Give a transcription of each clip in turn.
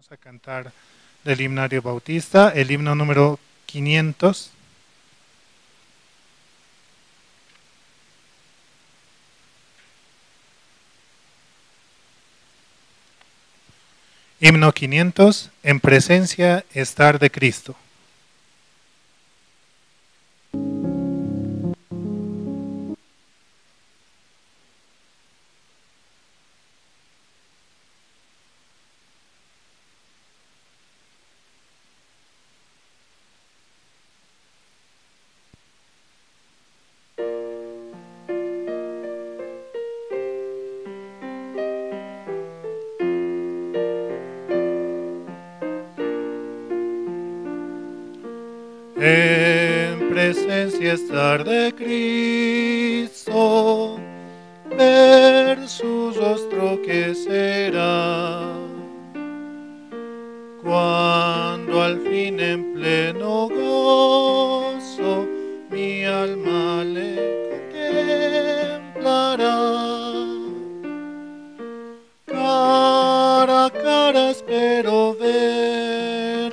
Vamos a cantar del himnario bautista, el himno número 500. Himno 500, en presencia estar de Cristo. En presencia estar de Cristo, ver su rostro que será, cuando al fin en pleno gozo mi alma le contemplará. Cara a cara espero verle,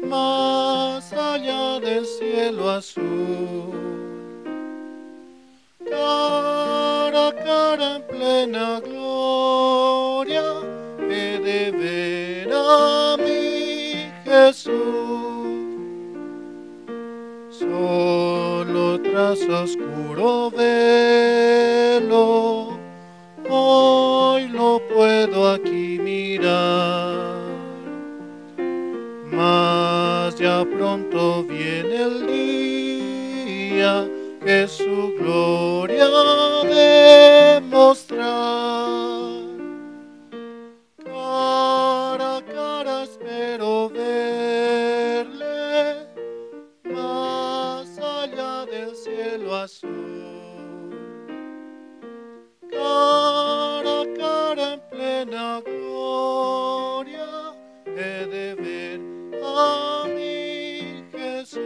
más allá del cielo azul. Cara a cara en plena gloria, he de ver a mi Jesús. Solo tras oscuro velo, hoy lo puedo aquí mirar. Mas ya pronto viene el día que su gloria demostrar. Cara a cara espero verle, más allá del cielo azul. Cara a cara en plena gloria, he de ver a mi Jesús.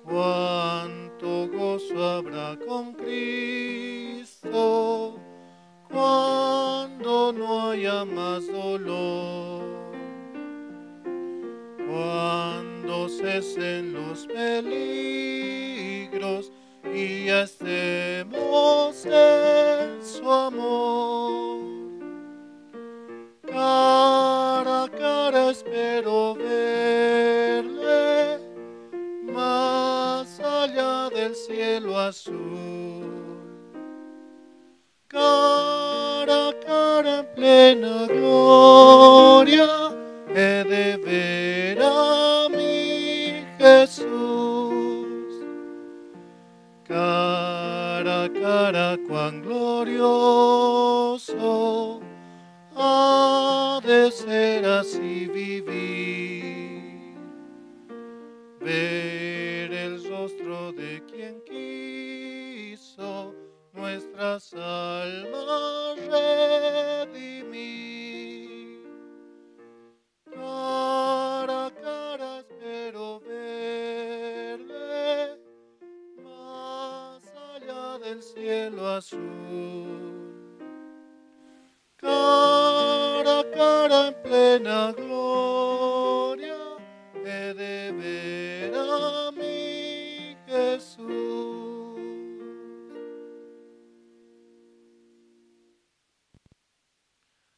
Cuánto gozo habrá con Cristo, cuando no haya más dolor, cuando cesen los peligros y ya estemos en su amor. Cara a cara espero verle, más allá del cielo azul. Cara a cara en plena gloria, he de ver a mi Jesús. Cara a cara cuán glorioso ha de ser así vivir, ver el rostro de quien quiso nuestras almas redimir. Cara a cara espero verle, más allá del cielo azul. Cara a cara en plena gloria, he de ver a mi Jesús.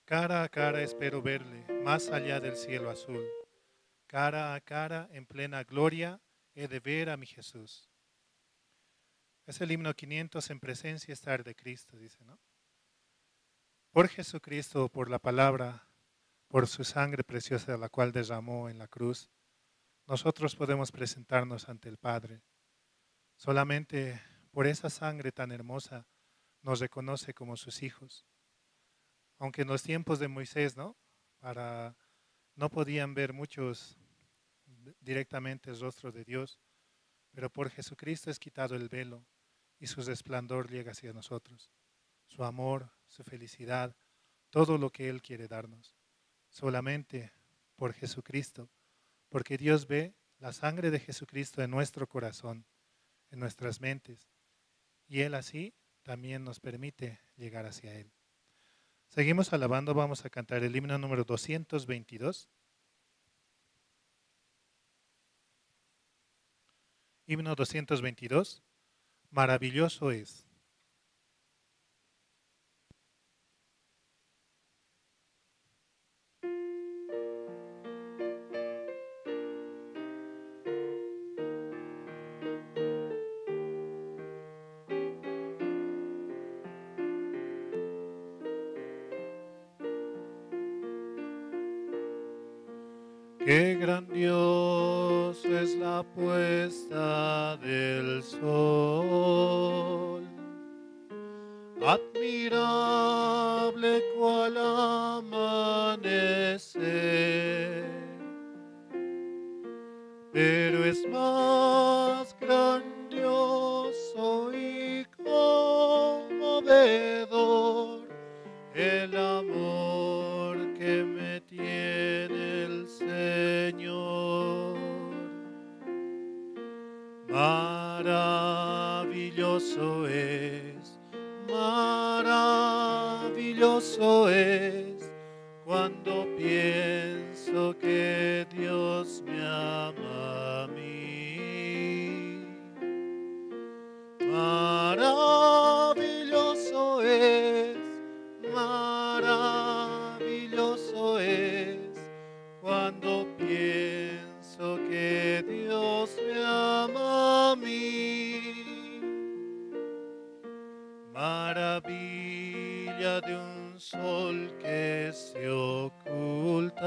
Cara a cara espero verle, más allá del cielo azul. Cara a cara en plena gloria, he de ver a mi Jesús. Es el himno 500, en presencia estar de Cristo, dice, ¿no? Por Jesucristo, por la palabra, por su sangre preciosa la cual derramó en la cruz, nosotros podemos presentarnos ante el Padre. Solamente por esa sangre tan hermosa nos reconoce como sus hijos. Aunque en los tiempos de Moisés, ¿no? No podían ver muchos directamente el rostro de Dios, pero por Jesucristo es quitado el velo y su resplandor llega hacia nosotros. Su amor, su felicidad, todo lo que Él quiere darnos. Solamente por Jesucristo, porque Dios ve la sangre de Jesucristo en nuestro corazón, en nuestras mentes, y Él así también nos permite llegar hacia Él. Seguimos alabando, vamos a cantar el himno número 222. Himno 222. Maravilloso es. Qué grandioso es la puesta del sol, admirable cual amanecer, pero es más grandioso y conmovedor el amor que me tiene el Señor. Maravilloso es cuando pienso que Dios me ama a mí. Maravilloso es cuando pienso que Dios me ama a mí. Maravilla de un sol que se oculta,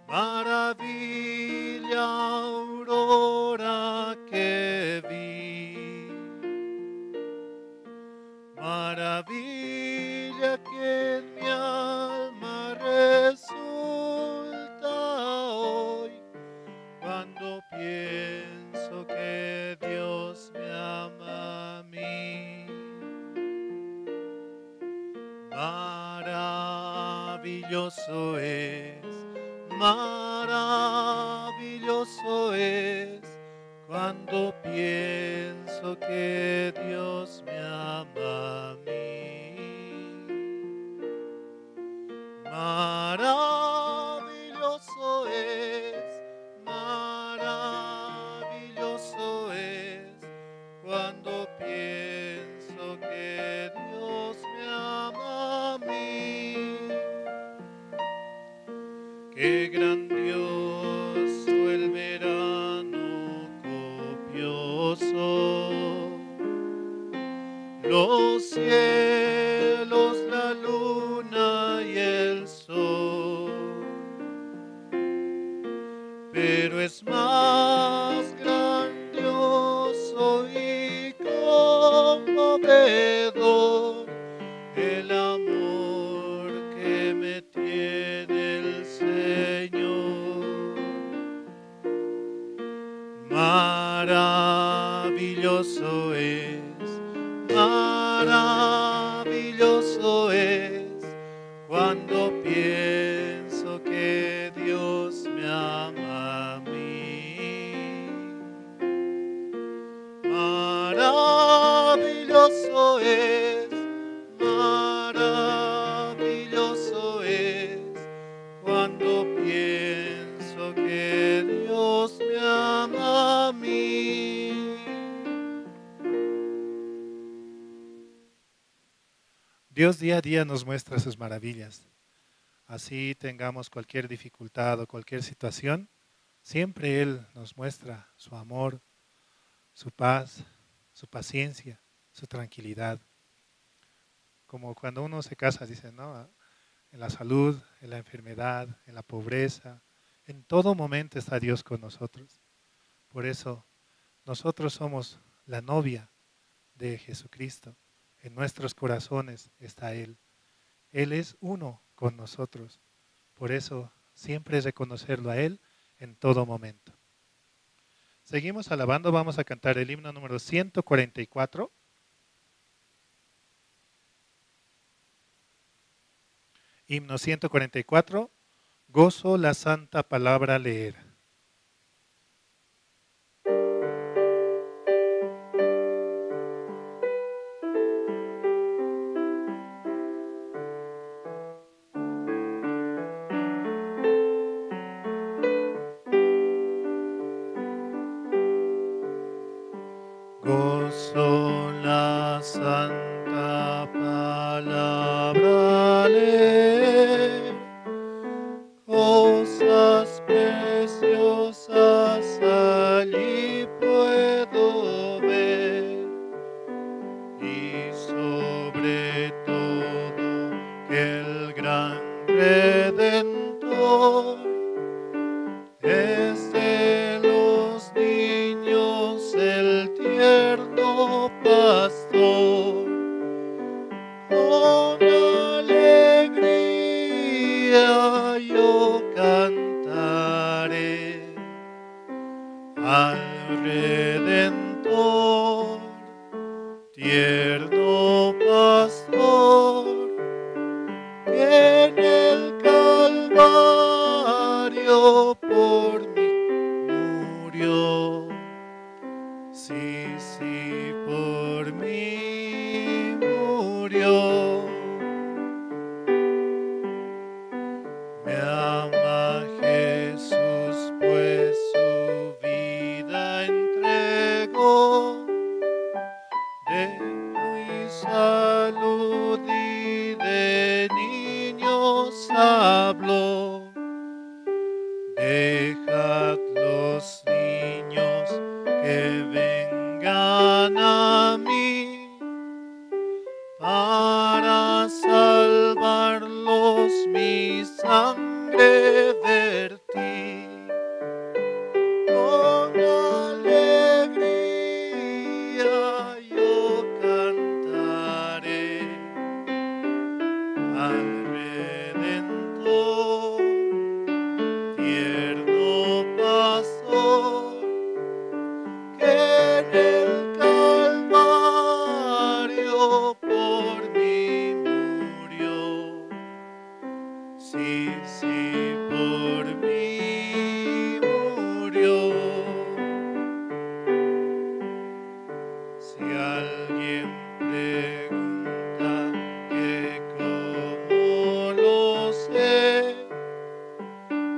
maravilla aurora que vi, maravilla que en mi alma resulta hoy cuando pienso que Dios me ama a mí. Maravilloso es cuando pienso que Dios me ama a mí. Maravilloso es cuando pienso que Dios me ama a mí. Qué grandioso el verano copioso, los cielos, la luna y el sol, pero es más grandioso y conmovedor el amor que me tiene el Señor. Maravilloso es cuando pienso que Dios me ama a mí. Maravilloso es cuando pienso que Dios me ama a mí. Dios día a día nos muestra sus maravillas. Así tengamos cualquier dificultad o cualquier situación, siempre Él nos muestra su amor, su paz, su paciencia, su tranquilidad. Como cuando uno se casa, dice, ¿no? En la salud, en la enfermedad, en la pobreza, en todo momento está Dios con nosotros. Por eso nosotros somos la novia de Jesucristo. En nuestros corazones está Él. Él es uno con nosotros. Por eso siempre es reconocerlo a Él en todo momento. Seguimos alabando, vamos a cantar el himno número 144. Himno 144, gozo la santa palabra leer. Gozo la santa palabra leer, cosas preciosas allí puedo ver, y sobre todo que el gran Redentor es de los niños el tierno pastor. Con alegría yo cantaré al Redentor, tierno pastor, que en el Calvario por mí murió. Sí, sí, por mí murió. Me ama Jesús, pues su vida entregó. De mi salud y de niños habló. Dejad los niños que vengan a mí, para salvarlos mi sangre vertí. Con alegría yo cantaré al Redentor, tierno pastor, que en el Calvario por mí murió. Sí, sí, por mí murió. Si alguien pregunta que cómo lo sé,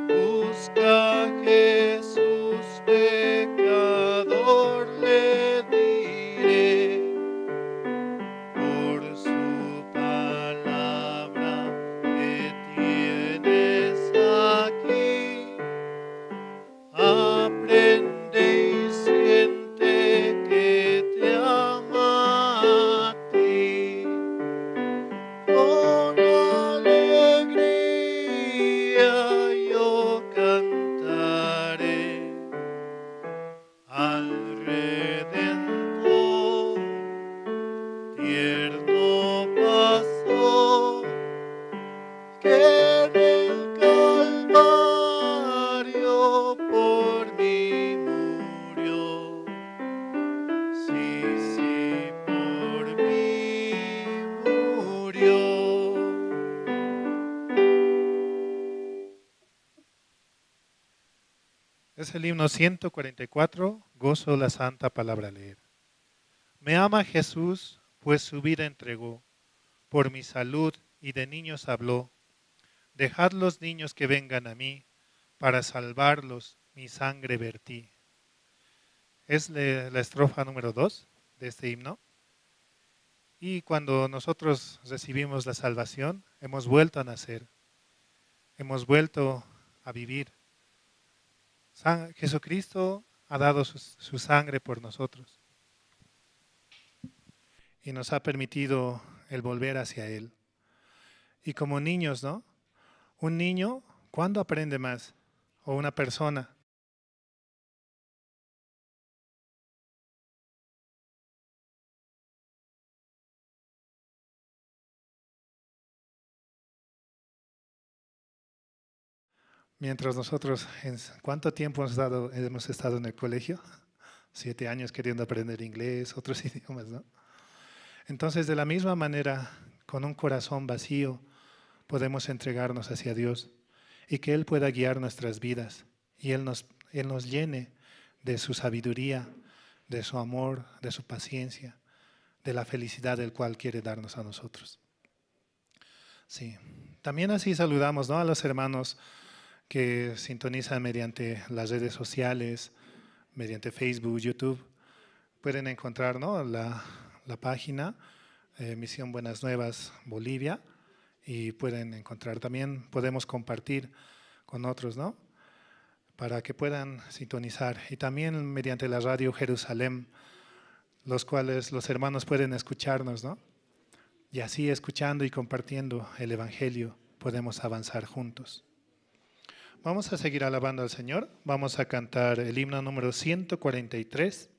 busca a Jesús pecador, le diré, por su palabra que tienes aquí, aprende y siente que te ama a ti. Con alegría yo cantaré al Redentor, tierno pastor, que en el Calvario por mí murió. Sí, sí, por mí murió. Es el himno 144, Gozo la santa palabra leer. Me ama Jesús, pues su vida entregó, por mi salud y de niños habló. Dejad los niños que vengan a mí, para salvarlos mi sangre vertí. Es la estrofa número 2 de este himno. Y cuando nosotros recibimos la salvación, hemos vuelto a nacer, hemos vuelto a vivir. Jesucristo ha dado su sangre por nosotros y nos ha permitido el volver hacia Él. Y como niños, ¿no? Un niño, ¿cuándo aprende más? O una persona. Mientras nosotros, ¿cuánto tiempo hemos estado en el colegio? 7 años queriendo aprender inglés, otros idiomas, ¿no? Entonces, de la misma manera, con un corazón vacío, podemos entregarnos hacia Dios y que Él pueda guiar nuestras vidas y Él nos llene de su sabiduría, de su amor, de su paciencia, de la felicidad del cual quiere darnos a nosotros. Sí. También así saludamos, ¿no?, a los hermanos que sintonizan mediante las redes sociales, mediante Facebook, YouTube. pueden encontrar, ¿no?, la página Misión Buenas Nuevas Bolivia, y pueden encontrar también, podemos compartir con otros, ¿no?, para que puedan sintonizar, y también mediante la radio Jerusalén, los cuales los hermanos pueden escucharnos, ¿no? Y así, escuchando y compartiendo el Evangelio, podemos avanzar juntos. Vamos a seguir alabando al Señor. Vamos a cantar el himno número 143.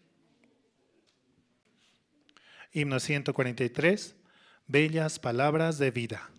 Himno 143, Bellas Palabras de Vida.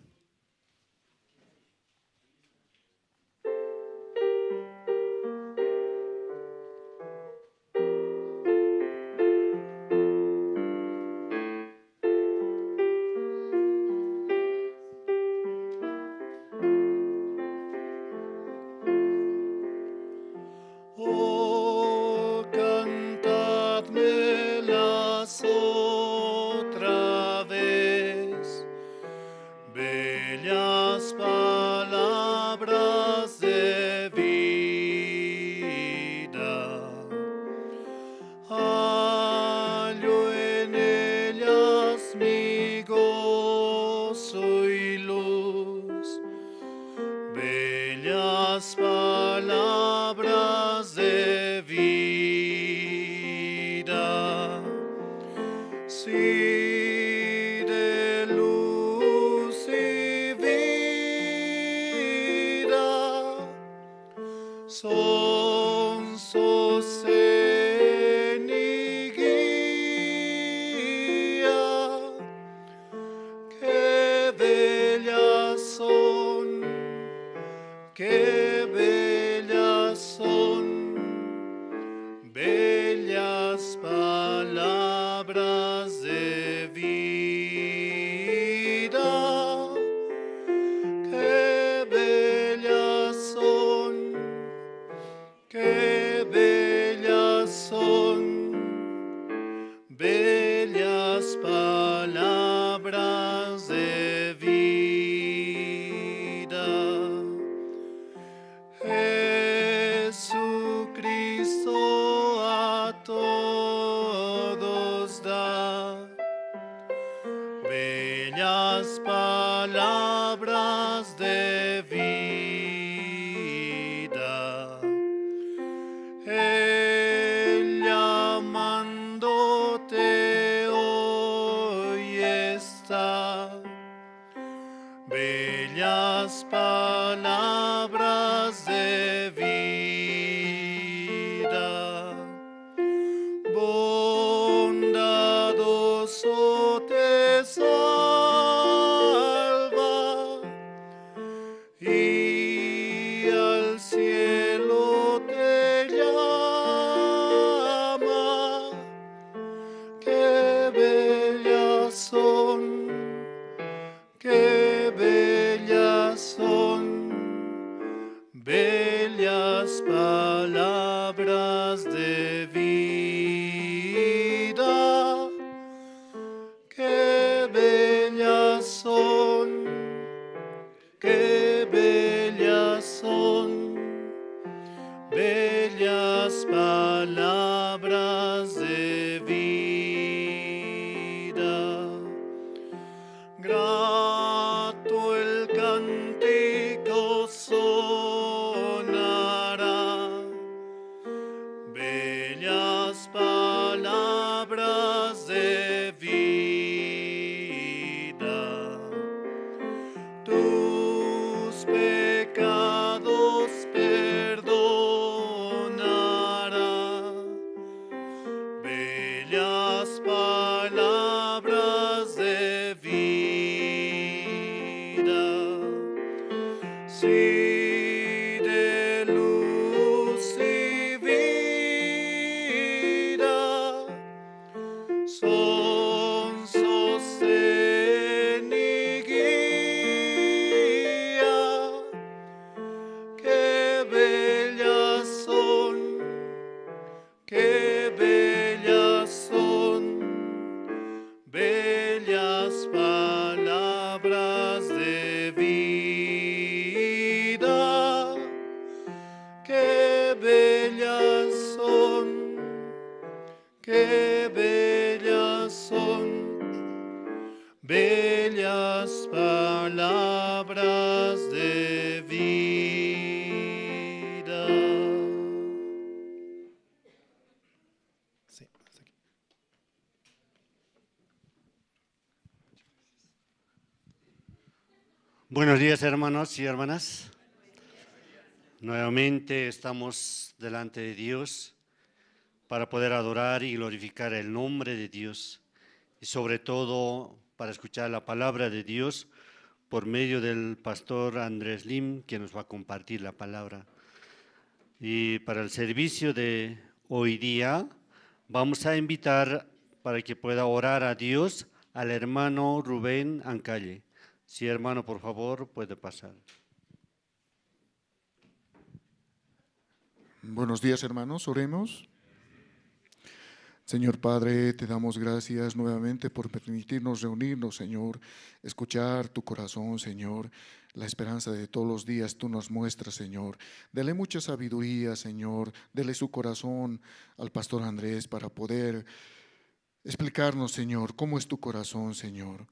So qué bellas son, bellas palabras de vida. Sí, hasta aquí. Buenos días, hermanos y hermanas. Nuevamente estamos delante de Dios para poder adorar y glorificar el nombre de Dios y sobre todo para escuchar la palabra de Dios por medio del pastor Andrés Lim, que nos va a compartir la palabra. Y para el servicio de hoy día vamos a invitar para que pueda orar a Dios al hermano Rubén Ancalle. Sí, hermano, por favor, puede pasar. Buenos días, hermanos, oremos. Señor Padre, te damos gracias nuevamente por permitirnos reunirnos, Señor, escuchar tu corazón, Señor, la esperanza de todos los días tú nos muestras, Señor. Dele mucha sabiduría, Señor, dele su corazón al pastor Andrés para poder explicarnos, Señor, cómo es tu corazón, Señor.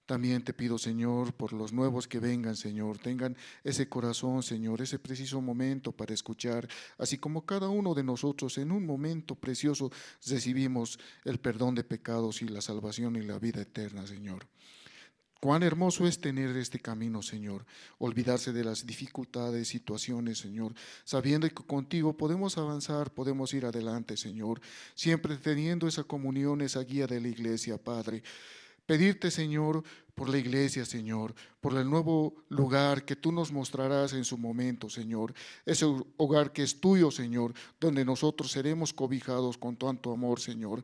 También te pido, Señor, por los nuevos que vengan, Señor, tengan ese corazón, Señor, ese preciso momento para escuchar, así como cada uno de nosotros en un momento precioso recibimos el perdón de pecados y la salvación y la vida eterna, Señor. Cuán hermoso es tener este camino, Señor, olvidarse de las dificultades, situaciones, Señor, sabiendo que contigo podemos avanzar, podemos ir adelante, Señor, siempre teniendo esa comunión, esa guía de la iglesia, Padre. Pedirte, Señor, por la iglesia, Señor, por el nuevo lugar que tú nos mostrarás en su momento, Señor. Ese hogar que es tuyo, Señor, donde nosotros seremos cobijados con tanto amor, Señor.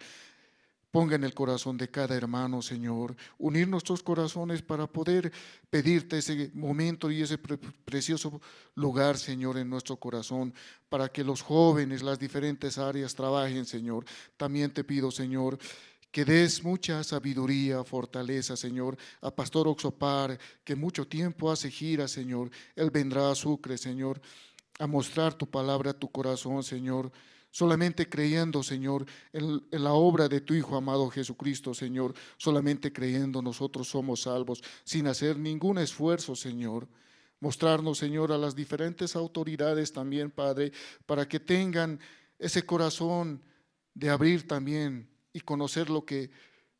Ponga en el corazón de cada hermano, Señor, unir nuestros corazones para poder pedirte ese momento y ese precioso lugar, Señor, en nuestro corazón, para que los jóvenes, las diferentes áreas trabajen, Señor. También te pido, Señor, que des mucha sabiduría, fortaleza, Señor, a Pastor Oxopar, que mucho tiempo hace gira, Señor. Él vendrá a Sucre, Señor, a mostrar tu palabra, tu corazón, Señor. Solamente creyendo, Señor, en la obra de tu Hijo amado Jesucristo, Señor. Solamente creyendo nosotros somos salvos, sin hacer ningún esfuerzo, Señor. Mostrarnos, Señor, a las diferentes autoridades también, Padre, para que tengan ese corazón de abrir también y conocer lo que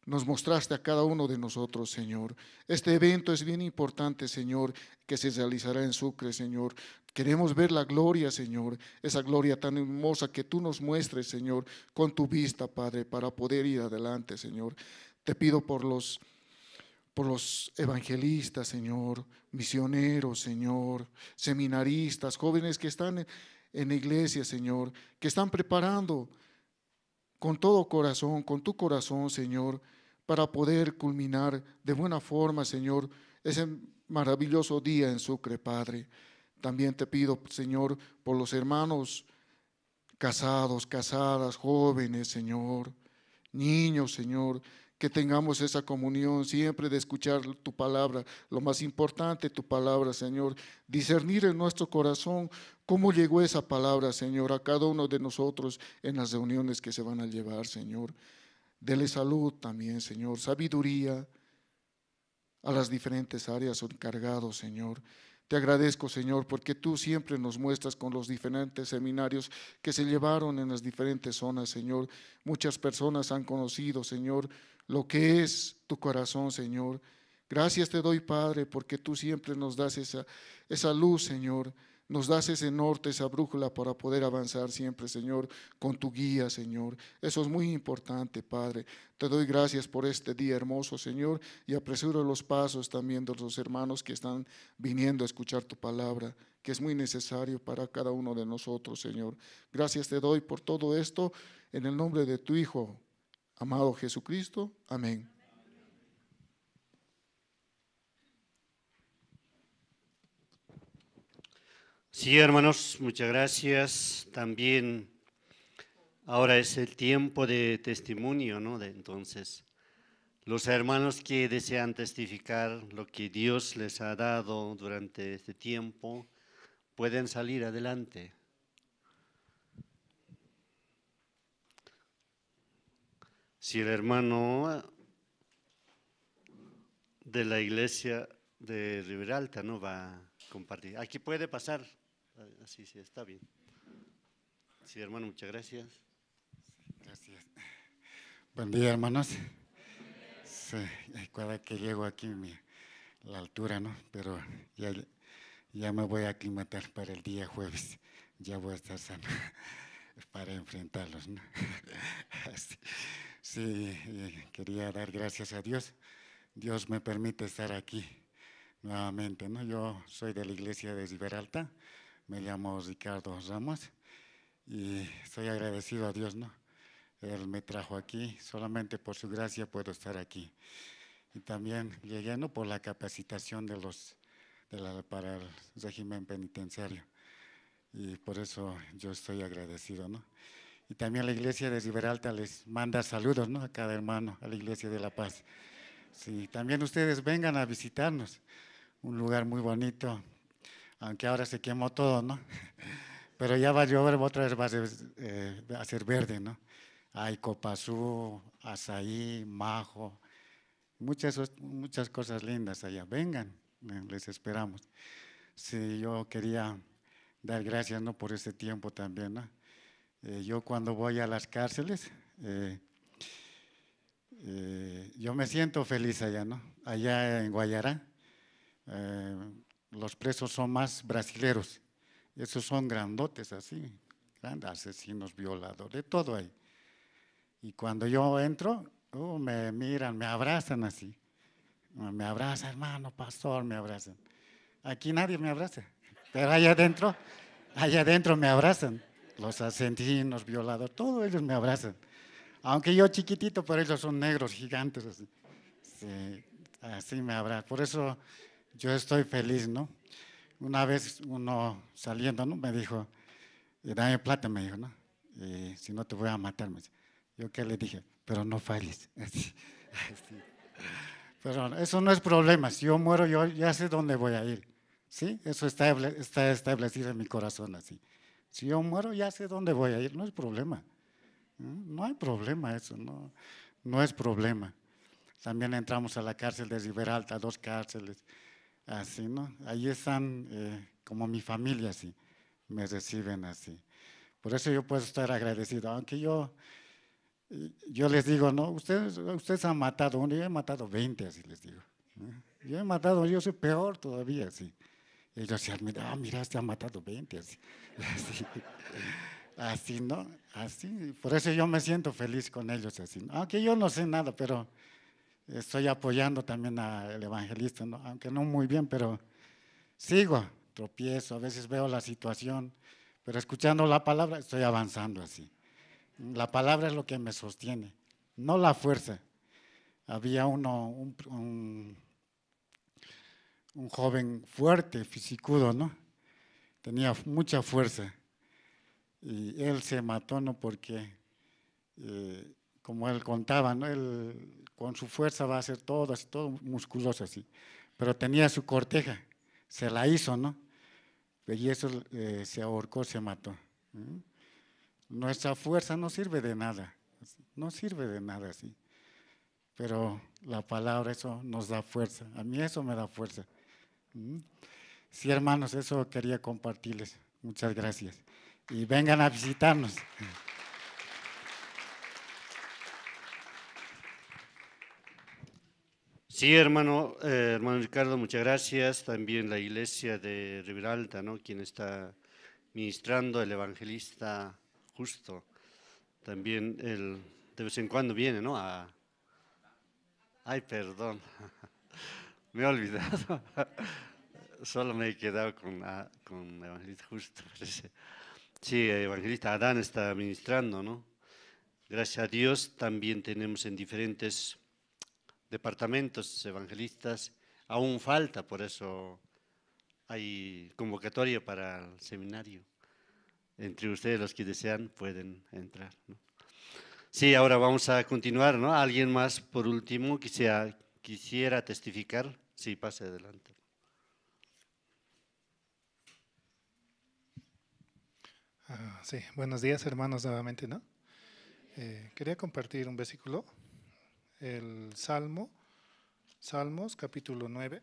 nos mostraste a cada uno de nosotros, Señor. Este evento es bien importante, Señor, que se realizará en Sucre, Señor. Queremos ver la gloria, Señor, esa gloria tan hermosa que tú nos muestres, Señor, con tu vista, Padre, para poder ir adelante, Señor. Te pido por los evangelistas, Señor, misioneros, Señor, seminaristas, jóvenes que están en la iglesia, Señor, que están preparando con todo corazón, con tu corazón, Señor, para poder culminar de buena forma, Señor, ese maravilloso día en Sucre, Padre. También te pido, Señor, por los hermanos casados, casadas, jóvenes, Señor, niños, Señor, que tengamos esa comunión siempre de escuchar tu palabra, lo más importante, tu palabra, Señor, discernir en nuestro corazón cómo llegó esa palabra, Señor, a cada uno de nosotros en las reuniones que se van a llevar, Señor. Dele salud también, Señor, sabiduría a las diferentes áreas encargados, Señor. Te agradezco, Señor, porque tú siempre nos muestras con los diferentes seminarios que se llevaron en las diferentes zonas, Señor. Muchas personas han conocido, Señor, lo que es tu corazón, Señor. Gracias te doy, Padre, porque tú siempre nos das esa luz, Señor. Nos das ese norte, esa brújula para poder avanzar siempre, Señor, con tu guía, Señor. Eso es muy importante, Padre. Te doy gracias por este día hermoso, Señor, y apresuro los pasos también de los hermanos que están viniendo a escuchar tu palabra, que es muy necesario para cada uno de nosotros, Señor. Gracias te doy por todo esto, en el nombre de tu Hijo, amado Jesucristo. Amén. Sí, hermanos, muchas gracias. También ahora es el tiempo de testimonio, ¿no? Entonces, los hermanos que desean testificar lo que Dios les ha dado durante este tiempo, pueden salir adelante. Si el hermano de la iglesia de Riberalta no va a compartir. Aquí puede pasar. Así sí, está bien. Sí, hermano, muchas gracias. Gracias. Buen día, hermanos. Sí, cada que llego aquí, la altura, ¿no? Pero ya me voy a aclimatar para el día jueves. Ya voy a estar sano para enfrentarlos, ¿no? Sí, quería dar gracias a Dios. Dios me permite estar aquí nuevamente, ¿no? Yo soy de la iglesia de Riberalta, me llamo Ricardo Ramos y estoy agradecido a Dios, ¿no? Él me trajo aquí, solamente por su gracia puedo estar aquí. Y también llegué, ¿no?, por la capacitación para el régimen penitenciario. Y por eso yo estoy agradecido, ¿no? Y también la iglesia de Riberalta les manda saludos, ¿no?, a cada hermano, a la iglesia de La Paz. Sí, también ustedes vengan a visitarnos, un lugar muy bonito, aunque ahora se quemó todo, ¿no? Pero ya va a llover, otra vez va a ser verde, ¿no? Hay copazú, azaí, majo, muchas cosas lindas allá. Vengan, les esperamos. Sí, yo quería dar gracias, ¿no?, por este tiempo también, ¿no? Yo cuando voy a las cárceles, yo me siento feliz allá, ¿no? Allá en Guayará, los presos son más brasileros. Esos son grandotes así, grandes, asesinos, violadores, de todo hay. Y cuando yo entro, me miran, me abrazan así. Me abrazan, hermano, pastor, me abrazan. Aquí nadie me abraza, pero allá adentro me abrazan. Los asesinos, violadores, todos ellos me abrazan. Aunque yo chiquitito, pero ellos son negros, gigantes así. Sí, así me abrazan. Por eso yo estoy feliz, ¿no? Una vez uno saliendo, ¿no?, me dijo, dame plata, me dijo, ¿no? Si no te voy a matar, me dice. Yo que le dije, pero no falles. Así. Pero eso no es problema. Si yo muero, yo ya sé dónde voy a ir. ¿Sí? Eso está establecido en mi corazón así. Si yo muero, ya sé dónde voy a ir. No es problema. No hay problema eso, no es problema. También entramos a la cárcel de Riberalta, 2 cárceles, así, ¿no? Ahí están como mi familia, así, me reciben así. Por eso yo puedo estar agradecido, aunque yo les digo, no, ustedes han matado uno, yo he matado 20, así les digo. Yo soy peor todavía, así. Ellos se admiran, mira, este ha matado 20, así. Así, ¿no? Así, por eso yo me siento feliz con ellos, así, ¿no? Aunque yo no sé nada, pero estoy apoyando también al evangelista, ¿no? Aunque no muy bien, pero sigo, tropiezo, a veces veo la situación, pero escuchando la palabra estoy avanzando así. La palabra es lo que me sostiene, no la fuerza. Había un joven fuerte, fisicudo, ¿no? Tenía mucha fuerza y él se mató, ¿no? Porque, como él contaba, ¿no?, él con su fuerza va a hacer todo, así, todo musculoso así, pero tenía su corteja, se la hizo, ¿no? Y eso se ahorcó, se mató. Nuestra fuerza no sirve de nada, no sirve de nada así, pero la palabra, eso nos da fuerza, a mí eso me da fuerza. Sí, hermanos, eso quería compartirles, muchas gracias, y vengan a visitarnos. Sí, hermano, hermano Ricardo, muchas gracias. También la iglesia de Riberalta, ¿no?, quien está ministrando, el evangelista Justo. También él de vez en cuando viene, ¿no? Ay, perdón, me he olvidado. Solo me he quedado con evangelista Justo, parece. Sí, evangelista Adán está ministrando, ¿no? Gracias a Dios también tenemos en diferentes departamentos evangelistas. Aún falta, por eso hay convocatoria para el seminario. Entre ustedes, los que desean, pueden entrar, ¿no? Sí, ahora vamos a continuar, ¿no? ¿Alguien más, por último, quisiera testificar? Sí, pase adelante. Sí, buenos días, hermanos, nuevamente, ¿no? Quería compartir un versículo, el Salmos capítulo 9.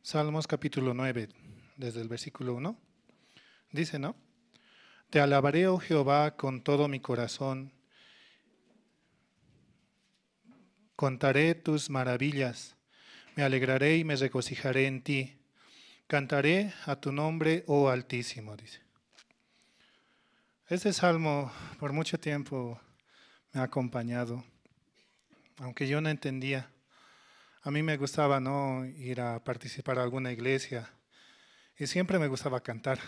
Salmos capítulo 9, desde el versículo 1. Dice, ¿no? Te alabaré, oh Jehová, con todo mi corazón. Contaré tus maravillas. Me alegraré y me regocijaré en ti. Cantaré a tu nombre, oh Altísimo, dice. Este salmo por mucho tiempo me ha acompañado, aunque yo no entendía. A mí me gustaba, ¿no?, ir a participar a alguna iglesia y siempre me gustaba cantar.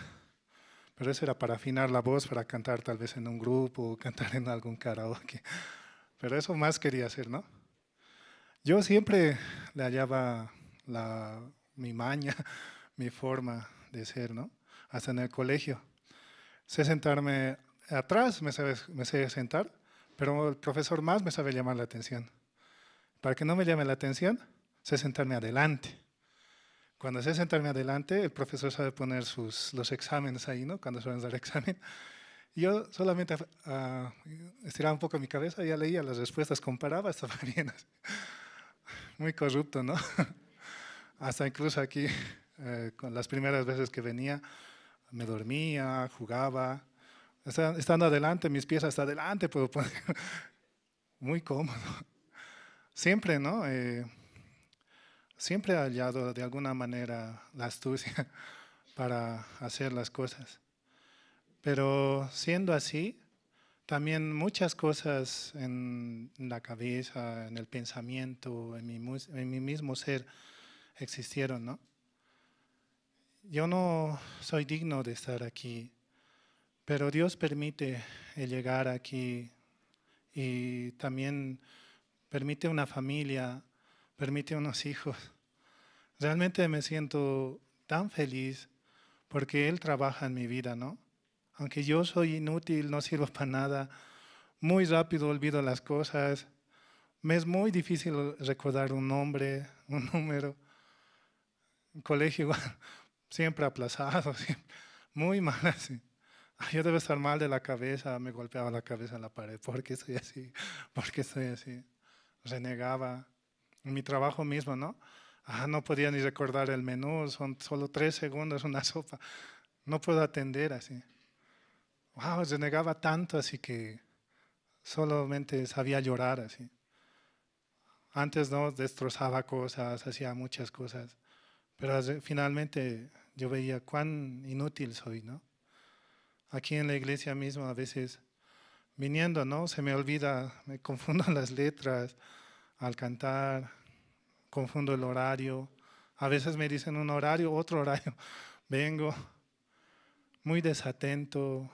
Pero eso era para afinar la voz, para cantar tal vez en un grupo, o cantar en algún karaoke. Pero eso más quería hacer, ¿no? Yo siempre le hallaba mi maña, mi forma de ser, ¿no? Hasta en el colegio. Sé sentarme atrás, me sé sentar, pero el profesor más me sabe llamar la atención. Para que no me llame la atención, sé sentarme adelante. Cuando sé sentarme adelante, el profesor sabe poner los exámenes ahí, ¿no? Cuando se van a dar examen. Y yo solamente estiraba un poco mi cabeza, ya leía las respuestas, comparaba, estaba bien. Muy corrupto, ¿no? Hasta incluso aquí, con las primeras veces que venía, me dormía, jugaba. Estando adelante, mis pies hasta adelante puedo poner. Muy cómodo. Siempre, ¿no? Siempre he hallado de alguna manera la astucia para hacer las cosas. Pero siendo así, también muchas cosas en la cabeza, en el pensamiento, en mi mismo ser existieron, ¿no? Yo no soy digno de estar aquí, pero Dios permite el llegar aquí y también permite una familia, permite unos hijos. Realmente me siento tan feliz porque Él trabaja en mi vida, ¿no? Aunque yo soy inútil, no sirvo para nada, muy rápido olvido las cosas, me es muy difícil recordar un nombre, un número. En colegio igual, siempre aplazado, siempre, muy mal así. Yo debo estar mal de la cabeza, me golpeaba la cabeza en la pared. ¿Por qué estoy así? ¿Por qué estoy así? Renegaba. En mi trabajo mismo, ¿no? No podía ni recordar el menú, son solo 3 segundos una sopa. No puedo atender así. Wow, renegaba tanto así que solamente sabía llorar así. Antes no destrozaba cosas, hacía muchas cosas, pero finalmente yo veía cuán inútil soy, ¿no? Aquí en la iglesia mismo a veces viniendo, ¿no? Se me olvida, me confundo las letras al cantar, confundo el horario. A veces me dicen un horario, otro horario. Vengo muy desatento,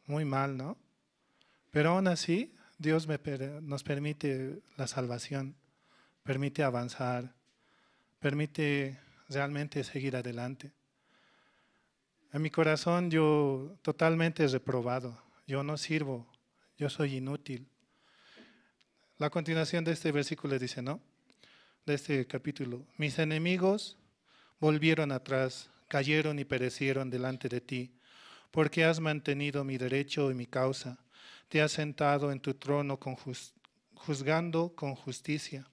muy mal, ¿no? Pero aún así, Dios nos permite la salvación, permite avanzar, permite realmente seguir adelante. En mi corazón yo totalmente reprobado, yo no sirvo, yo soy inútil. La continuación de este versículo dice, ¿no? De este capítulo, mis enemigos volvieron atrás, cayeron y perecieron delante de ti, porque has mantenido mi derecho y mi causa, te has sentado en tu trono juzgando con justicia.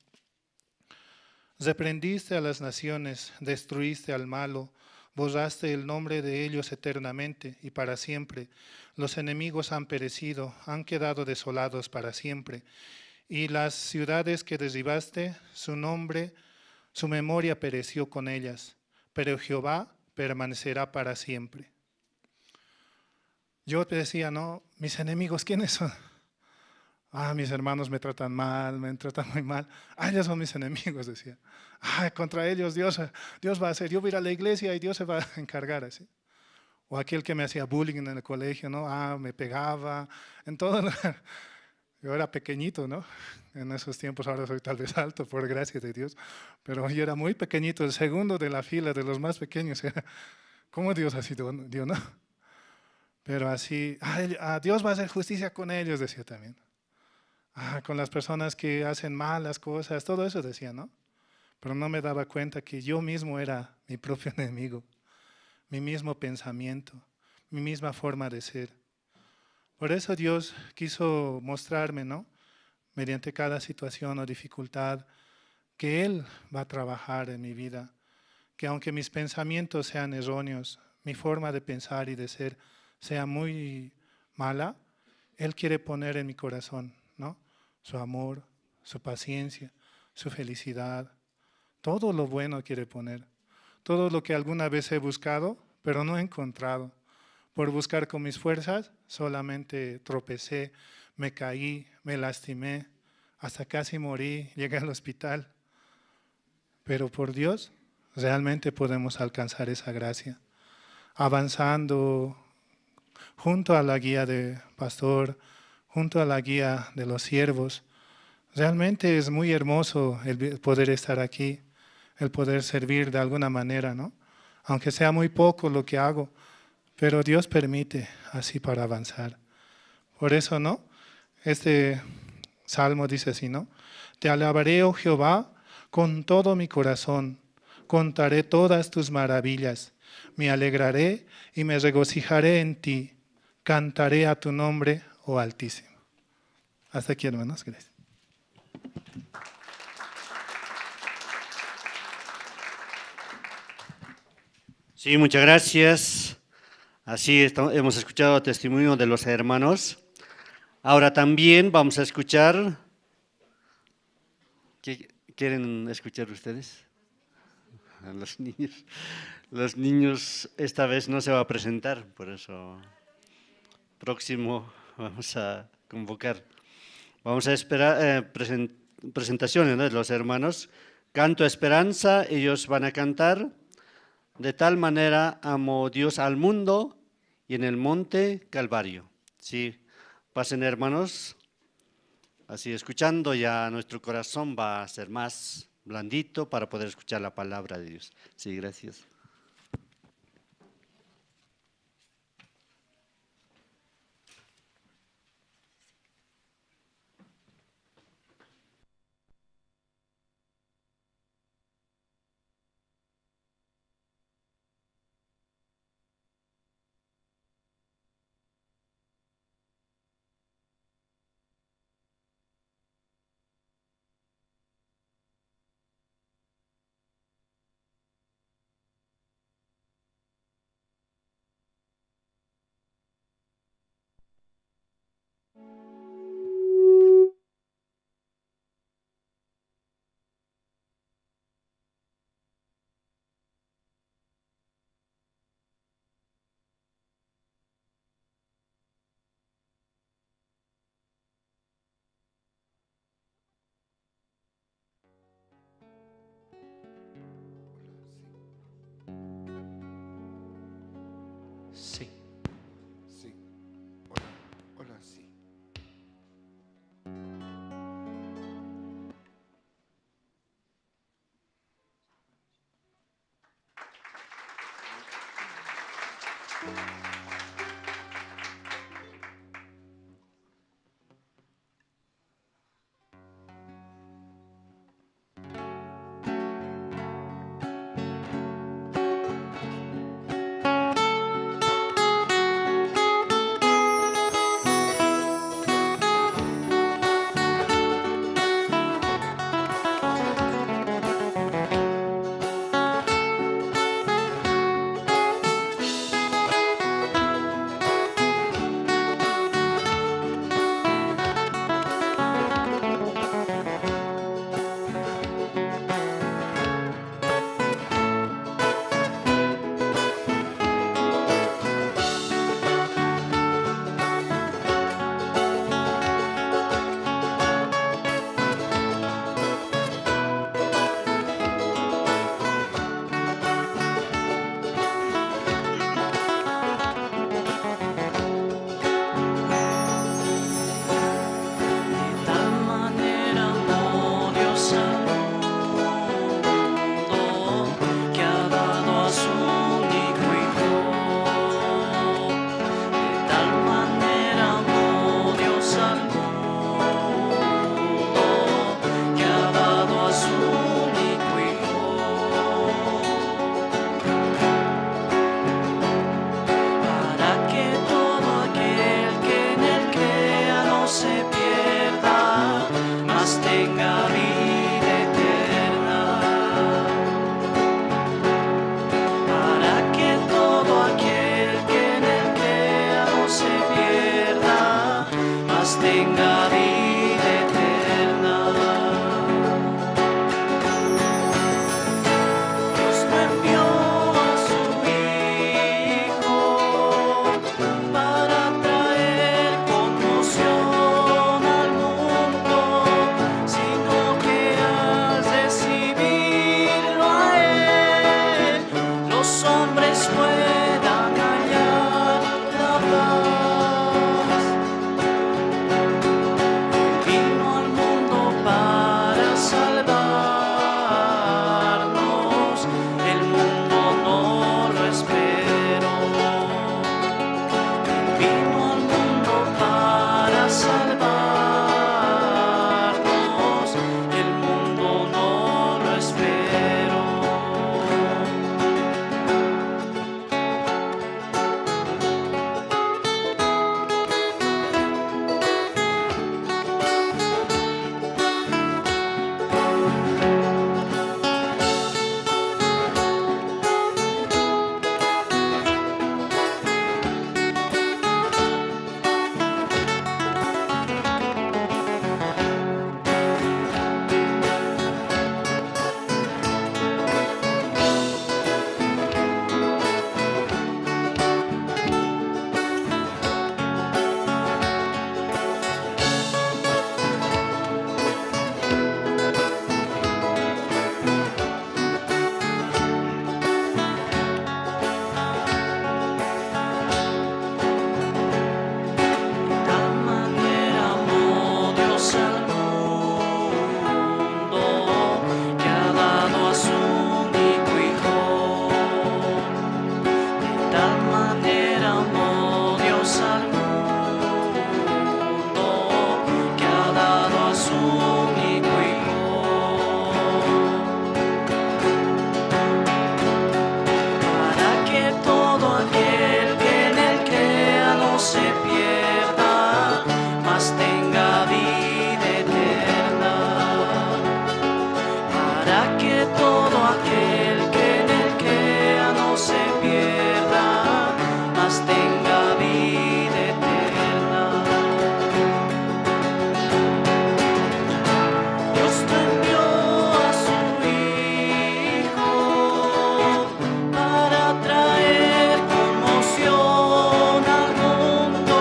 Reprendiste a las naciones, destruiste al malo, borraste el nombre de ellos eternamente y para siempre. Los enemigos han perecido, han quedado desolados para siempre. Y las ciudades que derribaste, su nombre, su memoria pereció con ellas, pero Jehová permanecerá para siempre. Yo te decía, no, mis enemigos, ¿quiénes son? Mis hermanos me tratan mal, me tratan muy mal. Ellos son mis enemigos, decía. Contra ellos Dios va a hacer. Yo voy a ir a la iglesia y Dios se va a encargar así. O aquel que me hacía bullying en el colegio, ¿no? Me pegaba, en todo lugar. Yo era pequeñito, ¿no? En esos tiempos, ahora soy tal vez alto, por gracia de Dios. Pero yo era muy pequeñito, el segundo de la fila, de los más pequeños. ¿Cómo Dios ha sido, Dios, no? Pero así, Dios va a hacer justicia con ellos, decía también. Con las personas que hacen malas cosas, todo eso decía, ¿no? Pero no me daba cuenta que yo mismo era mi propio enemigo, mi mismo pensamiento, mi misma forma de ser. Por eso Dios quiso mostrarme, ¿no? Mediante cada situación o dificultad, que Él va a trabajar en mi vida, que aunque mis pensamientos sean erróneos, mi forma de pensar y de ser sea muy mala, Él quiere poner en mi corazón, ¿no? Su amor, su paciencia, su felicidad, todo lo bueno quiere poner, todo lo que alguna vez he buscado, pero no he encontrado. Por buscar con mis fuerzas, solamente tropecé, me caí, me lastimé, hasta casi morí, llegué al hospital. Pero por Dios, realmente podemos alcanzar esa gracia, avanzando junto a la guía de pastor, junto a la guía de los siervos. Realmente es muy hermoso el poder estar aquí, el poder servir de alguna manera, ¿no? Aunque sea muy poco lo que hago, pero Dios permite así para avanzar. Por eso, ¿no? Este salmo dice así, ¿no? Te alabaré, oh Jehová, con todo mi corazón. Contaré todas tus maravillas. Me alegraré y me regocijaré en ti. Cantaré a tu nombre, oh Altísimo. Hasta aquí, hermanos. Gracias. Sí, muchas gracias. Así hemos escuchado el testimonio de los hermanos. Ahora también vamos a escuchar. ¿Qué quieren escuchar ustedes? A los niños. Los niños esta vez no se va a presentar, por eso próximo vamos a convocar. Vamos a esperar presentaciones, ¿no?, de los hermanos. Canto Esperanza, ellos van a cantar. De tal manera amó Dios al mundo y en el monte Calvario. Sí, pasen hermanos. Así escuchando ya nuestro corazón va a ser más blandito para poder escuchar la palabra de Dios. Sí, gracias. tenga vida eterna. Dios no envió a su Hijo para traer conmoción al mundo, sino que al recibirlo a Él, los hombres puedan hallar la paz. Vino al mundo para salvarnos, el mundo no lo esperó. Vino al mundo para salvarnos, el mundo no lo esperó. De tal manera amó Dios al mundo, que ha dado a su único Hijo. De tal manera amó Dios al mundo, que ha dado a su único Hijo, para que todo aquel que en él crea no se pierda, mas tenga vida eterna. Para que todo aquel que en él crea no se pierda, mas tenga vida eterna. Dios no envió a su Hijo para traer conmoción al mundo,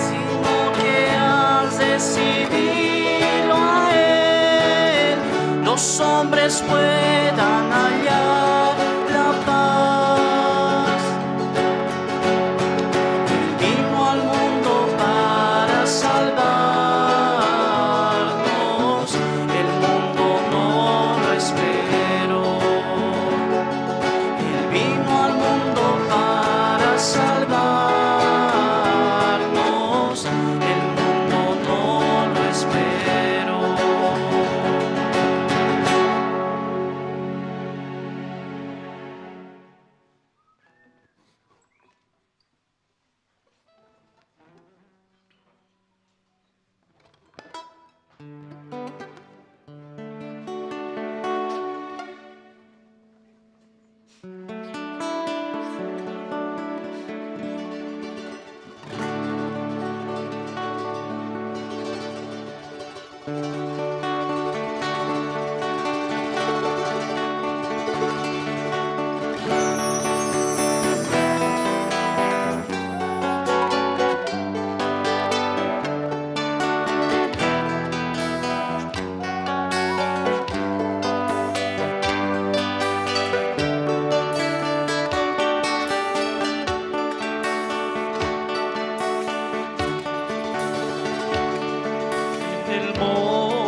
sino que al recibirlo a Él, los hombres puedan hallar la paz. Vino al mundo para salvarnos, el mundo no lo esperó. Él vino al mundo para salvarnos, el mundo no lo esperó. En el monte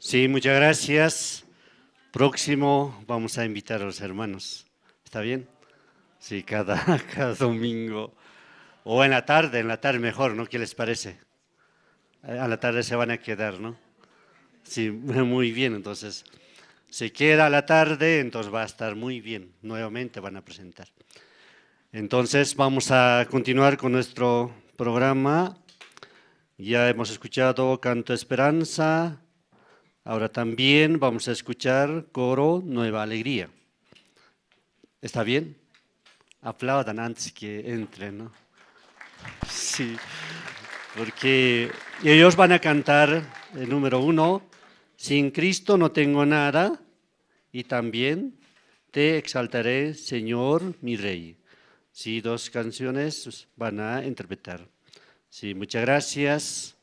Sí, muchas gracias. Próximo vamos a invitar a los hermanos. ¿Está bien? Sí, cada domingo. O en la tarde mejor, ¿no? ¿Qué les parece? A la tarde se van a quedar, ¿no? Sí, muy bien. Entonces, se queda a la tarde, entonces va a estar muy bien. Nuevamente van a presentar. Entonces, vamos a continuar con nuestro programa. Ya hemos escuchado Canto Esperanza. Ahora también vamos a escuchar Coro Nueva Alegría. ¿Está bien? Aplaudan antes que entren, ¿no? Sí, porque ellos van a cantar el número 1, Sin Cristo no tengo nada, y también Te exaltaré, Señor, mi Rey. Sí, 2 canciones van a interpretar. Sí, muchas gracias.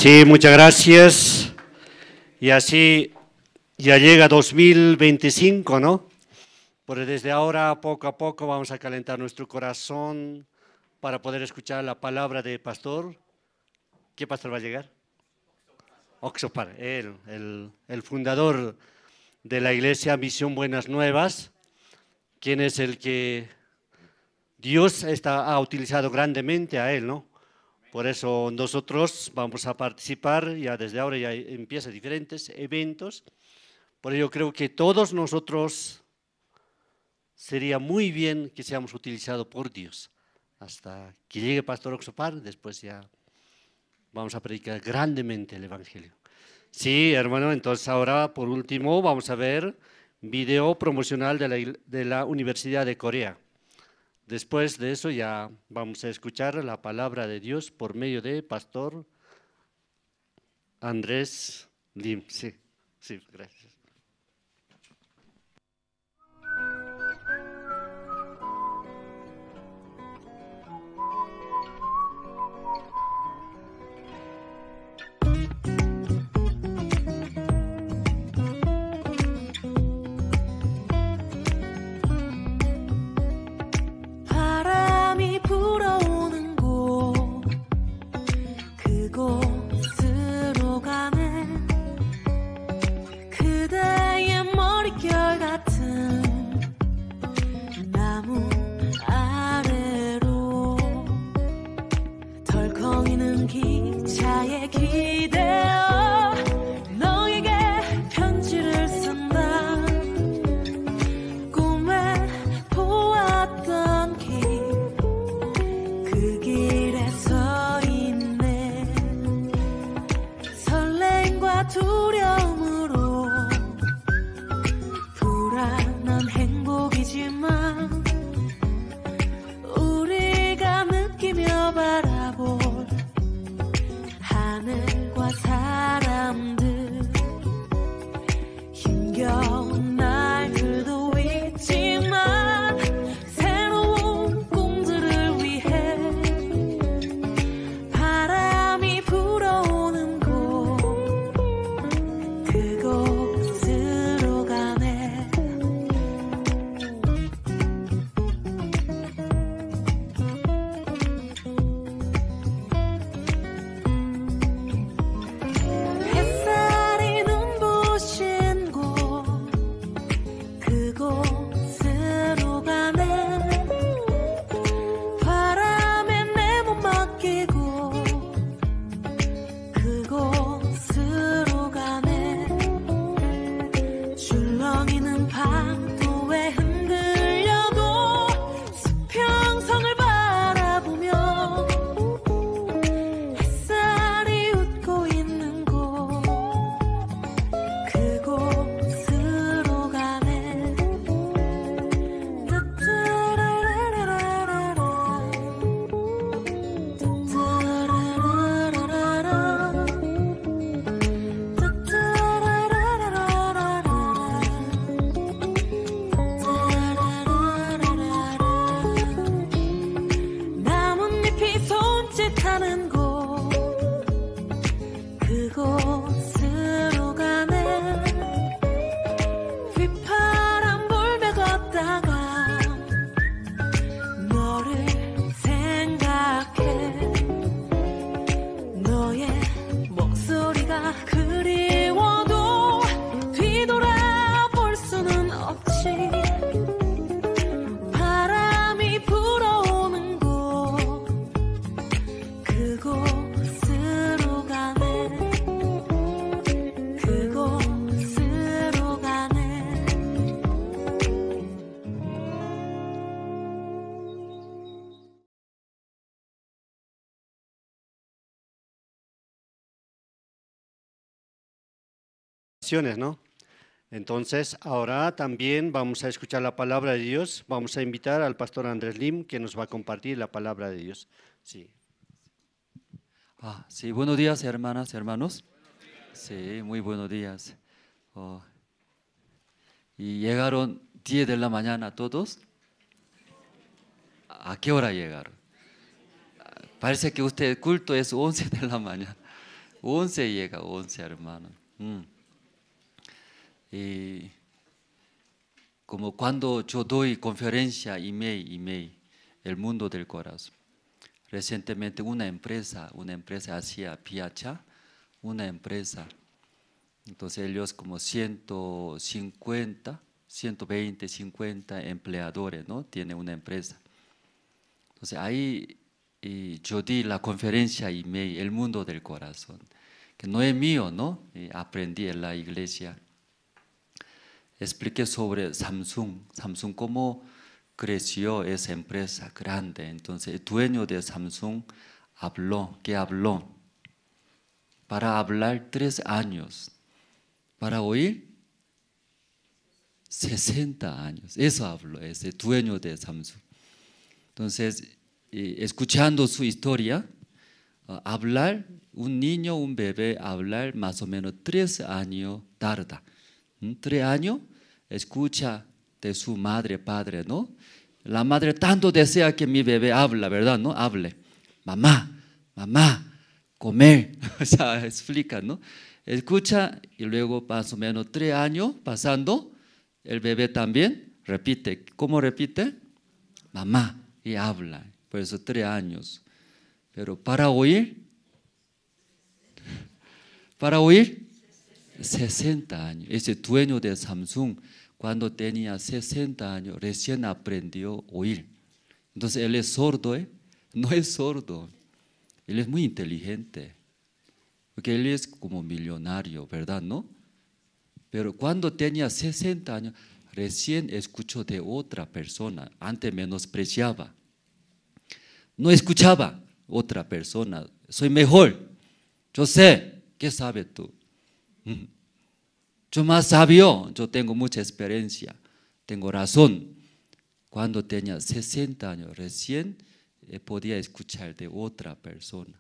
Sí, muchas gracias. Y así ya llega 2025, ¿no? Pero desde ahora, poco a poco, vamos a calentar nuestro corazón para poder escuchar la palabra del pastor. ¿Qué pastor va a llegar? Oxopar, el fundador de la iglesia Misión Buenas Nuevas, quien es el que Dios ha utilizado grandemente a él, ¿no? Por eso nosotros vamos a participar, ya desde ahora ya empiezan diferentes eventos. Por ello creo que todos nosotros sería muy bien que seamos utilizados por Dios. Hasta que llegue Pastor Oxopar, después ya vamos a predicar grandemente el Evangelio. Sí, hermano, entonces ahora por último vamos a ver video promocional de la Universidad de Corea. Después de eso ya vamos a escuchar la palabra de Dios por medio de Pastor Andrés Lim. Sí, gracias. 바람이 불어오는 곳 그곳으로 가네 그대의 머릿결 같은 나무 아래로 덜컹이는 기차에 기대어 너에게 편지를 쓴다 꿈에 보았던 그 길에 서 있네 설렘과 두려움으로 불안한 행복이지만 우리가 느끼며 바라볼 하늘과 사람들 힘겨운 날들도 있지만 새로운 꿈들을 위해 바람이 불어오는 곳 그곳으로 가네 햇살이 눈부신 곳 그곳으로 가네 바람에 내 몸 맡기고 그곳으로 가네 줄렁이는 파도에 흔들려도 수평성을 바라보며 햇살이 웃고 있는 곳 그곳으로 가네 따따라라라라라 따따라라라라라 나뭇잎이 손짓하는 곳 그곳으로 가네 휘파람 불며 걷다가 너를 생각해 너의 목소리가 그리워도 뒤돌아볼 수는 없지 바람이 불어오는 곳 그곳으로 가네 그곳으로 가네 ¿No? Entonces, ahora también vamos a escuchar la palabra de Dios. Vamos a invitar al pastor Andrés Lim, que nos va a compartir la palabra de Dios. Sí. Sí, buenos días, hermanas, hermanos. Sí, muy buenos días. Y llegaron 10 de la mañana todos. ¿A qué hora llegaron? Parece que usted culto es 11 de la mañana. 11 llega, 11 hermanos. Y como cuando yo doy conferencia email, el mundo del corazón. Recientemente una empresa hacía Piacha, una empresa. Entonces ellos como 150, 120, 50 empleadores, ¿no? Tiene una empresa. Entonces ahí yo di la conferencia email, el mundo del corazón, que no es mío, ¿no? Aprendí en la iglesia. Expliqué sobre Samsung cómo creció esa empresa grande. Entonces el dueño de Samsung habló, ¿qué habló? Para hablar 3 años, para oír 60 años. Eso habló ese dueño de Samsung. Entonces, escuchando su historia, hablar, un niño, un bebé, hablar más o menos 3 años tarda. 3 años, escucha de su madre, padre, ¿no? La madre tanto desea que mi bebé habla, ¿verdad? ¿No? Hable. Mamá, comer. O sea, explica, ¿no? Escucha y luego más o menos 3 años pasando, el bebé también repite. ¿Cómo repite? Mamá, y habla. Por eso 3 años. Pero para oír 60 años. Ese dueño de Samsung, cuando tenía 60 años, recién aprendió a oír. Entonces él es sordo, ¿eh? No es sordo. Él es muy inteligente. Porque él es como millonario, ¿verdad? ¿No? Pero cuando tenía 60 años, recién escuchó de otra persona. Antes menospreciaba. No escuchaba otra persona. Soy mejor. Yo sé. ¿Qué sabes tú? Yo más sabio. Yo tengo mucha experiencia. Tengo razón. Cuando tenía 60 años, recién podía escuchar de otra persona.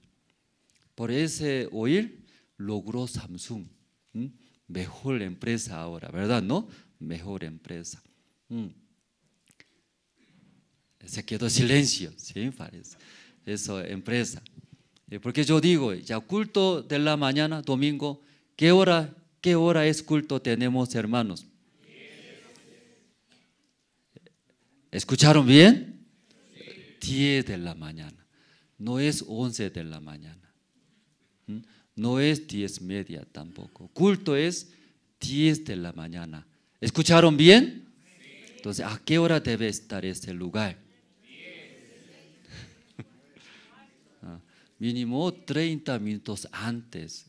Por ese oír, logró Samsung. Mejor empresa ahora, ¿verdad? ¿No? Mejor empresa. Se quedó silencio, ¿sí? Parece. Eso, empresa. Porque yo digo, ya culto de la mañana, domingo, ¿qué hora es culto tenemos, hermanos? ¿Escucharon bien? 10 de la mañana. No es 11 de la mañana. No es 10:30 tampoco. Culto es 10 de la mañana. ¿Escucharon bien? Entonces, ¿a qué hora debe estar ese lugar? Mínimo 30 minutos antes.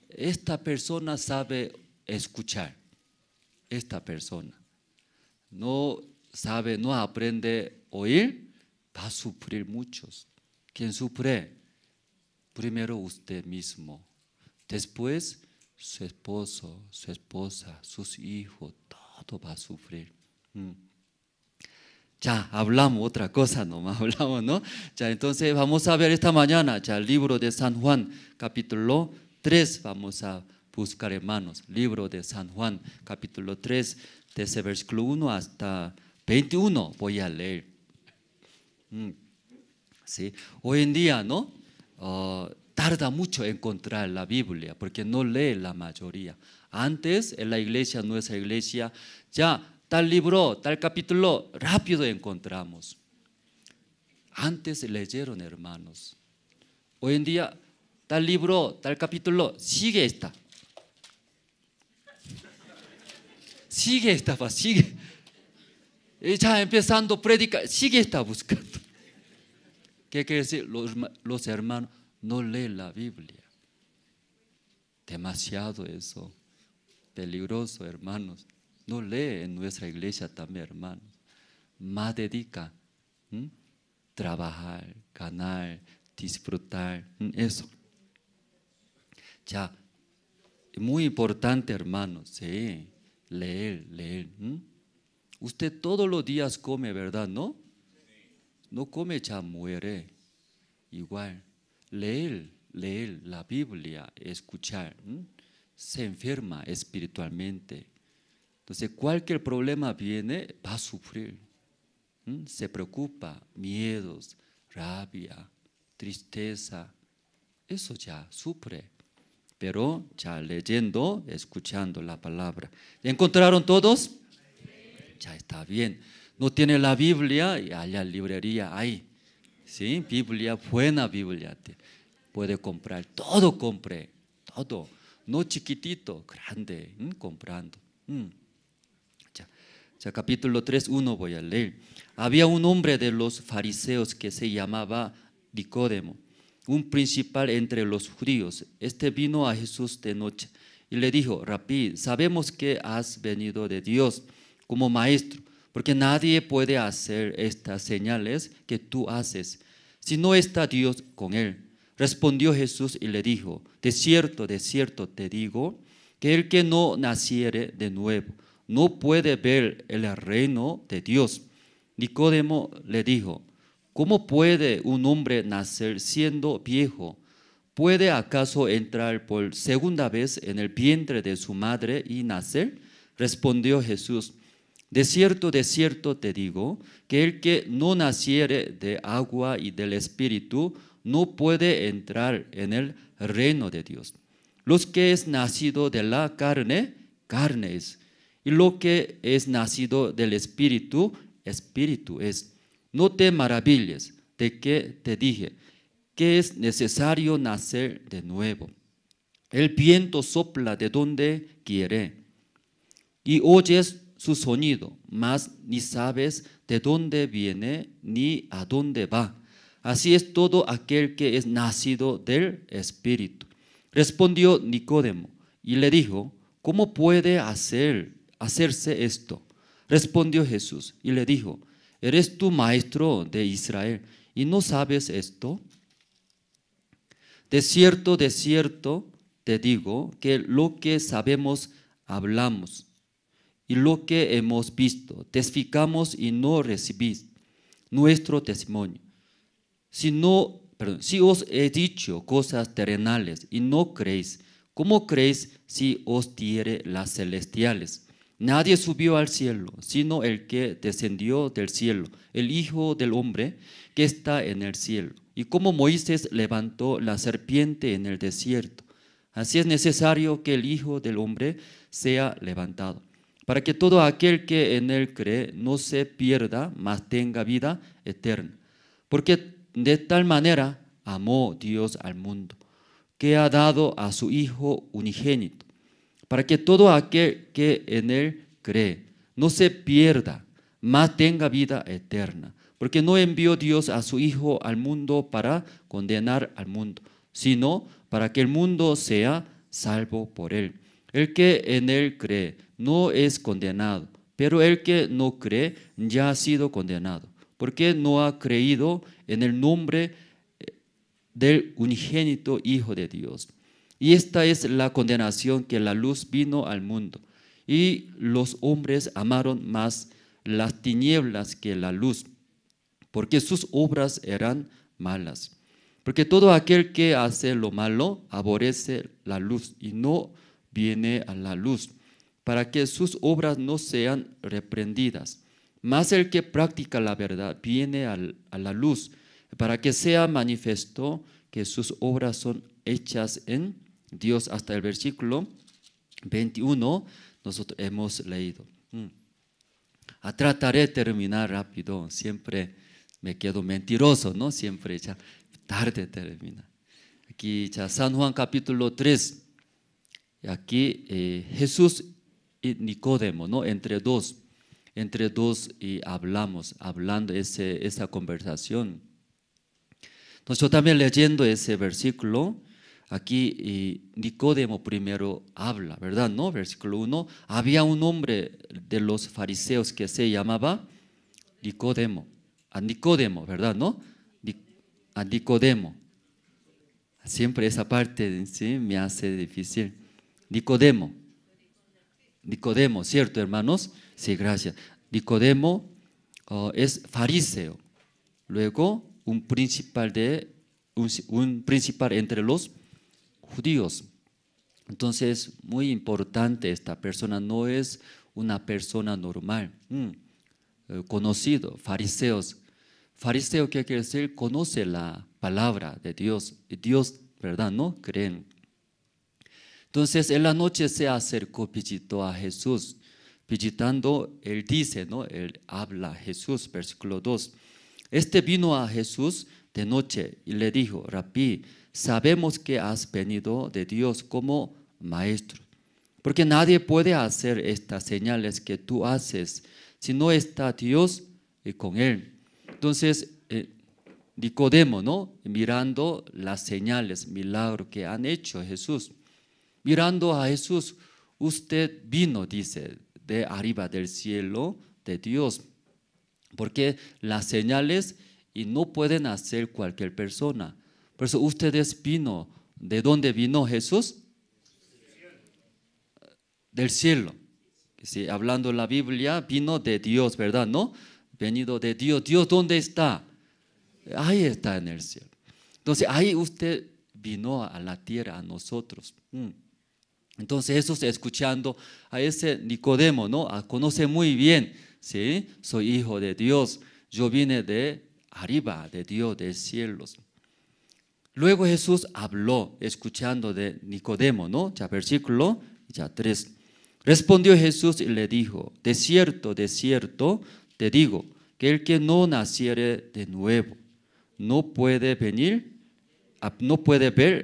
Esta persona sabe escuchar. Esta persona no sabe, no aprende a oír, va a sufrir muchos. ¿Quién sufre? Primero usted mismo, después su esposo, su esposa, sus hijos, todo va a sufrir. Ya, hablamos otra cosa nomás, hablamos, ¿no? Ya, entonces vamos a ver esta mañana, ya el libro de San Juan, capítulo 3, vamos a buscar, hermanos. Libro de San Juan, capítulo 3, desde versículo 1 hasta 21, voy a leer. ¿Sí? Hoy en día, ¿no? Tarda mucho encontrar la Biblia porque no lee la mayoría. Antes en la iglesia, nuestra iglesia, ya tal libro, tal capítulo, rápido encontramos. Antes leyeron, hermanos. Hoy en día, tal libro, tal capítulo, sigue esta. Sigue. Ya empezando a predicar, sigue esta buscando. ¿Qué quiere decir? Los hermanos no leen la Biblia. Demasiado eso. Peligroso, hermanos. No lee en nuestra iglesia también, hermanos. Más dedica. Trabajar, ganar, disfrutar. Eso. Ya. Muy importante, hermanos. Sí. Leer. Usted todos los días come, ¿verdad? ¿No? No come, ya muere. Igual, leer la Biblia, escuchar, se enferma espiritualmente. Entonces, cualquier problema viene, va a sufrir. Se preocupa, miedos, rabia, tristeza. Eso ya sufre. pero ya leyendo, escuchando la palabra. ¿Encontraron todos? Ya está bien. No tiene la Biblia, y allá en librería hay. ¿Sí? Biblia, buena Biblia. Puede comprar, todo compre, todo. No chiquitito, grande, comprando. Ya, capítulo 3, 1 voy a leer. Había un hombre de los fariseos que se llamaba Nicodemo, un principal entre los judíos. Este vino a Jesús de noche y le dijo: Rabí, sabemos que has venido de Dios como maestro, porque nadie puede hacer estas señales que tú haces si no está Dios con él. Respondió Jesús y le dijo: de cierto te digo, que el que no naciere de nuevo no puede ver el reino de Dios. Nicodemo le dijo: ¿cómo puede un hombre nacer siendo viejo? ¿Puede acaso entrar por segunda vez en el vientre de su madre y nacer? Respondió Jesús: de cierto te digo, que el que no naciere de agua y del Espíritu no puede entrar en el reino de Dios. Lo que es nacido de la carne, carne es, y lo que es nacido del Espíritu, Espíritu es. No te maravilles de que te dije que es necesario nacer de nuevo. El viento sopla de donde quiere y oyes su sonido, mas ni sabes de dónde viene ni a dónde va. Así es todo aquel que es nacido del Espíritu. Respondió Nicodemo y le dijo: ¿cómo puede hacerse esto? Respondió Jesús y le dijo: ¿eres tú maestro de Israel y no sabes esto? De cierto te digo que lo que sabemos hablamos, y lo que hemos visto testificamos y no recibís nuestro testimonio. Si os he dicho cosas terrenales y no creéis, ¿cómo creéis si os diere las celestiales? Nadie subió al cielo, sino el que descendió del cielo, el Hijo del Hombre que está en el cielo. Y como Moisés levantó la serpiente en el desierto, así es necesario que el Hijo del Hombre sea levantado, para que todo aquel que en él cree no se pierda, mas tenga vida eterna. Porque de tal manera amó Dios al mundo, que ha dado a su Hijo unigénito, para que todo aquel que en él cree no se pierda, mas tenga vida eterna. Porque no envió Dios a su Hijo al mundo para condenar al mundo, sino para que el mundo sea salvo por él. El que en él cree no es condenado, pero el que no cree ya ha sido condenado, porque no ha creído en el nombre del unigénito Hijo de Dios. Y esta es la condenación, que la luz vino al mundo, y los hombres amaron más las tinieblas que la luz, porque sus obras eran malas. Porque todo aquel que hace lo malo aborrece la luz y no viene a la luz, para que sus obras no sean reprendidas. Mas el que practica la verdad viene a la luz, para que sea manifiesto que sus obras son hechas en Dios. Hasta el versículo 21 nosotros hemos leído. Trataré de terminar rápido, siempre me quedo mentiroso, ¿no? Siempre ya tarde termina. Aquí ya San Juan capítulo 3, aquí Jesús y Nicodemo, ¿no? Entre dos y hablando esa conversación. Entonces yo también leyendo ese versículo, aquí Nicodemo primero habla, ¿verdad? ¿No? Versículo 1, había un hombre de los fariseos que se llamaba Nicodemo, ¿verdad? ¿No? A Nicodemo. Siempre esa parte, ¿sí?, me hace difícil. Nicodemo, ¿cierto, hermanos? Sí, gracias. Nicodemo es fariseo, luego un principal entre los judíos. Entonces, muy importante, esta persona no es una persona normal. Conocido, fariseos. Fariseo, ¿qué quiere decir? Conoce la palabra de Dios, ¿verdad? ¿No? Creen. Entonces en la noche se acercó, visitó a Jesús. Visitando, él dice, ¿no? Él habla a Jesús, versículo 2. Este vino a Jesús de noche y le dijo: Rabí, sabemos que has venido de Dios como maestro, porque nadie puede hacer estas señales que tú haces si no está Dios con él. Entonces Nicodemo, ¿no? Mirando las señales, milagros que han hecho Jesús, mirando a Jesús, usted vino, dice, de arriba del cielo de Dios, porque las señales y no pueden hacer cualquier persona. Por eso ustedes vino, ¿de dónde vino Jesús? Del cielo. Sí, hablando la Biblia, vino de Dios, ¿verdad? ¿No? Venido de Dios. ¿Dios dónde está? Ahí está en el cielo. Entonces ahí usted vino a la tierra, a nosotros. Entonces Jesús, escuchando a ese Nicodemo, ¿no? Conoce muy bien, ¿sí? Soy hijo de Dios, yo vine de arriba, de Dios, de cielos. Luego Jesús habló, escuchando de Nicodemo, ¿no? Ya versículo 3. Respondió Jesús y le dijo: de cierto, te digo, que el que no naciere de nuevo no puede ver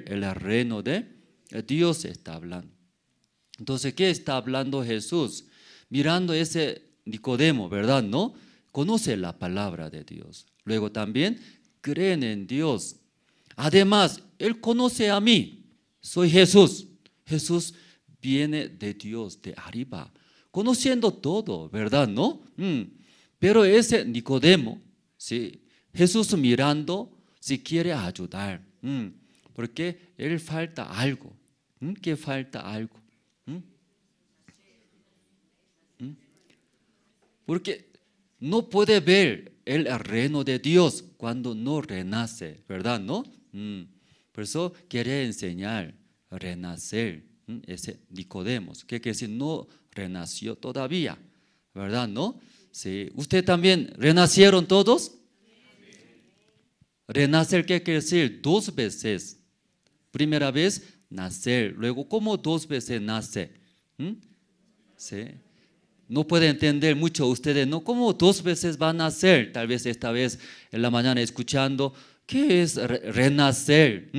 el reino de Dios. Está hablando. Entonces, ¿qué está hablando Jesús? Mirando ese Nicodemo, ¿verdad? ¿No? Conoce la palabra de Dios. Luego también creen en Dios. Además, él conoce a mí. Soy Jesús. Jesús viene de Dios, de arriba, conociendo todo, ¿verdad? ¿No? Pero ese Nicodemo, ¿sí? Jesús mirando, si quiere ayudar, porque él falta algo. ¿Qué falta algo? Porque no puede ver el reino de Dios cuando no renace, ¿verdad? ¿No? Por eso quiere enseñar, renacer. Ese Nicodemo, que quiere decir no renació todavía, ¿verdad? ¿No? Sí. ¿Usted también renacieron todos? Renacer, ¿qué quiere decir? 2 veces. Primera vez, nacer. Luego, ¿cómo 2 veces nace? ¿Sí? No puede entender mucho ustedes, ¿no? ¿Cómo 2 veces va a nacer? Tal vez esta vez en la mañana escuchando, ¿qué es renacer?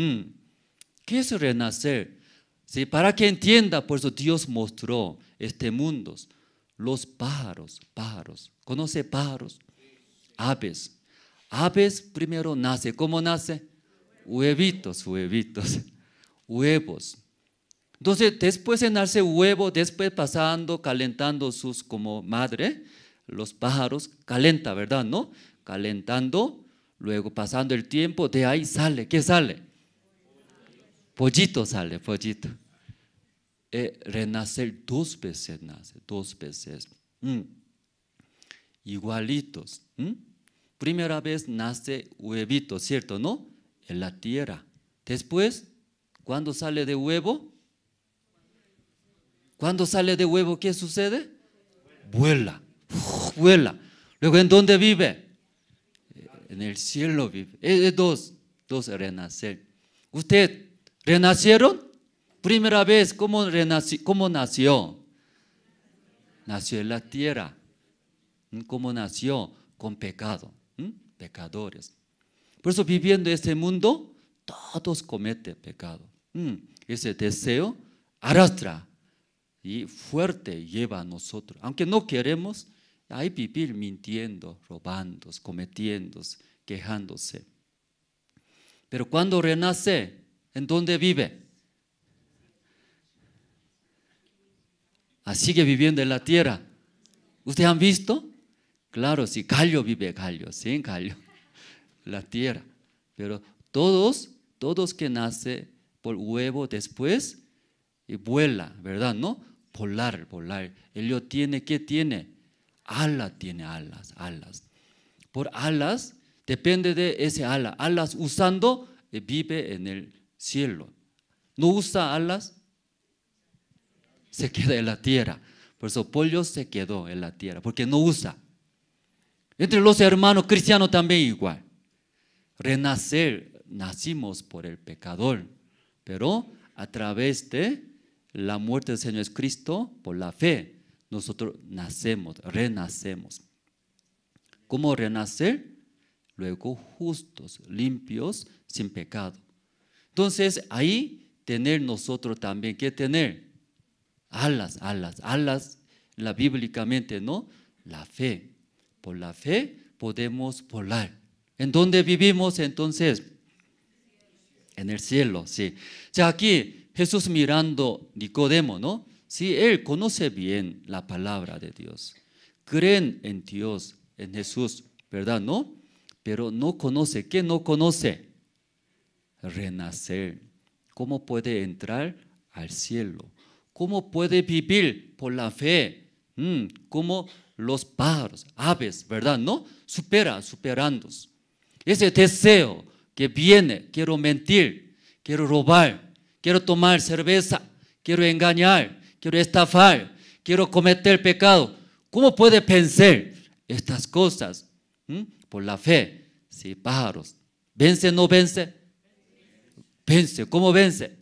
¿Qué es renacer? Sí, para que entienda, por eso Dios mostró este mundo. Los pájaros. ¿Conoce pájaros? Aves. Aves primero nace. ¿Cómo nace? Huevitos. Huevos. Entonces, después de nacer huevo, después pasando, calentando sus como madre, los pájaros calenta, ¿verdad? ¿No? Calentando, luego pasando el tiempo, de ahí sale. ¿Qué sale? Pollito sale, pollito. Renacer 2 veces nace, 2 veces. Igualitos. Primera vez nace huevito, ¿cierto? ¿No? En la tierra. Después, ¿cuándo sale de huevo? ¿Cuándo sale de huevo, qué sucede? Vuela. Vuela. Luego, ¿en dónde vive? En el cielo vive. Es 2 renacer. ¿Usted renacieron? Primera vez, ¿cómo nació? Nació en la tierra. ¿Cómo nació? Con pecado. Pecadores. Por eso viviendo este mundo, todos cometen pecado. Ese deseo arrastra y fuerte lleva a nosotros. Aunque no queremos, hay vivir mintiendo, robando, cometiendo, quejándose. Pero cuando renace, ¿en dónde vive? Sigue viviendo en la tierra. ¿Ustedes han visto? Claro, sí, Gallo vive, Gallo, sí, Gallo, la tierra. Pero todos que nacen por huevo después, y vuela, ¿verdad? ¿No? Volar. Él tiene, ¿qué tiene? Tiene alas. Por alas, depende de ese alas usando, vive en el cielo. No usa alas, se queda en la tierra. Por eso pollo se quedó en la tierra, porque no usa. Entre los hermanos cristianos también igual. Renacer, nacimos por el pecador, pero a través de la muerte del Señor Jesucristo, por la fe, nosotros nacemos, renacemos. ¿Cómo renacer? Luego justos, limpios, sin pecado. Entonces ahí tener nosotros también, ¿qué tener? Alas, bíblicamente, ¿no? La fe. Por la fe podemos volar. ¿En dónde vivimos entonces? En el cielo, sí. Ya aquí Jesús mirando Nicodemo, ¿no? Sí, él conoce bien la palabra de Dios. Creen en Dios, en Jesús, ¿verdad? ¿No? Pero no conoce. ¿Qué no conoce? Renacer. ¿Cómo puede entrar al cielo? ¿Cómo puede vivir por la fe? Como los pájaros, aves, ¿verdad? ¿No? Superando. Ese deseo que viene, quiero mentir, quiero robar, quiero tomar cerveza, quiero engañar, quiero estafar, quiero cometer pecado. ¿Cómo puede vencer estas cosas? Por la fe. Sí, pájaros. ¿Vence o no vence? Vence. ¿Cómo vence?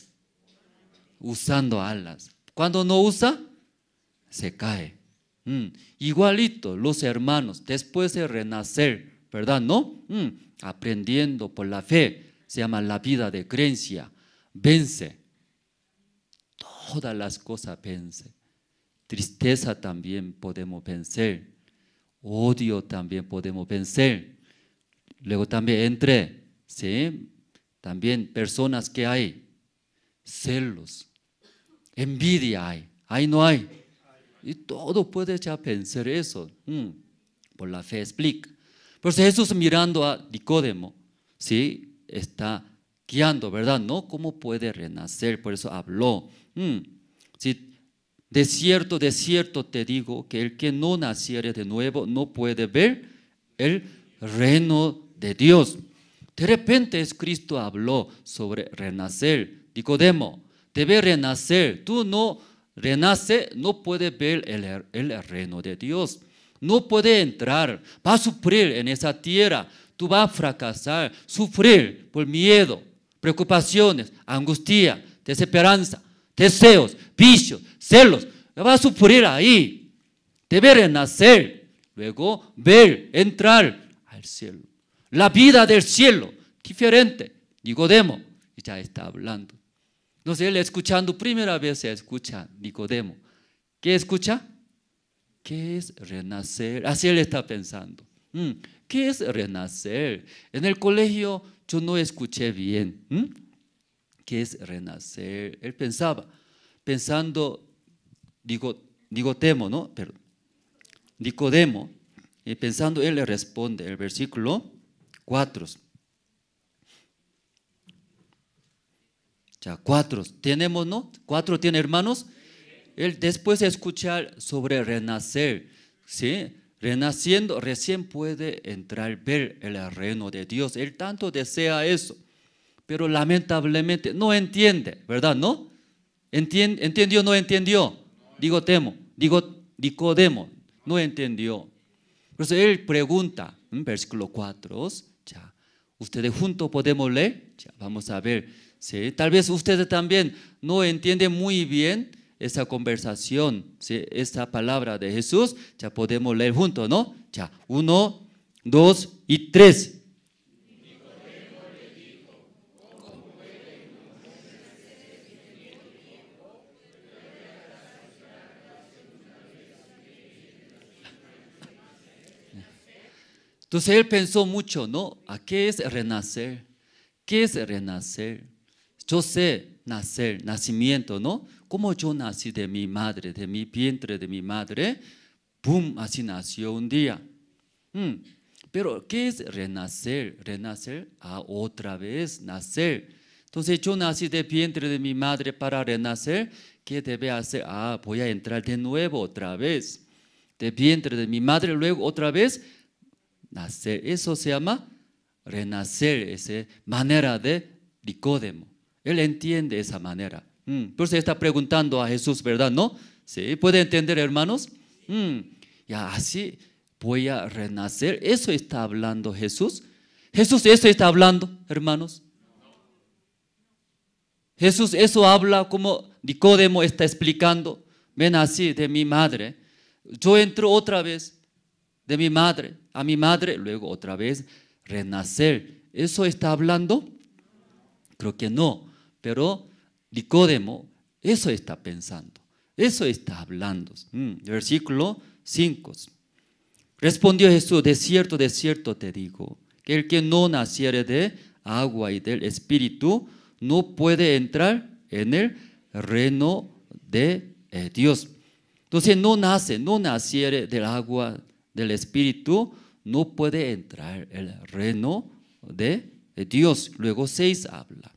Usando alas. Cuando no usa, se cae. Igualito los hermanos, después de renacer, ¿verdad? ¿No? Aprendiendo por la fe, se llama la vida de creencia. Vence. Todas las cosas vence. Tristeza también podemos vencer. Odio también podemos vencer. Luego también ¿sí? También personas que hay. Celos. Envidia hay. ¿Hay no hay? Y todo puede ya vencer eso. Por la fe explica. Por eso Jesús mirando a Nicodemo, ¿sí? Está guiando, ¿verdad? ¿No? ¿Cómo puede renacer? Por eso habló. ¿Sí? De cierto te digo que el que no naciere de nuevo no puede ver el reino de Dios. De repente Cristo habló sobre renacer. Nicodemo, debe renacer. Tú no renace, no puedes ver el reino de Dios. No puede entrar, va a sufrir en esa tierra. Tú vas a fracasar, sufrir por miedo, preocupaciones, angustia, desesperanza, deseos, vicios, celos. Va a sufrir ahí. Debe renacer, luego ver, entrar al cielo. La vida del cielo, diferente. Nicodemo ya está hablando. No sé, él escuchando, primera vez se escucha Nicodemo. ¿Qué escucha? ¿Qué es renacer? Así él está pensando. ¿Qué es renacer? En el colegio yo no escuché bien. ¿Qué es renacer? Él pensando, Nicodemo, ¿no? Perdón. Nicodemo, y pensando, él le responde, el versículo 4. Ya, 4. Tenemos, ¿no? 4 tiene hermanos. Él después de escuchar sobre renacer, ¿sí? Renaciendo, recién puede entrar, ver el reino de Dios. Él tanto desea eso, pero lamentablemente no entiende, ¿verdad? ¿No? ¿Entendió o no entendió? Nicodemo, no entendió. Por eso él pregunta, en versículo 4, ya, ustedes juntos podemos leer, ya, vamos a ver, ¿sí? Tal vez ustedes también no entienden muy bien esa conversación, ¿sí? Esa palabra de Jesús, ya podemos leer juntos, ¿no? Ya, 1, 2 y 3. Entonces él pensó mucho, ¿no? ¿A qué es renacer? ¿Qué es renacer? Yo sé nacer, nacimiento, ¿no? Como yo nací de mi madre, de mi vientre de mi madre, ¡pum! Así nació un día. Pero ¿qué es renacer? Renacer, otra vez nacer. Entonces yo nací de vientre de mi madre para renacer. ¿Qué debe hacer? Voy a entrar de nuevo otra vez. De vientre de mi madre, luego otra vez nacer. Eso se llama renacer, esa manera de Nicodemo. Él entiende esa manera. Por eso está preguntando a Jesús, ¿verdad? ¿No? ¿Sí? ¿Puede entender, hermanos? Ya así voy a renacer. ¿Eso está hablando Jesús? ¿Jesús eso está hablando, hermanos? Jesús eso habla como Nicodemo está explicando. Me nací de mi madre. Yo entro otra vez de mi madre a mi madre, luego otra vez renacer. ¿Eso está hablando? Creo que no. Pero Nicodemo eso está pensando. Eso está hablando. Versículo 5. Respondió Jesús, de cierto te digo, que el que no naciere de agua y del Espíritu no puede entrar en el reino de Dios. Entonces no naciere del agua del Espíritu, no puede entrar en el reino de Dios. Luego 6 habla.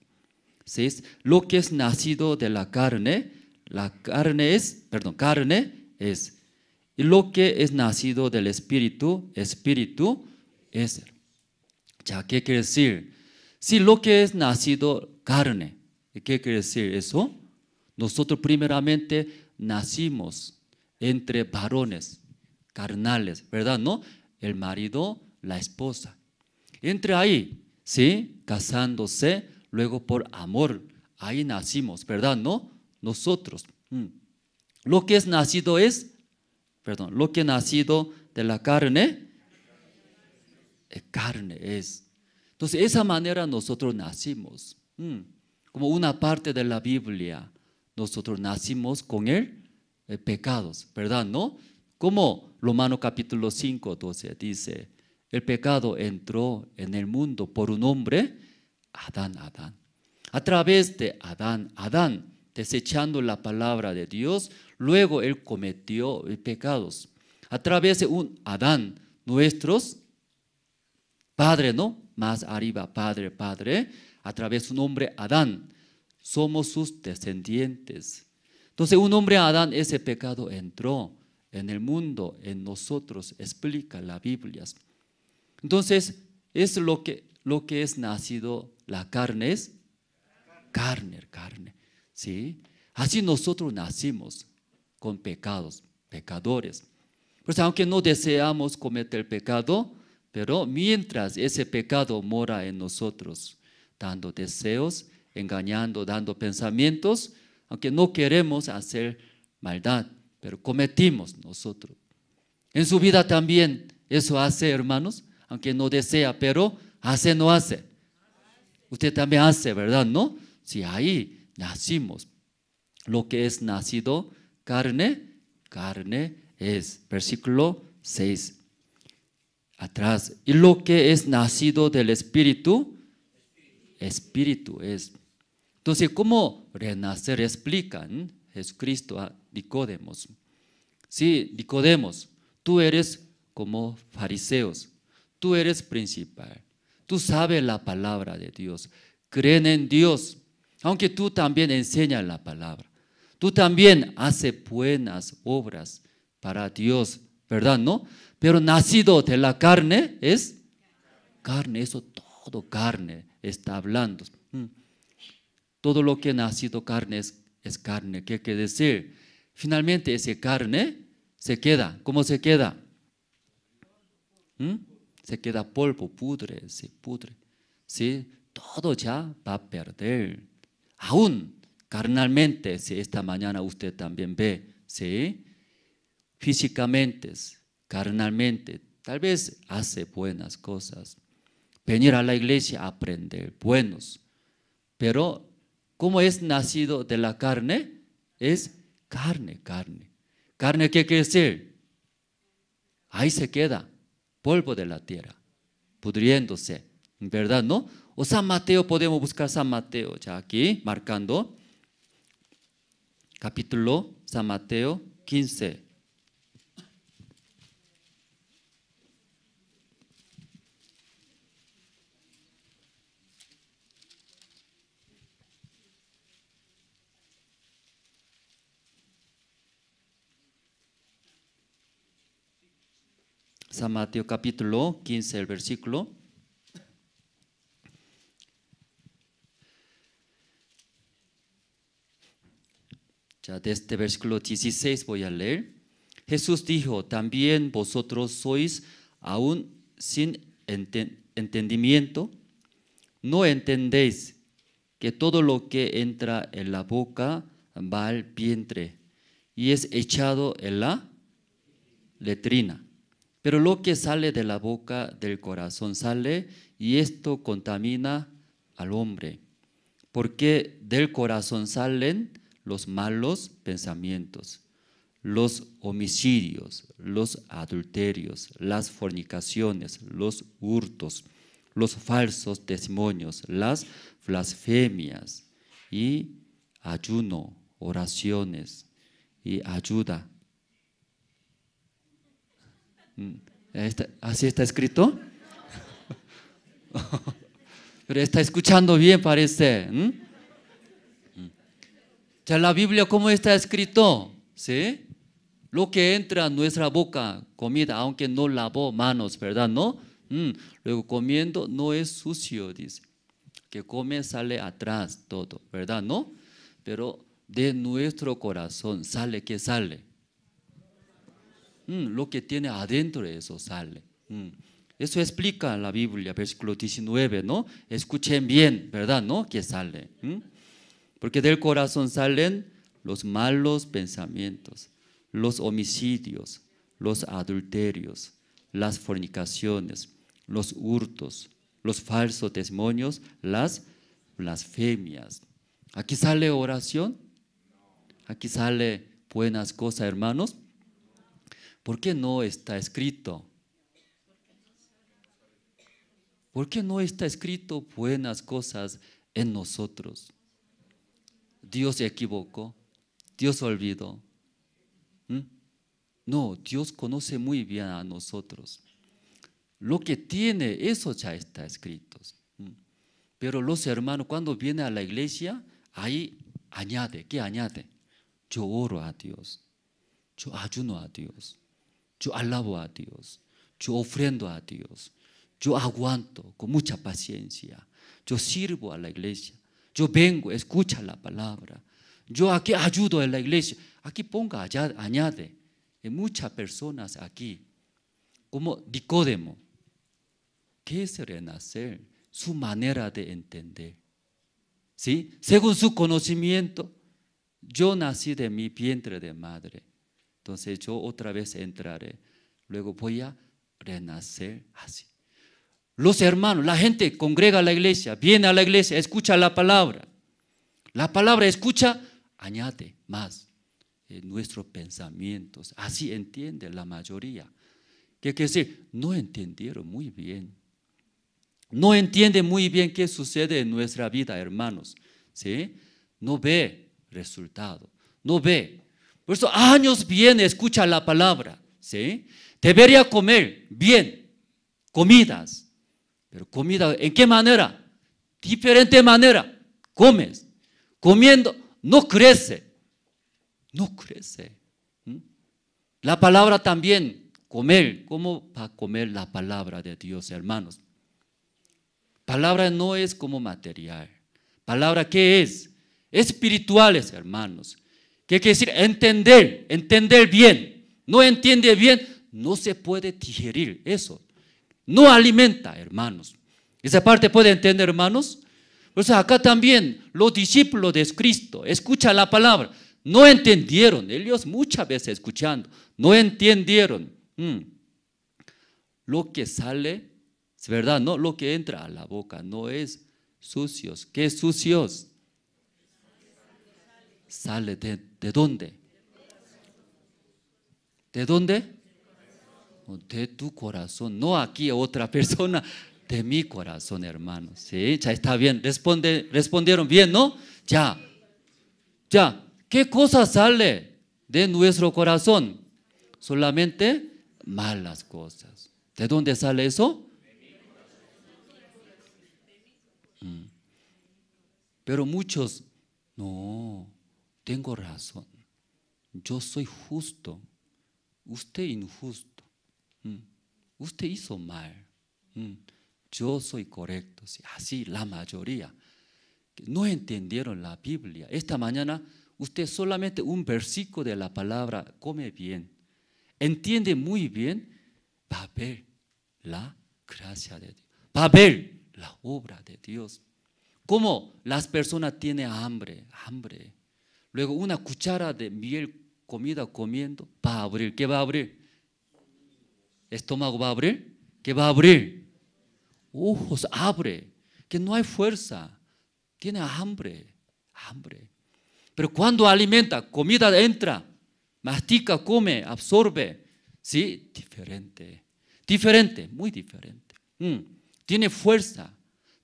6, lo que es nacido de la carne es. Y lo que es nacido del Espíritu es. Ya, ¿qué quiere decir? Si lo que es nacido carne, ¿qué quiere decir eso? Nosotros primeramente nacimos entre varones carnales, ¿verdad? ¿No? El marido, la esposa. Entre ahí, ¿sí? Casándose, luego por amor, ahí nacimos, ¿verdad? ¿No? Nosotros. Lo que es nacido lo que es nacido de la carne es. Entonces, de esa manera nosotros nacimos. Como una parte de la Biblia, nosotros nacimos con el pecados, ¿verdad? ¿No? Como Romanos capítulo 5, 12 dice, el pecado entró en el mundo por un hombre, Adán. A través de Adán, desechando la palabra de Dios, luego él cometió pecados. A través de un Adán, nuestros padre, ¿no? Más arriba, padre, a través de un hombre Adán, somos sus descendientes. Entonces un hombre Adán, ese pecado entró en el mundo, en nosotros, explica la Biblia. Entonces, es lo que es nacido, la carne es carne. ¿Sí? Así nosotros nacimos con pecados, pecadores. Pues aunque no deseamos cometer pecado, pero mientras ese pecado mora en nosotros, dando deseos, engañando, dando pensamientos, aunque no queremos hacer maldad, pero cometimos nosotros. En su vida también eso hace, hermanos, aunque no desea, pero hace, no hace. Usted también hace, ¿verdad? ¿No? Si ahí nacimos. Lo que es nacido carne es. Versículo 6. Atrás. Y lo que es nacido del Espíritu es. Entonces, ¿cómo renacer? Explican Jesucristo a Nicodemos. Sí, Nicodemos, tú eres como fariseos, tú eres principal, tú sabes la palabra de Dios, creen en Dios, aunque tú también enseñas la palabra, tú también haces buenas obras para Dios, ¿verdad? ¿No? Pero nacido de la carne es carne, eso todo carne está hablando. Todo lo que ha nacido carne es carne. ¿Qué quiere decir? Finalmente ese carne se queda. ¿Cómo se queda? Se queda polvo, se pudre. ¿Sí? Todo ya va a perder. Aún carnalmente, si esta mañana usted también ve, ¿sí? Físicamente, carnalmente, tal vez hace buenas cosas. Venir a la iglesia a aprender, buenos. Pero, ¿cómo es nacido de la carne? Es carne. ¿Carne qué quiere decir? Ahí se queda, polvo de la tierra, pudriéndose, ¿verdad? ¿No? O San Mateo, podemos buscar San Mateo, ya aquí, marcando, capítulo San Mateo 15. San Mateo capítulo 15, el versículo. Ya desde versículo 16 voy a leer. Jesús dijo, también vosotros sois aún sin entendimiento, no entendéis que todo lo que entra en la boca va al vientre y es echado en la letrina. Pero lo que sale de la boca del corazón sale y esto contamina al hombre. Porque del corazón salen los malos pensamientos, los homicidios, los adulterios, las fornicaciones, los hurtos, los falsos testimonios, las blasfemias y ayuno, oraciones y ayuda. ¿Así está escrito? Pero está escuchando bien, parece. Ya la Biblia, ¿cómo está escrito? ¿Sí? Lo que entra en nuestra boca, comida, aunque no lavó manos, ¿verdad? ¿No? Luego comiendo no es sucio, dice. Que come sale atrás todo, ¿verdad? ¿No? Pero de nuestro corazón sale, ¿qué sale? Lo que tiene adentro eso sale. Eso explica la Biblia, versículo 19, ¿no? Escuchen bien, ¿verdad? ¿No? ¿Qué sale? Porque del corazón salen los malos pensamientos, los homicidios, los adulterios, las fornicaciones, los hurtos, los falsos testimonios, las blasfemias. Aquí sale oración, aquí sale buenas cosas, hermanos. ¿Por qué no está escrito? ¿Por qué no está escrito buenas cosas en nosotros? Dios se equivocó, Dios olvidó. No, Dios conoce muy bien a nosotros. Lo que tiene, eso ya está escrito. Pero los hermanos cuando vienen a la iglesia, ahí añade, ¿qué añade? Yo oro a Dios, yo ayuno a Dios, yo alabo a Dios, yo ofrendo a Dios, yo aguanto con mucha paciencia, yo sirvo a la iglesia, yo vengo, escucha la palabra, yo aquí ayudo en la iglesia. Aquí ponga, allá, añade. Hay muchas personas aquí, como Nicodemo. ¿Qué es renacer? Su manera de entender. ¿Sí? Según su conocimiento, yo nací de mi vientre de madre. Entonces yo otra vez entraré. Luego voy a renacer así. Los hermanos, la gente congrega a la iglesia, viene a la iglesia, escucha la palabra. La palabra escucha, añade más en nuestros pensamientos. Así entiende la mayoría. ¿Qué quiere decir? No entendieron muy bien. No entiende muy bien qué sucede en nuestra vida, hermanos. ¿Sí? No ve resultado, no ve. Por eso años viene, escucha la palabra. ¿Sí? Debería comer bien, comidas. Pero comida, ¿en qué manera? Diferente manera. Comes. Comiendo, no crece. No crece. La palabra también, comer. ¿Cómo va a comer la palabra de Dios, hermanos? Palabra no es como material. Palabra, ¿qué es? Espirituales, hermanos. ¿Qué quiere decir? Entender bien. No entiende bien, no se puede digerir eso. No alimenta, hermanos. Esa parte puede entender, hermanos. Por eso acá también los discípulos de Cristo escuchan la palabra. No entendieron. Ellos muchas veces escuchando, no entendieron. Lo que sale, es verdad, no, lo que entra a la boca no es sucios. ¿Qué es sucios? Sale de dónde? ¿De dónde? De tu corazón, no aquí otra persona, de mi corazón, hermanos. ¿Sí? Ya está bien, respondieron bien, ¿no? Ya, ¿qué cosa sale de nuestro corazón? Solamente malas cosas. ¿De dónde sale eso? Pero muchos, no, tengo razón. Yo soy justo, usted injusto. Usted hizo mal. Yo soy correcto. Así la mayoría. No entendieron la Biblia. Esta mañana usted solamente un versículo de la palabra come bien. Entiende muy bien. Va a ver la gracia de Dios. Va a ver la obra de Dios. Como las personas tienen hambre. Luego una cuchara de miel, comida comiendo, va a abrir. ¿Qué va a abrir? ¿Estómago va a abrir? ¿Qué va a abrir? Ojos abre. Que no hay fuerza. Tiene hambre. Pero cuando alimenta, comida entra, mastica, come, absorbe. ¿Sí? Diferente, muy diferente. Tiene fuerza,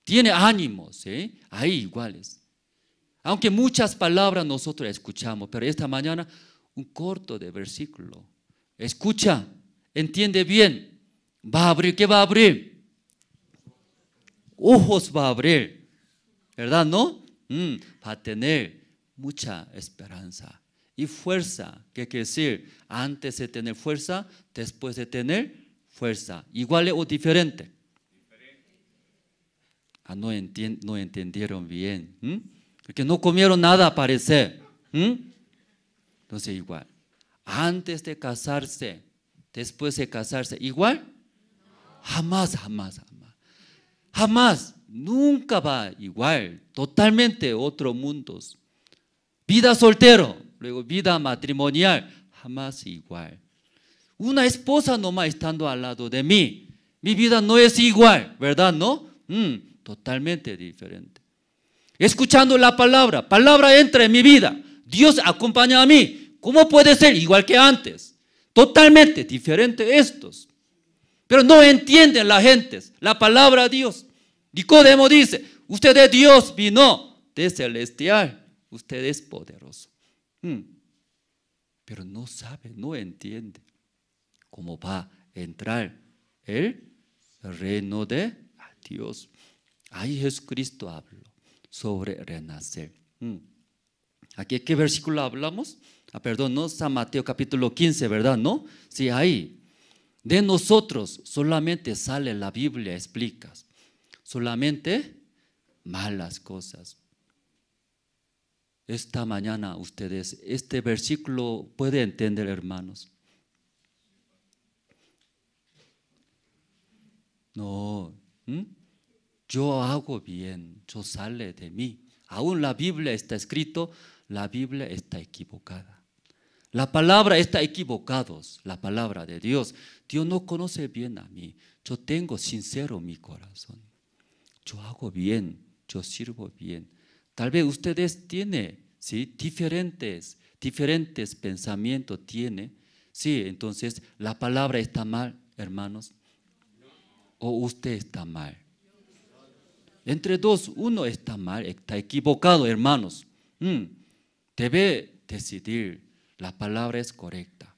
tiene ánimo, ¿sí? Ahí iguales. Aunque muchas palabras nosotros escuchamos, pero esta mañana un corto de versículo. Escucha, entiende bien. Va a abrir, ¿qué va a abrir? Ojos va a abrir, ¿verdad? ¿No? Va a tener mucha esperanza y fuerza. ¿Qué quiere decir? Antes de tener fuerza, después de tener fuerza. ¿Igual o diferente? No entendieron bien. Porque no comieron nada, parece. Entonces igual. Antes de casarse, después de casarse, ¿igual? Jamás. Nunca va igual. Totalmente otro mundo. Vida soltero, luego vida matrimonial, jamás igual. Una esposa nomás estando al lado de mí, mi vida no es igual, ¿verdad? ¿No? Totalmente diferente. Escuchando la palabra entra en mi vida, Dios acompaña a mí. ¿Cómo puede ser igual que antes? Totalmente diferente estos. Pero no entienden la gente la palabra de Dios. Nicodemo dice, usted de Dios vino de celestial. Usted es poderoso. Pero no sabe, no entiende cómo va a entrar el reino de Dios. Ahí Jesucristo habló sobre renacer. ¿Aquí qué versículo hablamos? Perdón, no, San Mateo capítulo 15, ¿verdad? ¿No? Sí, ahí. De nosotros solamente sale la Biblia, explicas. Solamente malas cosas. Esta mañana ustedes, este versículo pueden entender, hermanos. No, yo hago bien, yo sale de mí. Aún la Biblia está escrito, la Biblia está equivocada. La palabra está equivocados, la palabra de Dios. Dios no conoce bien a mí. Yo tengo sincero mi corazón. Yo hago bien, yo sirvo bien. Tal vez ustedes tienen, ¿sí? diferentes pensamientos tienen. Sí, entonces la palabra está mal, hermanos. O usted está mal. Entre dos, uno está mal, está equivocado, hermanos. Debe decidir, la palabra es correcta.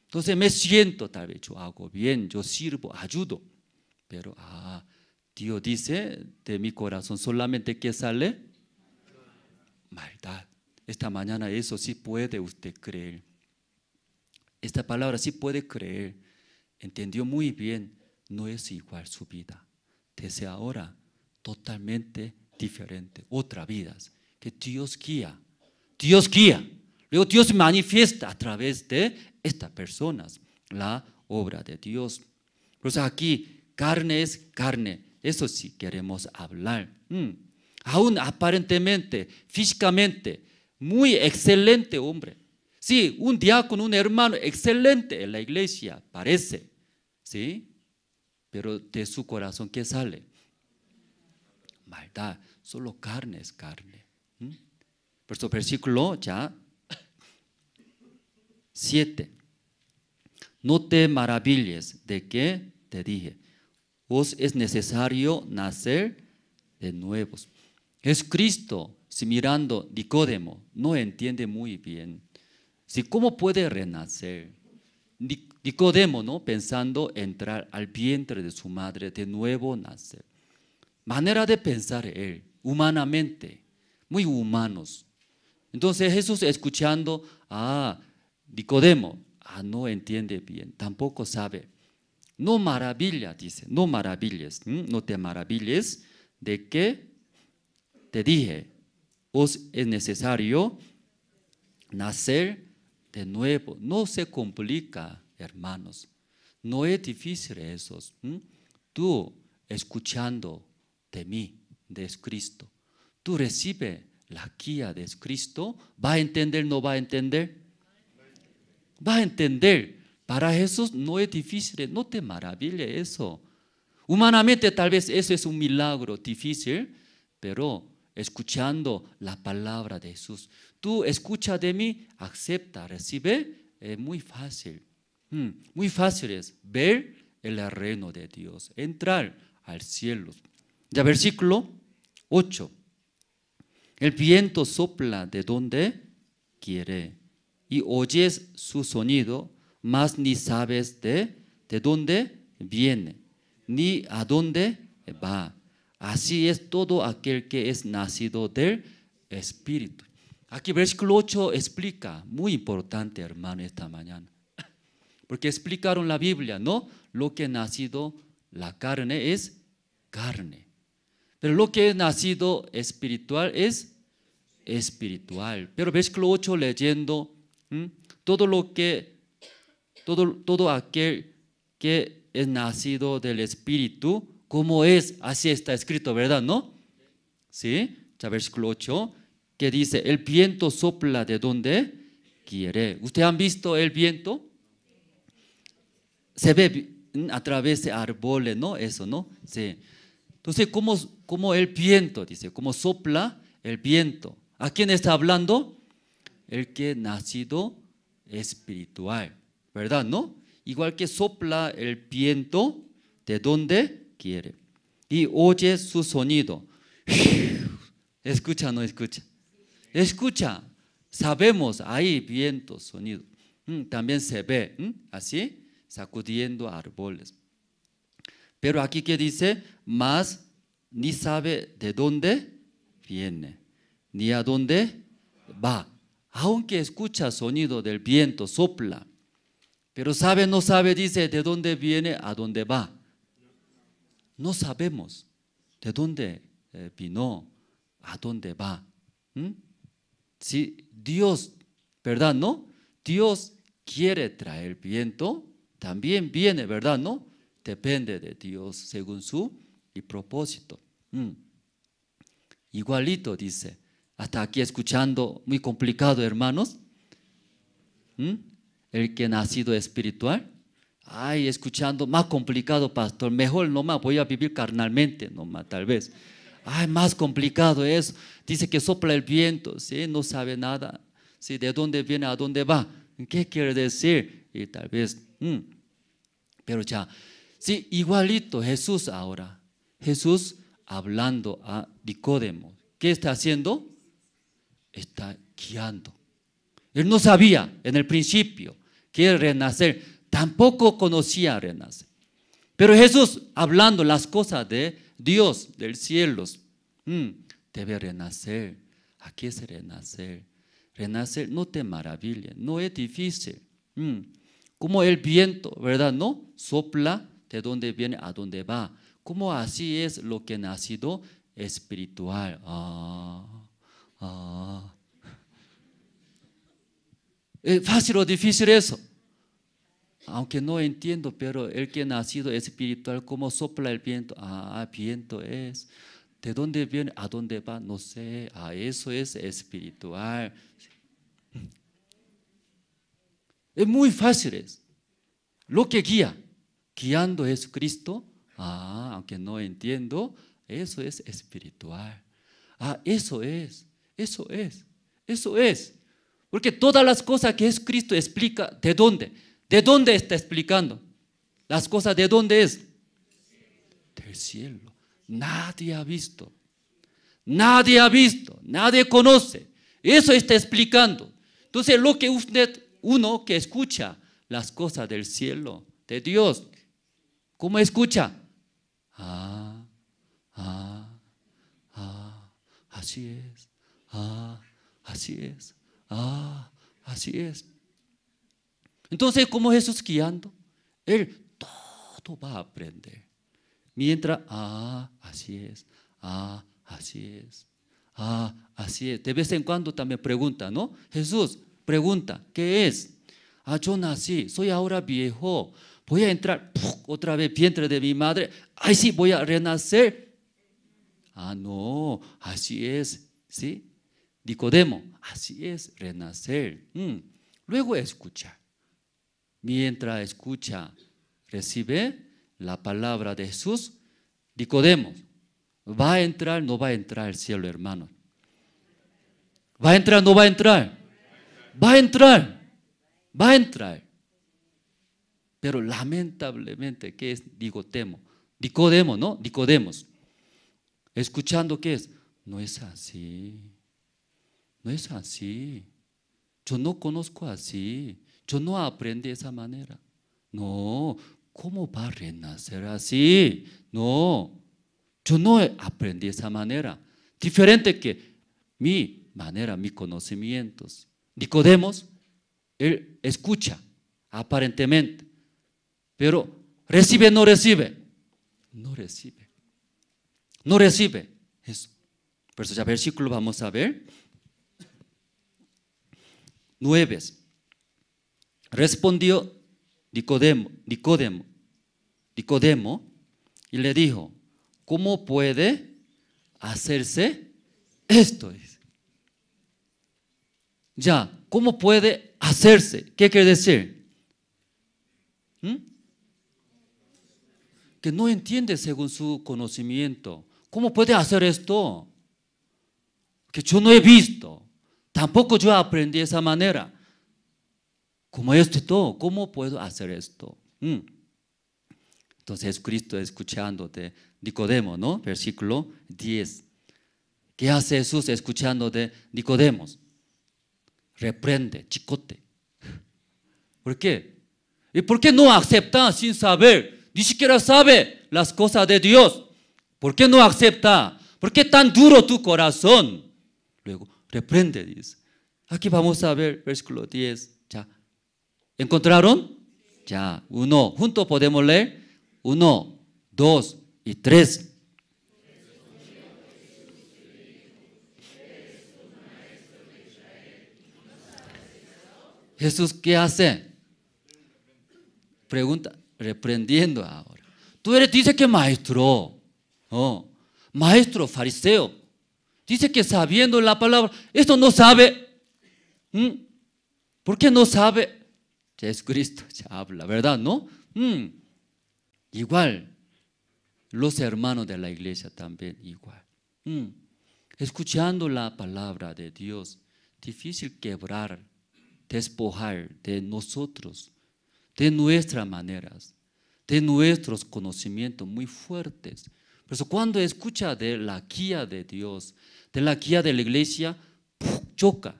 Entonces me siento, tal vez yo hago bien, yo sirvo, ayudo. Pero Dios dice de mi corazón solamente que sale maldad. Esta mañana eso sí puede usted creer. Esta palabra sí puede creer. Entendió muy bien, no es igual su vida. Desde ahora totalmente diferente, otra vida que Dios guía. Luego Dios manifiesta a través de estas personas la obra de Dios. Por eso aquí carne es carne, eso sí queremos hablar. Aún aparentemente, físicamente, muy excelente hombre. Sí, un diácono, un hermano excelente en la iglesia, parece. ¿Sí? Pero de su corazón, ¿qué sale? Maldad, solo carne es carne. Por eso versículo ya 7. No te maravilles de que te dije, os es necesario nacer de nuevos. Es Cristo, si mirando Nicodemo, no entiende muy bien. Si cómo puede renacer. Nicodemo, ¿no? Pensando entrar al vientre de su madre, de nuevo nacer. Manera de pensar él, humanamente, muy humanos. Entonces Jesús escuchando Nicodemo, no entiende bien, tampoco sabe. No maravilla, dice, no maravilles, no te maravilles de que te dije, os es necesario nacer de nuevo. No se complica, hermanos, no es difícil eso. Tú escuchando de mí, de Cristo, tú recibes la guía de Cristo, ¿va a entender, no va a entender? Va a entender. Para Jesús no es difícil, no te maravilla eso. Humanamente tal vez eso es un milagro difícil, pero escuchando la palabra de Jesús, tú escucha de mí, acepta, recibe, es muy fácil. Muy fácil es ver el reino de Dios, entrar al cielo. Ya versículo 8. El viento sopla de donde quiere y oyes su sonido, mas ni sabes de dónde viene, ni a dónde va. Así es todo aquel que es nacido del Espíritu. Aquí versículo 8 explica, muy importante hermano esta mañana, porque explicaron la Biblia, ¿no? Lo que es nacido la carne es carne, pero lo que es nacido espiritual es espiritual. Pero versículo 8 leyendo, todo aquel que es nacido del Espíritu, como es, así está escrito, ¿verdad? ¿No? ¿Sí? Ya versículo 8, que dice, el viento sopla de donde quiere. ¿Ustedes han visto el viento? Se ve a través de árboles, ¿no? Eso, ¿no? Sí. Entonces, como el viento, dice, como sopla el viento. ¿A quién está hablando? El que es nacido espiritual, ¿verdad? ¿No? Igual que sopla el viento de donde quiere y oye su sonido. ¿Escucha o no escucha? Escucha, sabemos, hay viento, sonido. También se ve, así, sacudiendo árboles. Pero aquí que dice, mas ni sabe de dónde viene, ni a dónde va. Aunque escucha sonido del viento, sopla, pero sabe, no sabe, dice, de dónde viene, a dónde va. No sabemos de dónde vino, a dónde va. Si Dios, ¿verdad? ¿No? Dios quiere traer viento, también viene, ¿verdad? ¿No? Depende de Dios según su propósito. Igualito dice. Hasta aquí escuchando, muy complicado, hermanos. El que ha nacido espiritual. Ay, escuchando, más complicado, pastor. Mejor nomás voy a vivir carnalmente, nomás, tal vez. Ay, más complicado eso. Dice que sopla el viento, ¿sí? No sabe nada. ¿Sí? ¿De dónde viene, a dónde va? ¿Qué quiere decir? Y tal vez, pero ya, sí, igualito Jesús ahora. Jesús hablando a Nicodemo. ¿Qué está haciendo? Está guiando. Él no sabía en el principio que renacer, tampoco conocía renacer. Pero Jesús hablando las cosas de Dios, del cielo, debe renacer. Aquí es renacer. Renacer no te maravilles, no es difícil. Como el viento, ¿verdad? ¿No? Sopla de dónde viene a dónde va. Como así es lo que ha nacido espiritual. ¿Es fácil o difícil eso? Aunque no entiendo, pero el que ha nacido espiritual, ¿cómo sopla el viento? Viento es. ¿De dónde viene? ¿A dónde va? No sé. Eso es espiritual. Es muy fácil. Lo que guiando a Jesucristo, aunque no entiendo, eso es espiritual. Eso es. Porque todas las cosas que Jesucristo explica, ¿de dónde? ¿De dónde está explicando? Las cosas, ¿de dónde es? Del cielo. Nadie ha visto, nadie conoce. Eso está explicando. Entonces, lo que uno que escucha las cosas del cielo, de Dios, ¿cómo escucha? Así es. Así es. Así es. Entonces, como Jesús guiando, Él todo va a aprender. Mientras, así es. Así es. Así es. De vez en cuando también pregunta, ¿no? Jesús pregunta, ¿qué es? Yo nací, soy ahora viejo. Voy a entrar otra vez vientre de mi madre. Sí, voy a renacer. Ah, no, así es, ¿sí? Nicodemo, así es, renacer. Luego escucha. Mientras escucha, recibe la palabra de Jesús. Nicodemo, ¿va a entrar? No va a entrar al cielo, hermano. ¿Va a entrar? No va a entrar. Va a entrar. Va a entrar. Pero lamentablemente, ¿qué es Nicodemo? Nicodemo, ¿no? Nicodemos. Escuchando, ¿qué es? No es así. No es así. Yo no conozco así. Yo no aprendí de esa manera. No, ¿cómo va a renacer así? No, yo no aprendí de esa manera. Diferente que mi manera, mis conocimientos. Nicodemos, él escucha, aparentemente, pero ¿recibe o no recibe? No recibe. No recibe eso. Por eso ya versículo vamos a ver. 9. Respondió Nicodemo y le dijo, ¿cómo puede hacerse esto? Ya, ¿cómo puede hacerse? ¿Qué quiere decir? Que no entiende según su conocimiento. ¿Cómo puede hacer esto? Que yo no he visto. Tampoco yo aprendí de esa manera. Como esto, ¿cómo puedo hacer esto? Entonces Cristo escuchando de Nicodemo, ¿no? Versículo 10. ¿Qué hace Jesús escuchando de Nicodemo? Reprende, chicote. ¿Por qué? ¿Y por qué no acepta sin saber? Ni siquiera sabe las cosas de Dios. ¿Por qué no acepta? ¿Por qué tan duro tu corazón? Luego, reprende, dice. Aquí vamos a ver versículo 10. Ya. ¿Encontraron? Ya. 1. Juntos podemos leer. 1, 2 y 3. Jesús, ¿qué hace? Pregunta, reprendiendo ahora. Tú eres, dice que maestro. Maestro, fariseo. Dice que sabiendo la palabra, esto no sabe. ¿Por qué no sabe? Jesucristo ya habla, ¿verdad? ¿No? Igual, los hermanos de la iglesia también igual. Escuchando la palabra de Dios, difícil quebrar, despojar de nosotros, de nuestras maneras, de nuestros conocimientos muy fuertes. Por eso cuando escucha de la guía de Dios, de la guía de la iglesia, choca.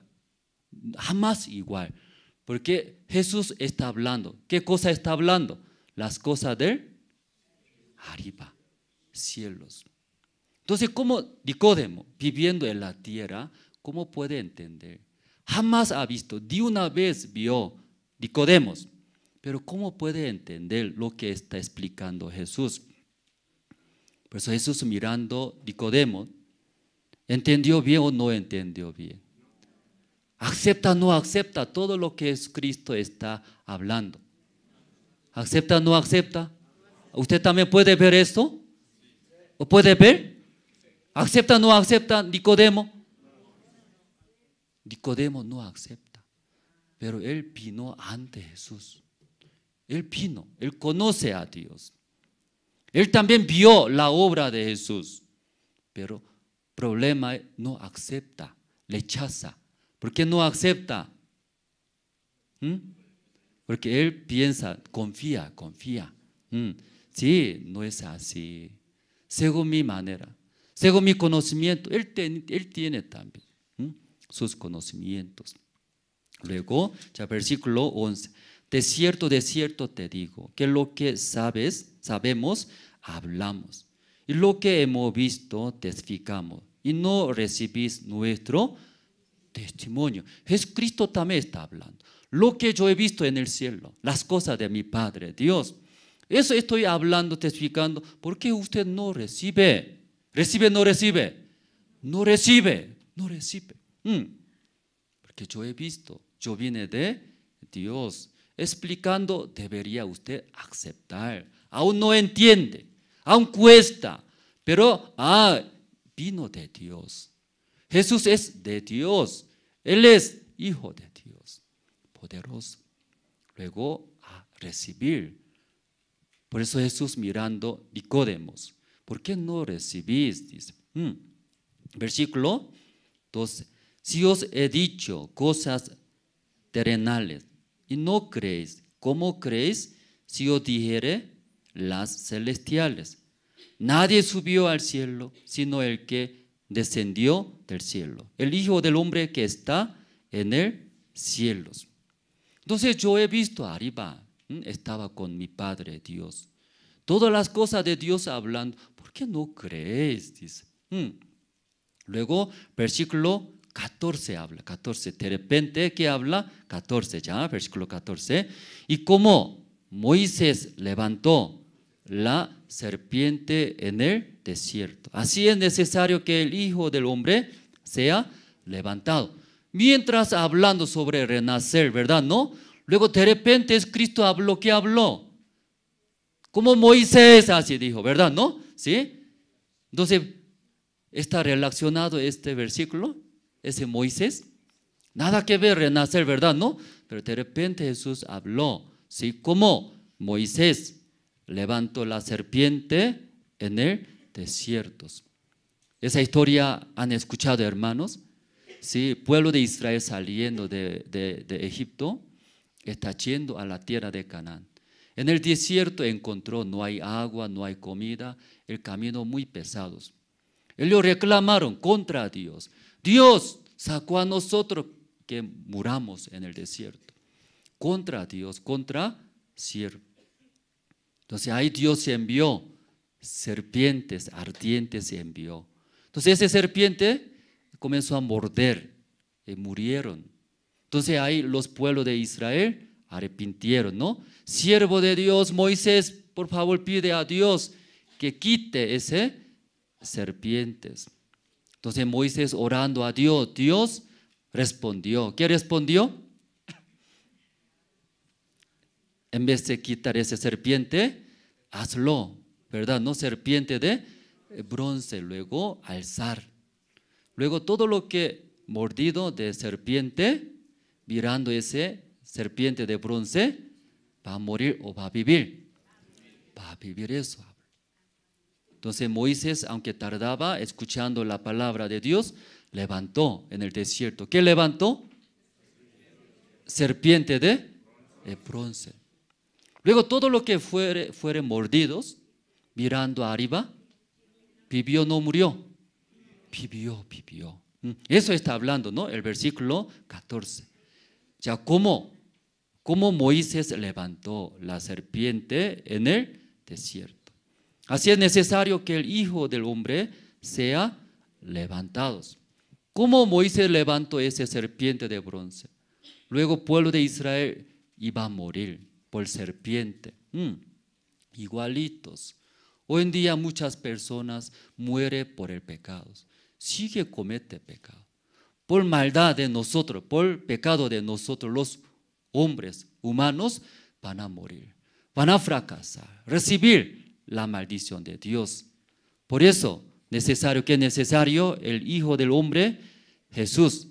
Jamás igual. Porque Jesús está hablando. ¿Qué cosa está hablando? Las cosas de arriba, cielos. Entonces, ¿cómo Nicodemo, viviendo en la tierra, cómo puede entender? Jamás ha visto, de una vez vio Nicodemo, pero ¿cómo puede entender lo que está explicando Jesús? Por eso Jesús mirando Nicodemo, ¿entendió bien o no entendió bien? ¿Acepta o no acepta todo lo que Cristo está hablando? ¿Acepta o no acepta? ¿Usted también puede ver esto? ¿O puede ver? ¿Acepta o no acepta Nicodemo? Nicodemo no acepta, pero él vino ante Jesús. Él vino, él conoce a Dios. Él también vio la obra de Jesús, pero el problema es no acepta, rechaza. ¿Por qué no acepta? Porque él piensa, confía. Sí, no es así. Según mi manera, según mi conocimiento, él tiene también sus conocimientos. Luego, ya versículo 11. De cierto te digo, que lo que sabemos, hablamos. Y lo que hemos visto, testificamos. Y no recibís nuestro testimonio. Jesucristo también está hablando. Lo que yo he visto en el cielo, las cosas de mi Padre Dios. Eso estoy hablando, testificando. ¿Por qué usted no recibe? ¿Recibe o no recibe? No recibe. Porque yo he visto, yo vine de Dios. Explicando, debería usted aceptar. Aún no entiende, aún cuesta. Pero, vino de Dios. Jesús es de Dios. Él es hijo de Dios, poderoso. Luego a recibir. Por eso Jesús mirando Nicodemos. ¿Por qué no recibís? Dice. Versículo 12. Si os he dicho cosas terrenales y no creéis, ¿cómo creéis si os dijere las celestiales? Nadie subió al cielo sino el que descendió del cielo, el Hijo del Hombre que está en el cielo. Entonces yo he visto arriba, estaba con mi Padre Dios. Todas las cosas de Dios hablando. ¿Por qué no creéis? Dice. Luego, versículo 14 habla. 14. De repente, ¿qué habla? 14 ya, versículo 14. Y como Moisés levantó la serpiente en el desierto, así es necesario que el Hijo del Hombre sea levantado. Mientras hablando sobre renacer, ¿verdad? ¿No? Luego de repente es Cristo habló. ¿Qué habló? Como Moisés así dijo, ¿verdad? ¿No? ¿Sí? Entonces, ¿está relacionado este versículo? Ese Moisés. Nada que ver renacer, ¿verdad? ¿No? Pero de repente Jesús habló, ¿sí? Como Moisés levantó la serpiente en el desierto. Esa historia han escuchado, hermanos. Sí, pueblo de Israel saliendo de Egipto está yendo a la tierra de Canaán. En el desierto encontró, no hay agua, no hay comida, el camino muy pesado. Ellos reclamaron contra Dios. Dios sacó a nosotros que muramos en el desierto. Contra Dios, contra siervo. Entonces ahí Dios envió serpientes ardientes, envió. Entonces esa serpiente comenzó a morder y murieron. Entonces ahí los pueblos de Israel arrepintieron, ¿no? Siervo de Dios, Moisés, por favor pide a Dios que quite ese serpientes. Entonces Moisés orando a Dios, Dios respondió. ¿Qué respondió? En vez de quitar esa serpiente, hazlo, ¿verdad? No serpiente de bronce, luego alzar. Luego todo lo que mordido de serpiente, mirando ese serpiente de bronce, va a morir o va a vivir. Va a vivir eso. Entonces Moisés, aunque tardaba, escuchando la palabra de Dios, levantó en el desierto. ¿Qué levantó? Serpiente de bronce. Luego todo lo que fuere mordidos, mirando arriba, vivió, no murió. Vivió. Eso está hablando, ¿no? El versículo 14. Ya como Moisés levantó la serpiente en el desierto. Así es necesario que el Hijo del Hombre sea levantado. ¿Cómo Moisés levantó esa serpiente de bronce? Luego pueblo de Israel iba a morir por serpiente. Igualitos. Hoy en día muchas personas mueren por el pecado. Sigue comete pecado. Por maldad de nosotros, por pecado de nosotros, los hombres humanos van a morir, van a fracasar, recibir la maldición de Dios. Por eso, necesario el Hijo del Hombre, Jesús,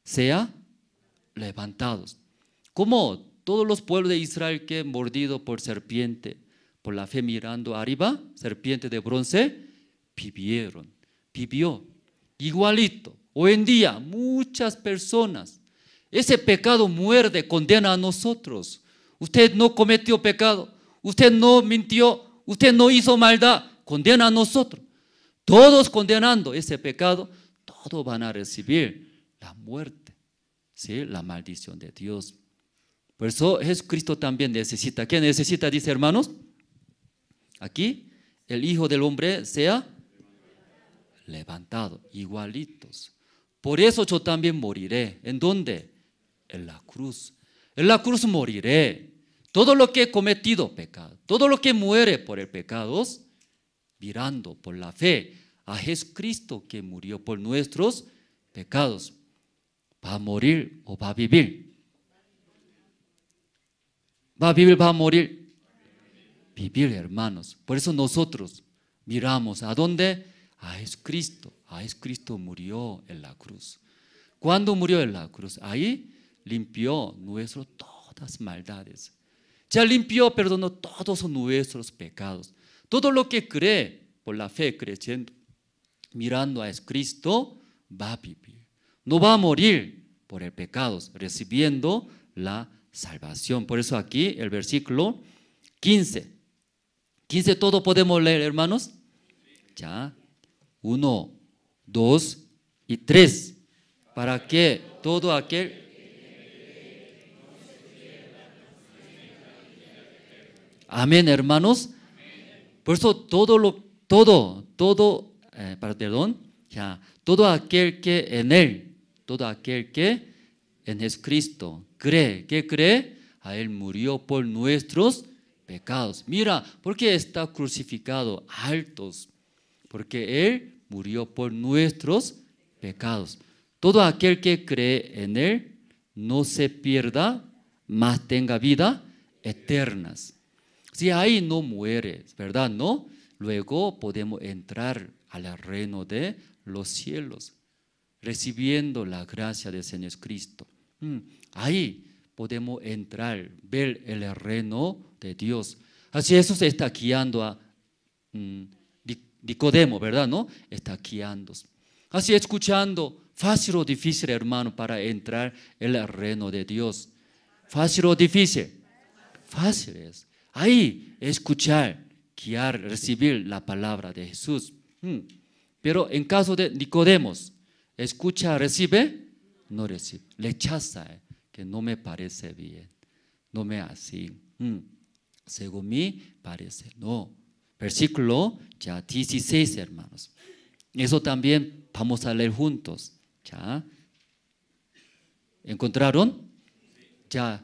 sea levantado. Como todos los pueblos de Israel que mordido por serpiente, por la fe mirando arriba, serpiente de bronce, vivió. Igualito. Hoy en día muchas personas, ese pecado muerde, condena a nosotros. Usted no cometió pecado, usted no mintió, usted no hizo maldad, condena a nosotros. Todos condenando ese pecado, todos van a recibir la muerte, ¿sí? La maldición de Dios. Por eso Jesucristo también necesita. ¿Qué necesita? Dice, hermanos, aquí el Hijo del Hombre sea levantado, igualitos. Por eso yo también moriré. ¿En dónde? En la cruz. En la cruz moriré. Todo lo que he cometido pecado, todo lo que muere por el pecado, mirando por la fe a Jesucristo que murió por nuestros pecados, ¿va a morir o va a vivir? ¿Va a vivir, va a morir? Vivir, hermanos. Por eso nosotros miramos ¿a dónde? A Jesucristo, Ah, es Cristo murió en la cruz. ¿Cuándo murió en la cruz? Ahí limpió nuestras todas maldades. Ya limpió, perdonó todos nuestros pecados. Todo lo que cree por la fe, creyendo, mirando a Cristo, va a vivir. No va a morir por el pecado, recibiendo la salvación. Por eso aquí el versículo 15. 15 todo podemos leer, hermanos. Ya, 1, 2 y 3. Para que todo aquel... Amén, hermanos. Por eso todo aquel que en Él, todo aquel que en Jesucristo cree, ¿qué cree? A Él murió por nuestros pecados. Mira, ¿por qué está crucificado? Altos. Porque Él murió por nuestros pecados. Todo aquel que cree en Él no se pierda, mas tenga vida eterna. Si ahí no muere, ¿verdad? ¿No? Luego podemos entrar al reino de los cielos, recibiendo la gracia del Señor Cristo. Ahí podemos entrar, ver el reino de Dios. Así Jesús está guiando a Nicodemo, ¿verdad? ¿No? Está guiando. Así escuchando, fácil o difícil, hermano, para entrar en el reino de Dios. ¿Fácil o difícil? Fácil es. Ahí escuchar, guiar, recibir la palabra de Jesús. Pero en caso de Nicodemos, escucha, recibe, no recibe, rechaza, que no me parece bien, no me así, según mí parece, no. Versículo ya 16, hermanos. Eso también vamos a leer juntos. ¿Ya? ¿Encontraron? Ya.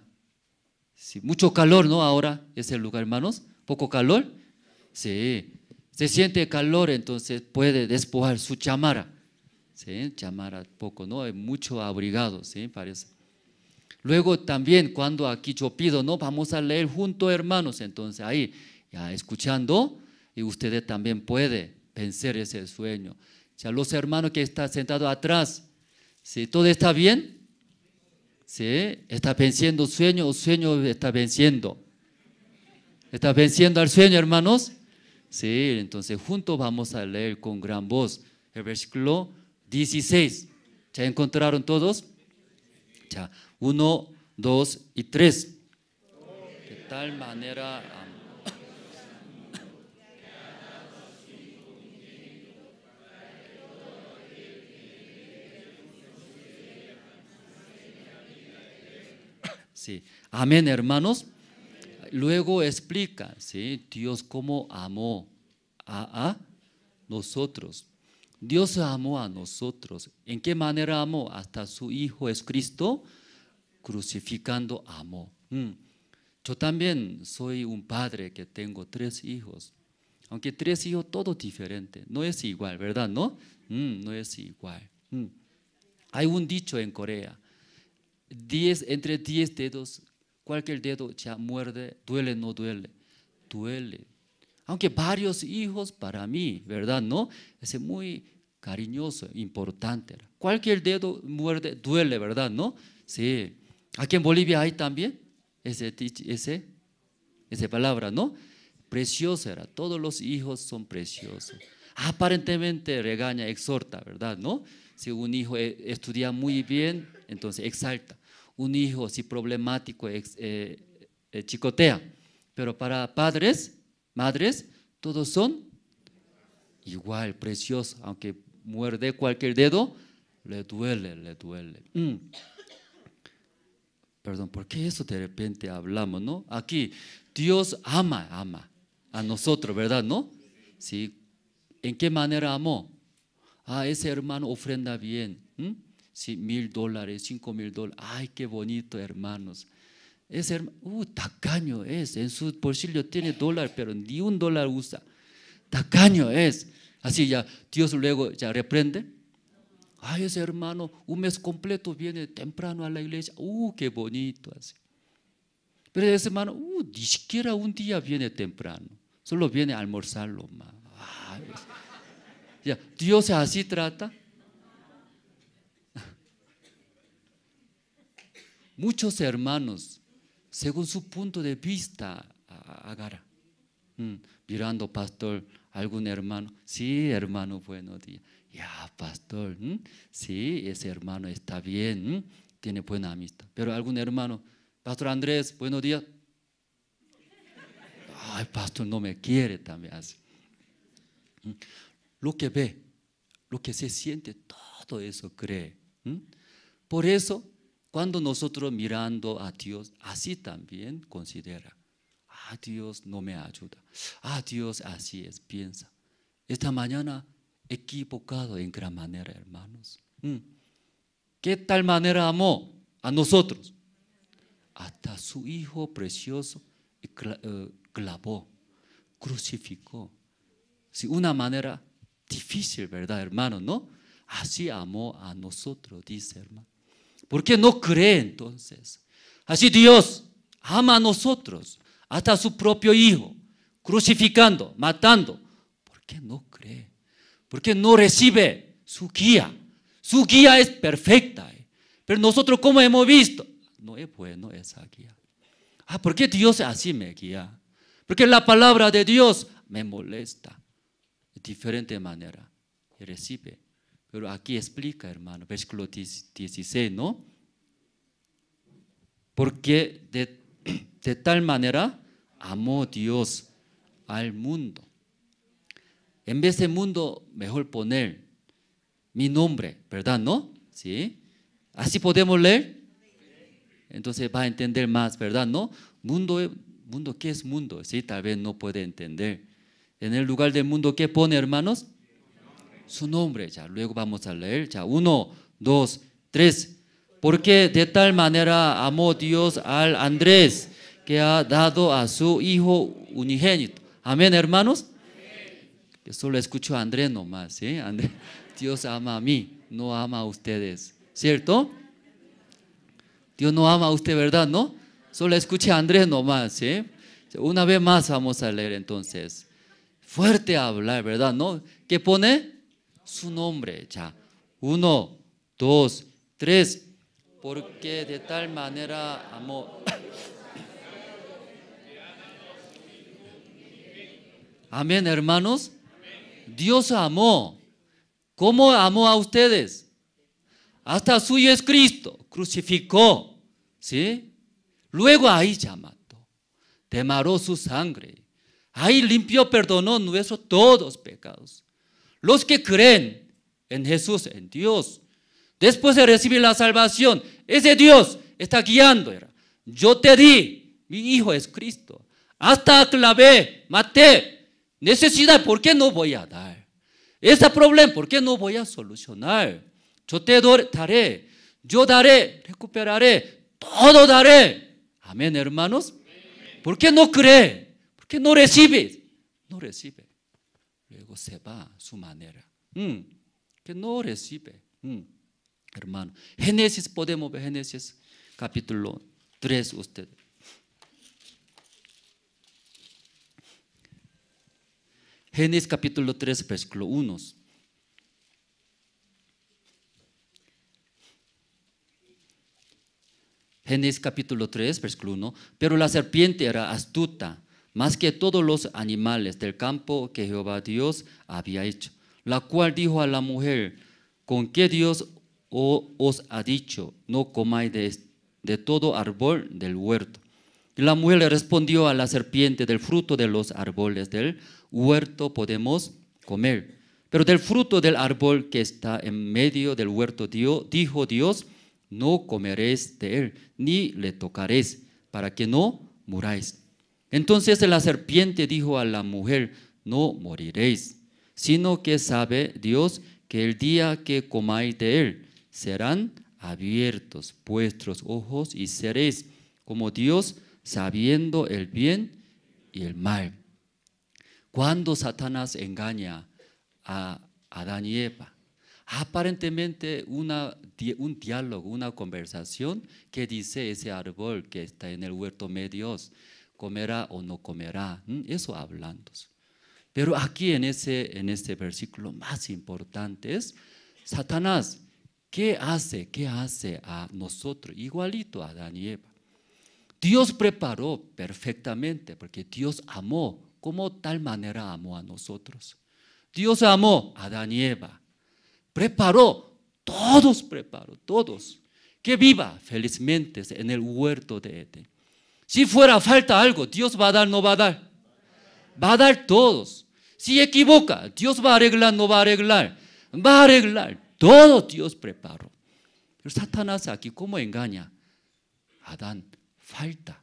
Sí, mucho calor, ¿no? Ahora ese lugar, hermanos. ¿Poco calor? Sí. Se siente calor, entonces puede despojar su chamarra. Sí, chamarra poco, ¿no? Hay mucho abrigado, ¿sí? Parece. Luego también cuando aquí yo pido, ¿no? Vamos a leer juntos, hermanos. Entonces ahí, ya escuchando, y ustedes también pueden vencer ese sueño. Ya los hermanos que están sentados atrás, ¿sí? ¿Todo está bien? ¿Sí? ¿Está venciendo sueño o sueño está venciendo? ¿Está venciendo al sueño, hermanos? Sí, entonces juntos vamos a leer con gran voz el versículo 16. ¿Ya encontraron todos? Ya, 1, 2 y 3. De tal manera amó. Sí. Amén, hermanos. Luego explica, ¿sí? Dios cómo amó a nosotros. Dios amó a nosotros. ¿En qué manera amó? Hasta su Hijo es Cristo, crucificando amó. Yo también soy un padre que tengo 3 hijos. Aunque 3 hijos, todos diferentes. No es igual, ¿verdad? ¿No? No es igual. Hay un dicho en Corea. Entre 10 dedos, cualquier dedo ya muerde, duele o no duele, duele. Aunque varios hijos para mí, ¿verdad? ¿No? Es muy cariñoso, importante. Cualquier dedo muerde, duele, ¿verdad? ¿No? Sí. Aquí en Bolivia hay también esa palabra, ¿no? Precioso era, todos los hijos son preciosos. Aparentemente regaña, exhorta, ¿verdad? ¿No? Si un hijo estudia muy bien, entonces exalta. Un hijo, si problemático, chicotea. Pero para padres, madres, todos son igual, preciosos. Aunque muerde cualquier dedo, le duele, le duele. Perdón, ¿por qué eso de repente hablamos, no? Aquí, Dios ama a nosotros, ¿verdad, no? Sí. ¿En qué manera amó? Ese hermano ofrenda bien. Sí, $1,000, $5,000. Ay, qué bonito, hermanos. Ese hermano, tacaño es. En su bolsillo tiene dólar, pero ni $1 usa. Tacaño es. Así ya, Dios luego ya reprende. Ese hermano, un mes completo viene temprano a la iglesia. Qué bonito, así. Pero ese hermano, ni siquiera un día viene temprano. Solo viene a almorzarlo más. Ya, Dios así trata. Muchos hermanos, según su punto de vista, agarra. Mirando, pastor, algún hermano, sí, hermano, buenos días. Ya, pastor, sí, ese hermano está bien, tiene buena amistad. Pero algún hermano, pastor Andrés, buenos días. Ay, pastor, no me quiere también así. Lo que ve, lo que se siente, todo eso cree. Por eso, cuando nosotros mirando a Dios, así también considera. Dios no me ayuda. Dios así es, piensa. Esta mañana equivocado en gran manera, hermanos. ¿Qué tal manera amó a nosotros? Hasta su Hijo precioso clavó, crucificó. Sí, una manera difícil, ¿verdad, hermano? ¿No? Así amó a nosotros, dice, hermano. ¿Por qué no cree entonces? Así Dios ama a nosotros, hasta a su propio Hijo, crucificando, matando. ¿Por qué no cree? ¿Por qué no recibe su guía? Su guía es perfecta. Pero nosotros, como hemos visto, no es bueno esa guía. ¿Por qué Dios así me guía? Porque la palabra de Dios me molesta de diferente manera. Y recibe. Pero aquí explica, hermano, versículo 16, ¿no? Porque de tal manera amó Dios al mundo. En vez de mundo, mejor poner mi nombre, ¿verdad? ¿No? ¿Sí? Así podemos leer. Entonces va a entender más, ¿verdad? ¿No? Mundo, ¿qué es mundo? Sí, tal vez no puede entender. En el lugar del mundo, ¿qué pone, hermanos? Su nombre. Ya, luego vamos a leer. Ya, 1, 2, 3. Porque de tal manera amó Dios al Andrés, que ha dado a su Hijo unigénito. Amén, hermanos. Yo solo escucho a Andrés nomás, ¿sí? Andrés, Dios ama a mí, no ama a ustedes, ¿cierto? Dios no ama a usted, ¿verdad? ¿No? Solo escuche a Andrés nomás, ¿sí? Una vez más vamos a leer entonces. Fuerte hablar, ¿verdad? ¿No? ¿Qué pone? Su nombre, ya. 1, 2, 3. Porque de tal manera amó. Amén, hermanos. Dios amó. ¿Cómo amó a ustedes? Hasta suyo es Cristo, crucificó, ¿sí? Luego ahí ya mató, derramó su sangre, ahí limpió, perdonó nuestros todos pecados. Los que creen en Jesús, en Dios, después de recibir la salvación, ese Dios está guiando. Yo te di, mi Hijo es Cristo, hasta clavé, maté, necesidad, ¿por qué no voy a dar? Ese problema, ¿por qué no voy a solucionar? Yo te daré, yo daré, recuperaré, todo daré. Amén, hermanos. ¿Por qué no cree? ¿Por qué no recibe? No recibe. Luego se va a su manera. Que no recibe. Hermano, Génesis, podemos ver Génesis capítulo 3 usted. Génesis capítulo 3, versículo 1. Génesis capítulo 3, versículo 1. Pero la serpiente era astuta, más que todos los animales del campo que Jehová Dios había hecho, la cual dijo a la mujer: ¿con qué Dios os ha dicho, no comáis de todo árbol del huerto? Y la mujer le respondió a la serpiente: del fruto de los árboles del huerto podemos comer, pero del fruto del árbol que está en medio del huerto dijo Dios: no comeréis de él, ni le tocaréis, para que no muráis. Entonces la serpiente dijo a la mujer: no moriréis, sino que sabe Dios que el día que comáis de él, serán abiertos vuestros ojos y seréis como Dios, sabiendo el bien y el mal. Cuando Satanás engaña a Adán y Eva, aparentemente un diálogo, una conversación que dice: ese árbol que está en el huerto medio, ¿comerá o no comerá? Eso hablando. Pero aquí en este versículo más importante es Satanás. ¿Qué hace? ¿Qué hace a nosotros? Igualito a Adán y Eva. Dios preparó perfectamente porque Dios amó. ¿Cómo tal manera amó a nosotros? Dios amó a Adán y Eva. Preparó, todos. Que viva felizmente en el huerto de Edén. Si fuera falta algo, Dios va a dar, no va a dar. Va a dar todos. Si equivoca, Dios va a arreglar, no va a arreglar. Va a arreglar. Todo Dios preparó. Pero Satanás aquí, ¿cómo engaña? Adán, falta.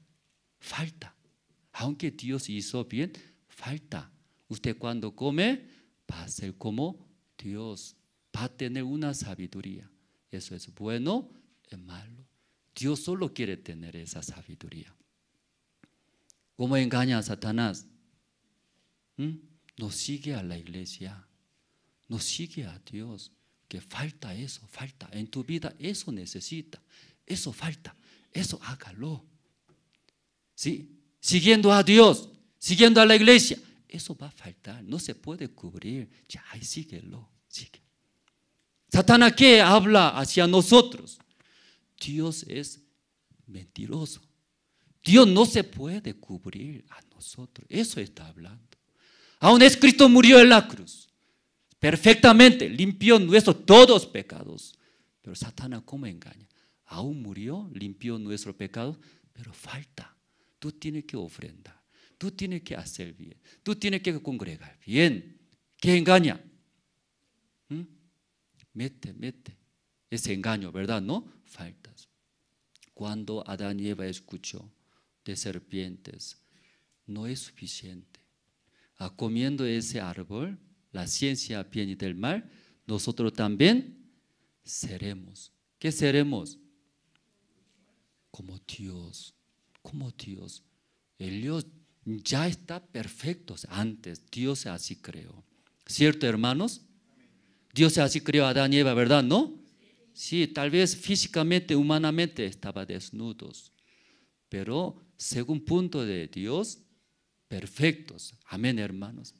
Aunque Dios hizo bien, falta. Usted cuando come, va a ser como Dios. Va a tener una sabiduría. Eso es bueno, es malo. Dios solo quiere tener esa sabiduría. ¿Cómo engaña a Satanás? No sigue a la iglesia. No sigue a Dios. Que falta eso, falta. En tu vida eso necesita. Eso falta. Eso hágalo. ¿Sí? Siguiendo a Dios, siguiendo a la iglesia. Eso va a faltar. No se puede cubrir. Ya, ahí síguelo. Sigue. Satanás, ¿qué habla hacia nosotros? Dios es mentiroso. Dios no se puede cubrir a nosotros. Eso está hablando. Aún Cristo murió en la cruz. Perfectamente limpió nuestros todos pecados. Pero Satanás, ¿cómo engaña? Aún murió, limpió nuestros pecados, pero falta. Tú tienes que ofrendar. Tú tienes que hacer bien. Tú tienes que congregar bien. ¿Qué engaña? Mete. Ese engaño, ¿verdad? ¿No? Faltas. Cuando Adán y Eva escuchó de serpientes, no es suficiente. Comiendo ese árbol, la ciencia bien y del mal, nosotros también seremos. ¿Qué seremos? Como Dios. Como Dios. Dios ya está perfecto antes. Dios así creó. ¿Cierto, hermanos? Dios así creó a Adán y Eva, ¿verdad? ¿No? Sí, tal vez físicamente, humanamente estaban desnudos. Pero según punto de Dios, perfectos. Amén, hermanos.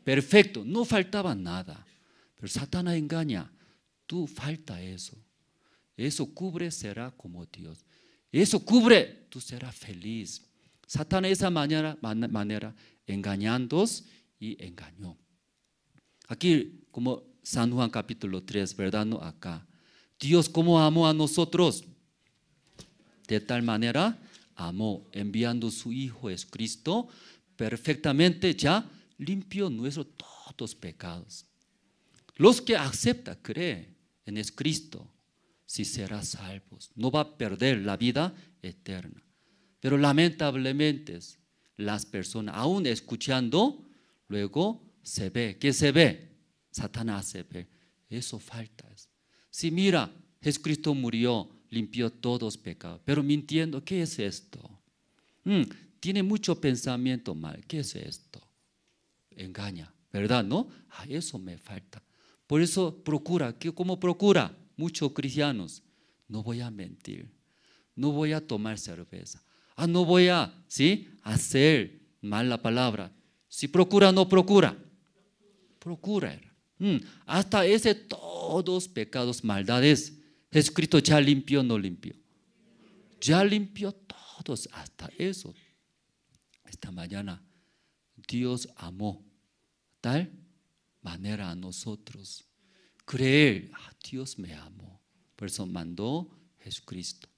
Perfecto, no faltaba nada. Pero Satanás engaña. Tú falta eso. Eso cubre, será como Dios. Eso cubre, tú serás feliz. Satanás de esa manera engañándoos y engañó. Aquí como San Juan capítulo 3, ¿verdad? No, acá. Dios cómo amó a nosotros. De tal manera amó, enviando su Hijo Jesucristo, perfectamente ya limpió nuestros todos pecados. Los que aceptan, creen en Jesucristo, si serán salvos. No va a perder la vida eterna. Pero lamentablemente las personas, aún escuchando, luego se ve. ¿Qué se ve? Satanás se ve. Eso falta. Si mira, Jesucristo murió, limpió todos los pecados, pero mintiendo, ¿qué es esto? Tiene mucho pensamiento mal. ¿Qué es esto? Engaña, ¿verdad? ¿No? Eso me falta. Por eso procura. ¿Cómo procura? Muchos cristianos. No voy a mentir. No voy a tomar cerveza. No voy a hacer mal la palabra. Si procura, no procura. Procura. Hasta todos pecados, maldades, Jesucristo ya limpió, no limpió. Ya limpió todos, hasta eso. Esta mañana Dios amó tal manera a nosotros. Creer, Dios me amó. Por eso mandó Jesucristo.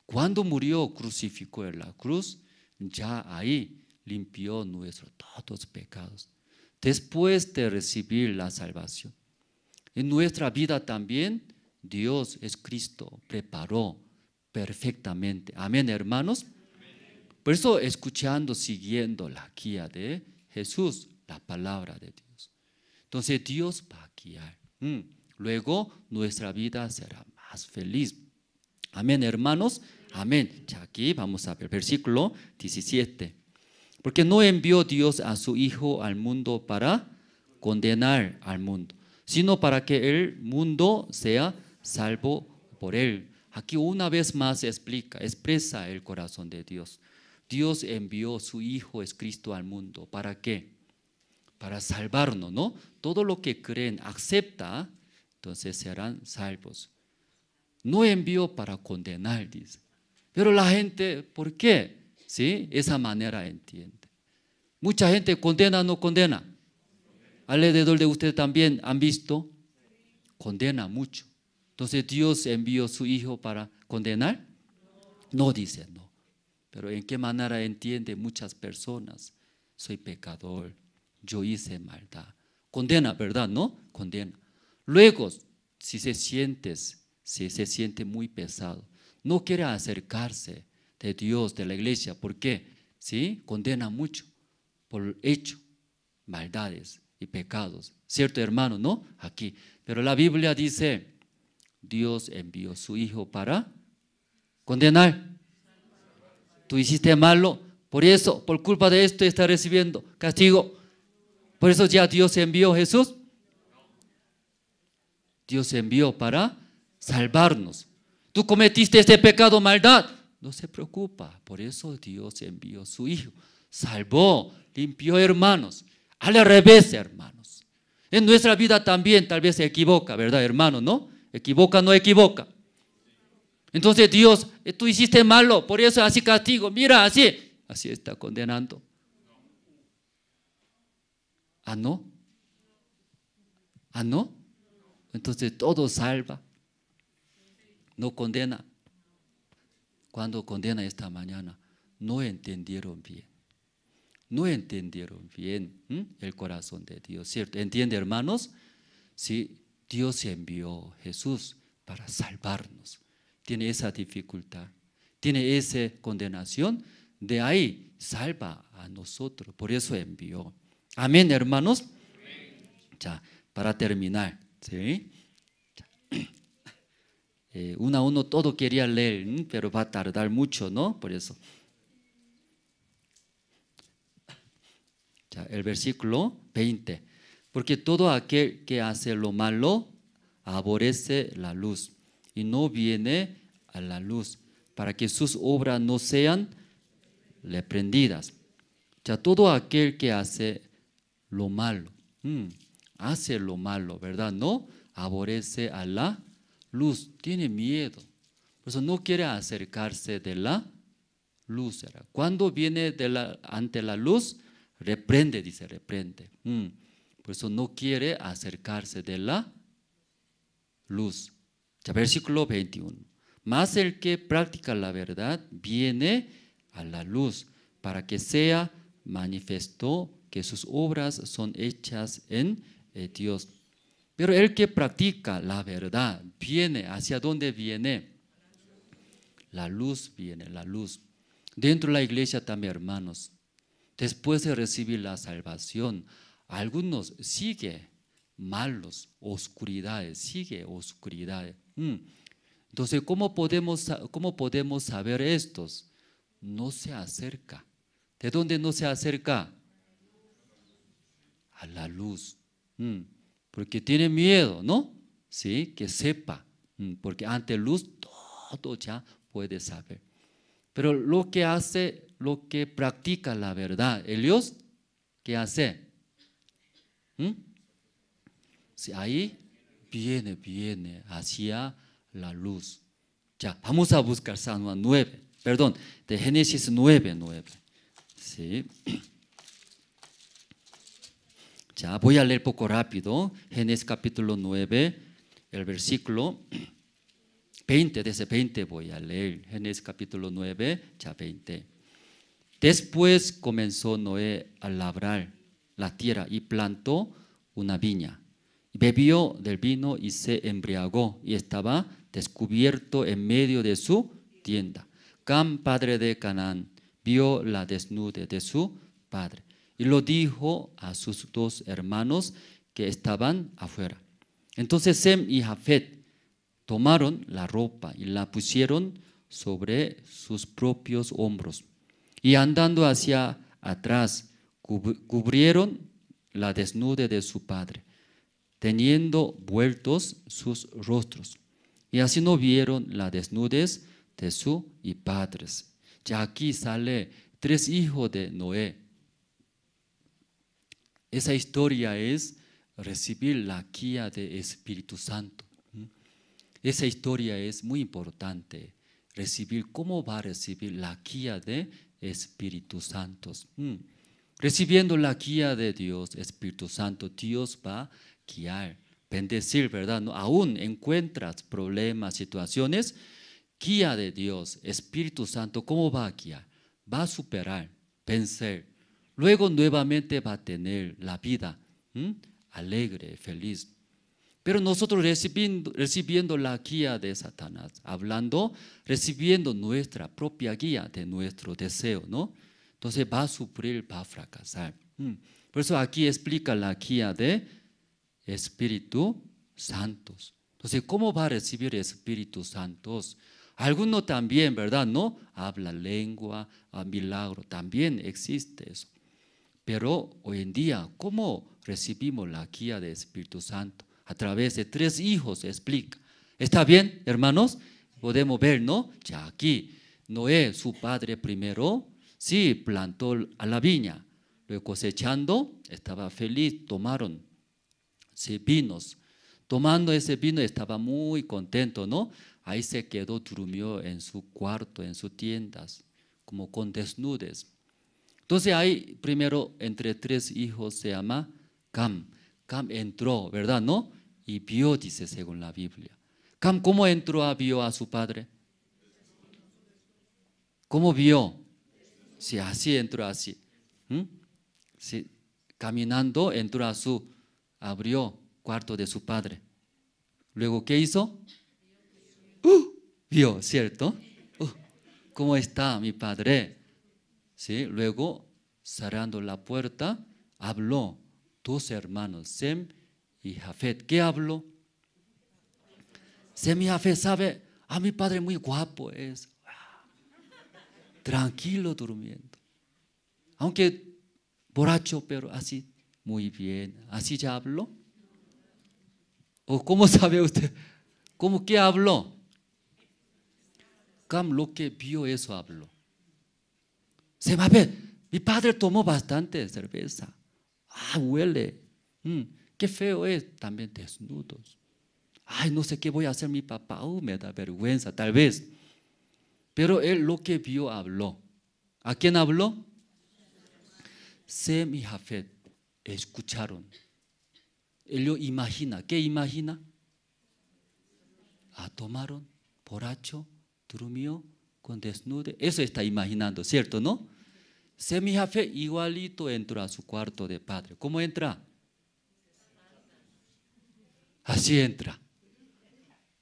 Cuando murió, crucificó en la cruz, ya ahí limpió nuestros todos pecados. Después de recibir la salvación, en nuestra vida también Dios es Cristo, preparó perfectamente. Amén, hermanos. Por eso escuchando, siguiendo la guía de Jesús, la palabra de Dios. Entonces Dios va a guiar. Luego nuestra vida será más feliz. Amén, hermanos. Amén. Ya aquí vamos a ver versículo 17. Porque no envió Dios a su Hijo al mundo para condenar al mundo, sino para que el mundo sea salvo por él. Aquí una vez más expresa el corazón de Dios. Dios envió su Hijo Jesucristo al mundo. ¿Para qué? para salvarnos, ¿no? Todo lo que creen, acepta, entonces serán salvos. No envió para condenar, dice. Pero la gente, ¿por qué? ¿Sí? Esa manera entiende. Mucha gente condena o no condena. Alrededor de ustedes también han visto, condena mucho. Entonces Dios envió a su Hijo para condenar. No dice no. Pero ¿en qué manera entiende muchas personas? Soy pecador, yo hice maldad. Condena, ¿verdad? ¿No? Condena. Luego, si se siente muy pesado, no quiere acercarse de Dios, de la iglesia. ¿Por qué? ¿Sí? Condena mucho por hecho, maldades y pecados. ¿Cierto, hermano? ¿No? Aquí. Pero la Biblia dice, Dios envió a su Hijo para condenar. Tú hiciste malo, por eso, por culpa de esto estás recibiendo castigo. Por eso ya Dios envió a Jesús. Dios envió para salvarnos. Tú cometiste este pecado, maldad. No se preocupa, por eso Dios envió a su Hijo. Salvó, limpió, hermanos. Al revés, hermanos. En nuestra vida también tal vez se equivoca, ¿verdad, hermano? ¿No? Equivoca, no equivoca. Entonces Dios, tú hiciste malo, por eso así castigo. Mira, así está condenando. ¿Ah, no? ¿Ah, no? Entonces todo salva. No condena. Cuando condena esta mañana, no entendieron bien. No entendieron bien el corazón de Dios, ¿cierto? ¿Entiende, hermanos? Sí, Dios envió a Jesús para salvarnos. Tiene esa dificultad, tiene esa condenación, de ahí salva a nosotros, por eso envió. Amén, hermanos. Ya, para terminar, ¿sí? Uno a uno todo quería leer, pero va a tardar mucho, ¿no? Por eso. Ya, el versículo 20. Porque todo aquel que hace lo malo aborrece la luz y no viene a la luz para que sus obras no sean reprendidas. Ya, todo aquel que hace lo malo, ¿verdad? No aborrece a la luz, tiene miedo, por eso no quiere acercarse de la luz. Cuando viene ante la luz, reprende, dice, reprende. Por eso no quiere acercarse de la luz. Ya, versículo 21. Mas el que practica la verdad viene a la luz para que sea manifiesto que sus obras son hechas en Dios. Pero el que practica la verdad viene, ¿hacia dónde viene? La luz viene, la luz. Dentro de la iglesia también, hermanos, después de recibir la salvación, algunos siguen malos, oscuridades, sigue oscuridades. Entonces, ¿cómo podemos saber estos? No se acerca. ¿De dónde no se acerca? A la luz. Porque tiene miedo, ¿no? Sí, que sepa. Porque ante luz todo ya puede saber. Pero lo que hace, lo que practica la verdad, Dios, ¿qué hace? Sí, ahí viene hacia la luz. Ya, vamos a buscar Salmo 9, perdón, de Génesis 9. Sí. Ya, voy a leer poco rápido. Génesis capítulo 9, el versículo 20, desde 20 voy a leer. Génesis capítulo 9, ya 20. Después comenzó Noé a labrar la tierra y plantó una viña. Bebió del vino y se embriagó y estaba descubierto en medio de su tienda. Cam, padre de Canaán, vio la desnudez de su padre y lo dijo a sus dos hermanos que estaban afuera. Entonces Sem y Jafet tomaron la ropa y la pusieron sobre sus propios hombros y andando hacia atrás cubrieron la desnudez de su padre, teniendo vueltos sus rostros, y así no vieron la desnudez de sus padres. Ya aquí sale 3 hijos de Noé. Esa historia es recibir la guía del Espíritu Santo. Esa historia es muy importante. ¿Cómo va a recibir la guía de Espíritu Santo? Recibiendo la guía de Dios, Espíritu Santo, Dios va a guiar, bendecir, ¿verdad? ¿No? Aún encuentras problemas, situaciones, guía de Dios, Espíritu Santo, ¿cómo va a guiar? Va a superar, vencer. Luego nuevamente va a tener la vida alegre, feliz. Pero nosotros recibiendo la guía de Satanás, recibiendo nuestra propia guía de nuestro deseo, ¿no? Entonces va a sufrir, va a fracasar. Por eso aquí explica la guía de Espíritu Santos. Entonces, ¿cómo va a recibir Espíritu Santos? Algunos también, ¿verdad? No habla lengua, milagro, también existe eso. Pero hoy en día, ¿cómo recibimos la guía del Espíritu Santo? A través de 3 hijos explica. ¿Está bien, hermanos? Podemos ver, ¿no? Ya aquí, Noé, su padre primero, sí, plantó a la viña. Luego cosechando, estaba feliz, tomaron vinos. Tomando ese vino estaba muy contento, ¿no? Ahí se quedó, durmió en su cuarto, en sus tiendas, como con desnudes. Entonces ahí primero entre 3 hijos se llama Cam. Cam entró, ¿verdad? ¿No? Y vio, dice según la Biblia. Cam, ¿cómo entró vio a su padre? ¿Cómo vio? Sí, así entró, así. Sí, caminando entró abrió cuarto de su padre. Luego, ¿qué hizo? Vio, ¿cierto? ¿Cómo está mi padre? Sí, luego, cerrando la puerta, habló 2 hermanos, Sem y Jafet. ¿Qué habló? Sem y Jafet sabe, mi padre muy guapo es. Tranquilo durmiendo. Aunque borracho, pero así, muy bien. ¿Así ya habló? ¿O cómo sabe usted? ¿Qué habló? Cam lo que vio eso habló. Se va a ver, mi padre tomó bastante cerveza. Huele. Qué feo es. También desnudos. No sé qué voy a hacer mi papá. Me da vergüenza, tal vez. Pero él lo que vio habló. ¿A quién habló? Sem y Jafet escucharon. Él lo imagina. ¿Qué imagina? Tomaron, borracho, durmió con desnude. Eso está imaginando, ¿cierto, no? Sem y Jafet igualito entró a su cuarto de padre. ¿Cómo entra? Así entra.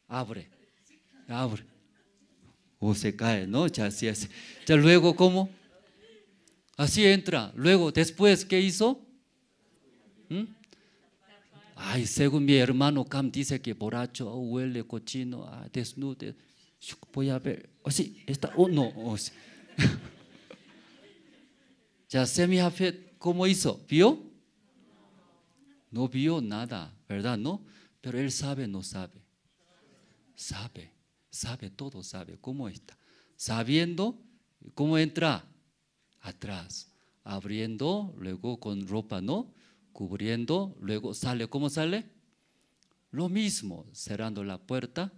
Abre. Se cae, ¿no? Ya luego, ¿cómo? Así entra. Luego, después, ¿qué hizo? Según mi hermano Cam dice que borracho, huele cochino, desnudo. Voy a ver. Sí, está. No. Ya Sem y Jafet, ¿cómo hizo? ¿Vio? No vio nada, ¿verdad? ¿No? Pero él sabe, no sabe. Sabe, todo sabe. ¿Cómo está? Sabiendo, ¿cómo entra? Atrás. Abriendo, luego con ropa, ¿no? Cubriendo, luego sale. ¿Cómo sale? Lo mismo, cerrando la puerta.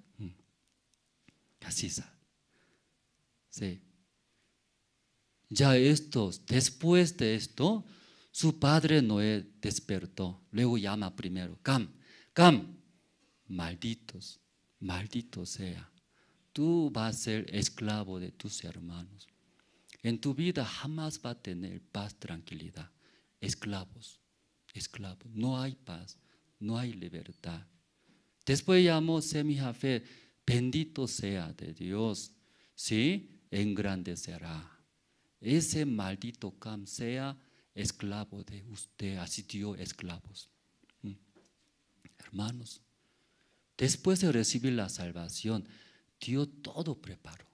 Así sale. Sí. Ya después de esto, su padre Noé despertó. Luego llama primero. Cam, maldito sea. Tú vas a ser esclavo de tus hermanos. En tu vida jamás va a tener paz, tranquilidad. Esclavos. No hay paz, no hay libertad. Después llamó Sem y Jafet, bendito sea de Dios, ¿sí? Engrandecerá. Ese maldito Cam sea esclavo de usted, así dio esclavos. Hermanos, después de recibir la salvación, Dios todo preparó.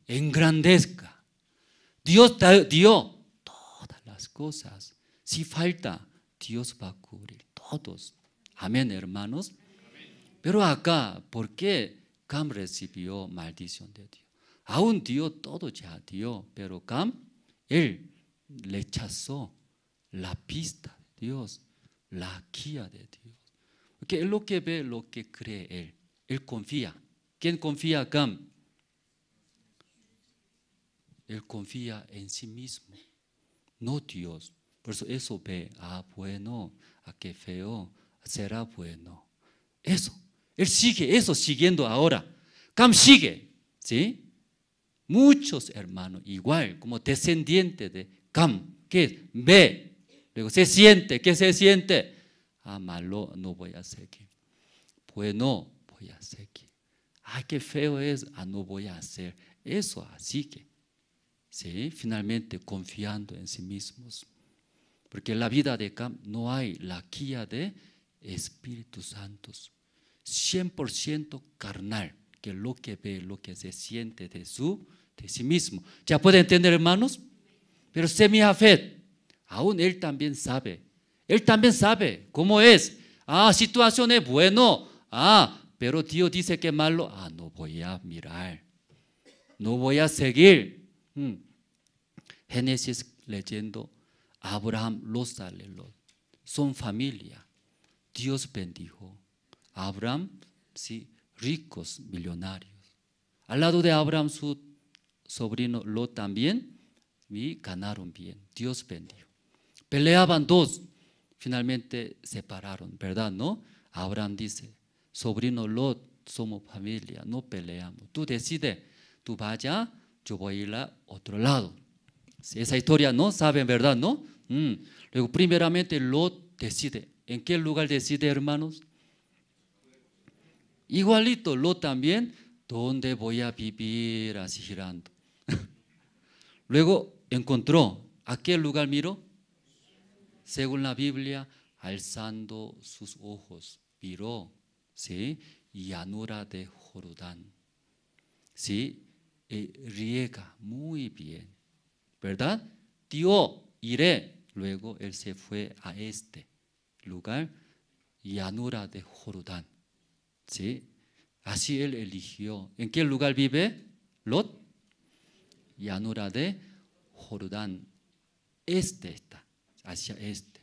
Engrandezca. Dios dio todas las cosas. Si falta, Dios va a cubrir todos. Amén, hermanos. Pero acá, ¿por qué Cam recibió maldición de Dios? Aún Dios todo ya dio, pero Cam, él rechazó la pista de Dios, la guía de Dios. Porque él lo que ve, lo que cree él. Él confía. ¿Quién confía acá? Él confía en sí mismo, no Dios. Por eso ve, bueno, qué feo, será bueno. Eso, él sigue eso siguiendo ahora. Cam sigue, ¿sí? Muchos hermanos, igual, como descendiente de Cam, que ve, luego se siente, ¿qué se siente? Malo, no voy a seguir. Bueno, voy a seguir. Qué feo es, no voy a hacer. Eso así que, ¿sí? Finalmente confiando en sí mismos. Porque en la vida de Cam no hay la guía de Espíritu Santo. 100% carnal, que lo que ve, lo que se siente de sí mismo. ¿Ya pueden entender, hermanos? Pero Semijafet, aún él también sabe. Él también sabe cómo es. Situación es bueno. Pero Dios dice que es malo. No voy a mirar. No voy a seguir. Génesis leyendo, Abraham, Lot sale Lot. Son familia. Dios bendijo. Abraham, sí, ricos, millonarios. Al lado de Abraham, su sobrino Lot también, y ganaron bien. Dios bendijo. Peleaban dos. Finalmente separaron, ¿verdad? ¿No? Abraham dice, sobrino Lot, somos familia, no peleamos. Tú decides, tú vaya, yo voy a ir a otro lado. Esa historia, ¿no? Saben, ¿verdad? ¿No? Luego, primeramente, Lot decide. ¿En qué lugar decide, hermanos? Igualito, Lot también, ¿dónde voy a vivir? Así girando. Luego encontró, ¿a qué lugar miró? Según la Biblia, alzando sus ojos, miró, ¿sí? Llanura de Jordán, ¿sí? Riega muy bien, ¿verdad? Dio, iré. Luego él se fue a este lugar, llanura de Jordán, ¿sí? Así él eligió. ¿En qué lugar vive Lot? Llanura de Jordán. Está, hacia este.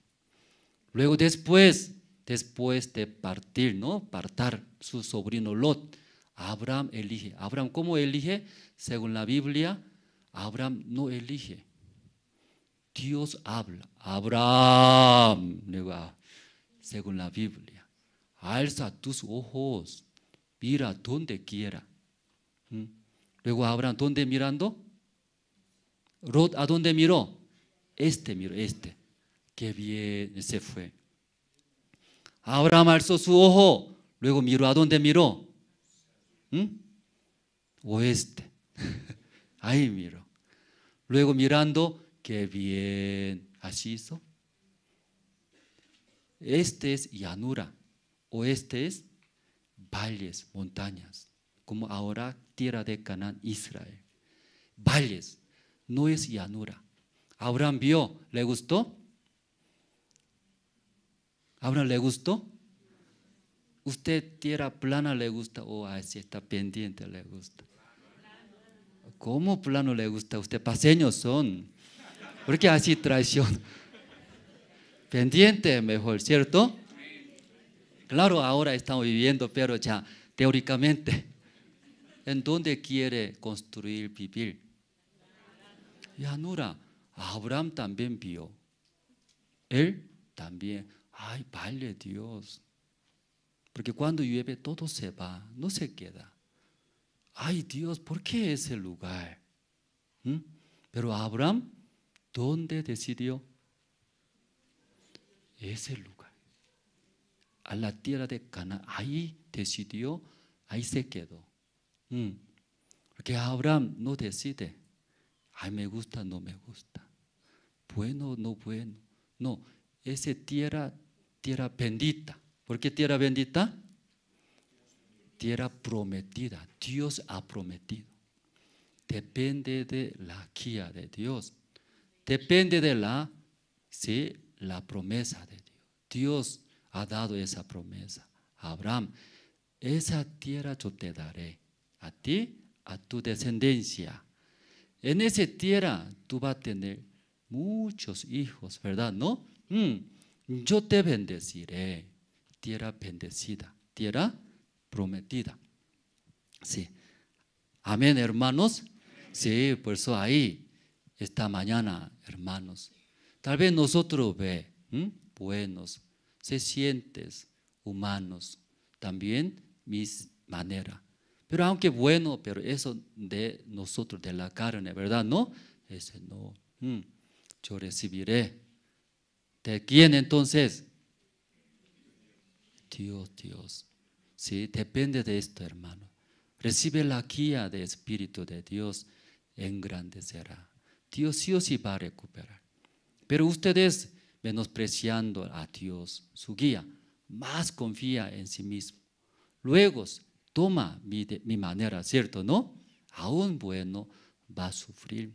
Luego después de partir, ¿no? Partar su sobrino Lot, Abraham elige. Abraham, ¿cómo elige? Según la Biblia, Abraham no elige. Dios habla. Abraham, según la Biblia, alza tus ojos, mira donde quiera. Luego Abraham, ¿dónde mirando? Lot, ¿a dónde miró? Miró, Qué bien, se fue. Abraham alzó su ojo, luego miró, ¿a dónde miró? Oeste. Ahí miró. Luego mirando, qué bien, así hizo. Este es llanura, oeste es valles, montañas, como ahora tierra de Canaán, Israel. Valles, no es llanura. Abraham vio, ¿le gustó? ¿Abraham le gustó? ¿Usted tierra plana le gusta o así está pendiente le gusta? ¿Cómo plano le gusta? Usted paseños son. Porque así traición. Pendiente mejor, ¿cierto? Claro, ahora estamos viviendo, pero ya teóricamente, ¿en dónde quiere construir, vivir? Llanura. Abraham también vio. Él también. Vale Dios. Porque cuando llueve todo se va, no se queda. Dios, ¿por qué ese lugar? Pero Abraham, ¿dónde decidió? Ese lugar. A la tierra de Canaán, ahí decidió, ahí se quedó. Porque Abraham no decide. Me gusta, no me gusta. Bueno, no bueno. No, esa tierra bendita. ¿Por qué tierra bendita? Tierra prometida. Dios ha prometido. Depende de la guía de Dios. Depende de la promesa de Dios. Dios ha dado esa promesa a Abraham. Esa tierra yo te daré a ti, a tu descendencia. En esa tierra tú vas a tener muchos hijos, ¿verdad? ¿No? Yo te bendeciré, tierra bendecida, tierra prometida. Sí. Amén, hermanos. Sí, por eso ahí, esta mañana, hermanos, tal vez nosotros buenos, se sientes humanos, también mis maneras. Pero aunque bueno, pero eso de nosotros, de la carne, ¿verdad? ¿No? Ese no. Yo recibiré. ¿De quién entonces? Dios. Sí, depende de esto, hermano. Recibe la guía del Espíritu de Dios, engrandecerá. Dios sí o sí va a recuperar. Pero ustedes, menospreciando a Dios, su guía, más confía en sí mismo. Luego toma mi manera, ¿cierto? ¿No? Aún bueno, va a sufrir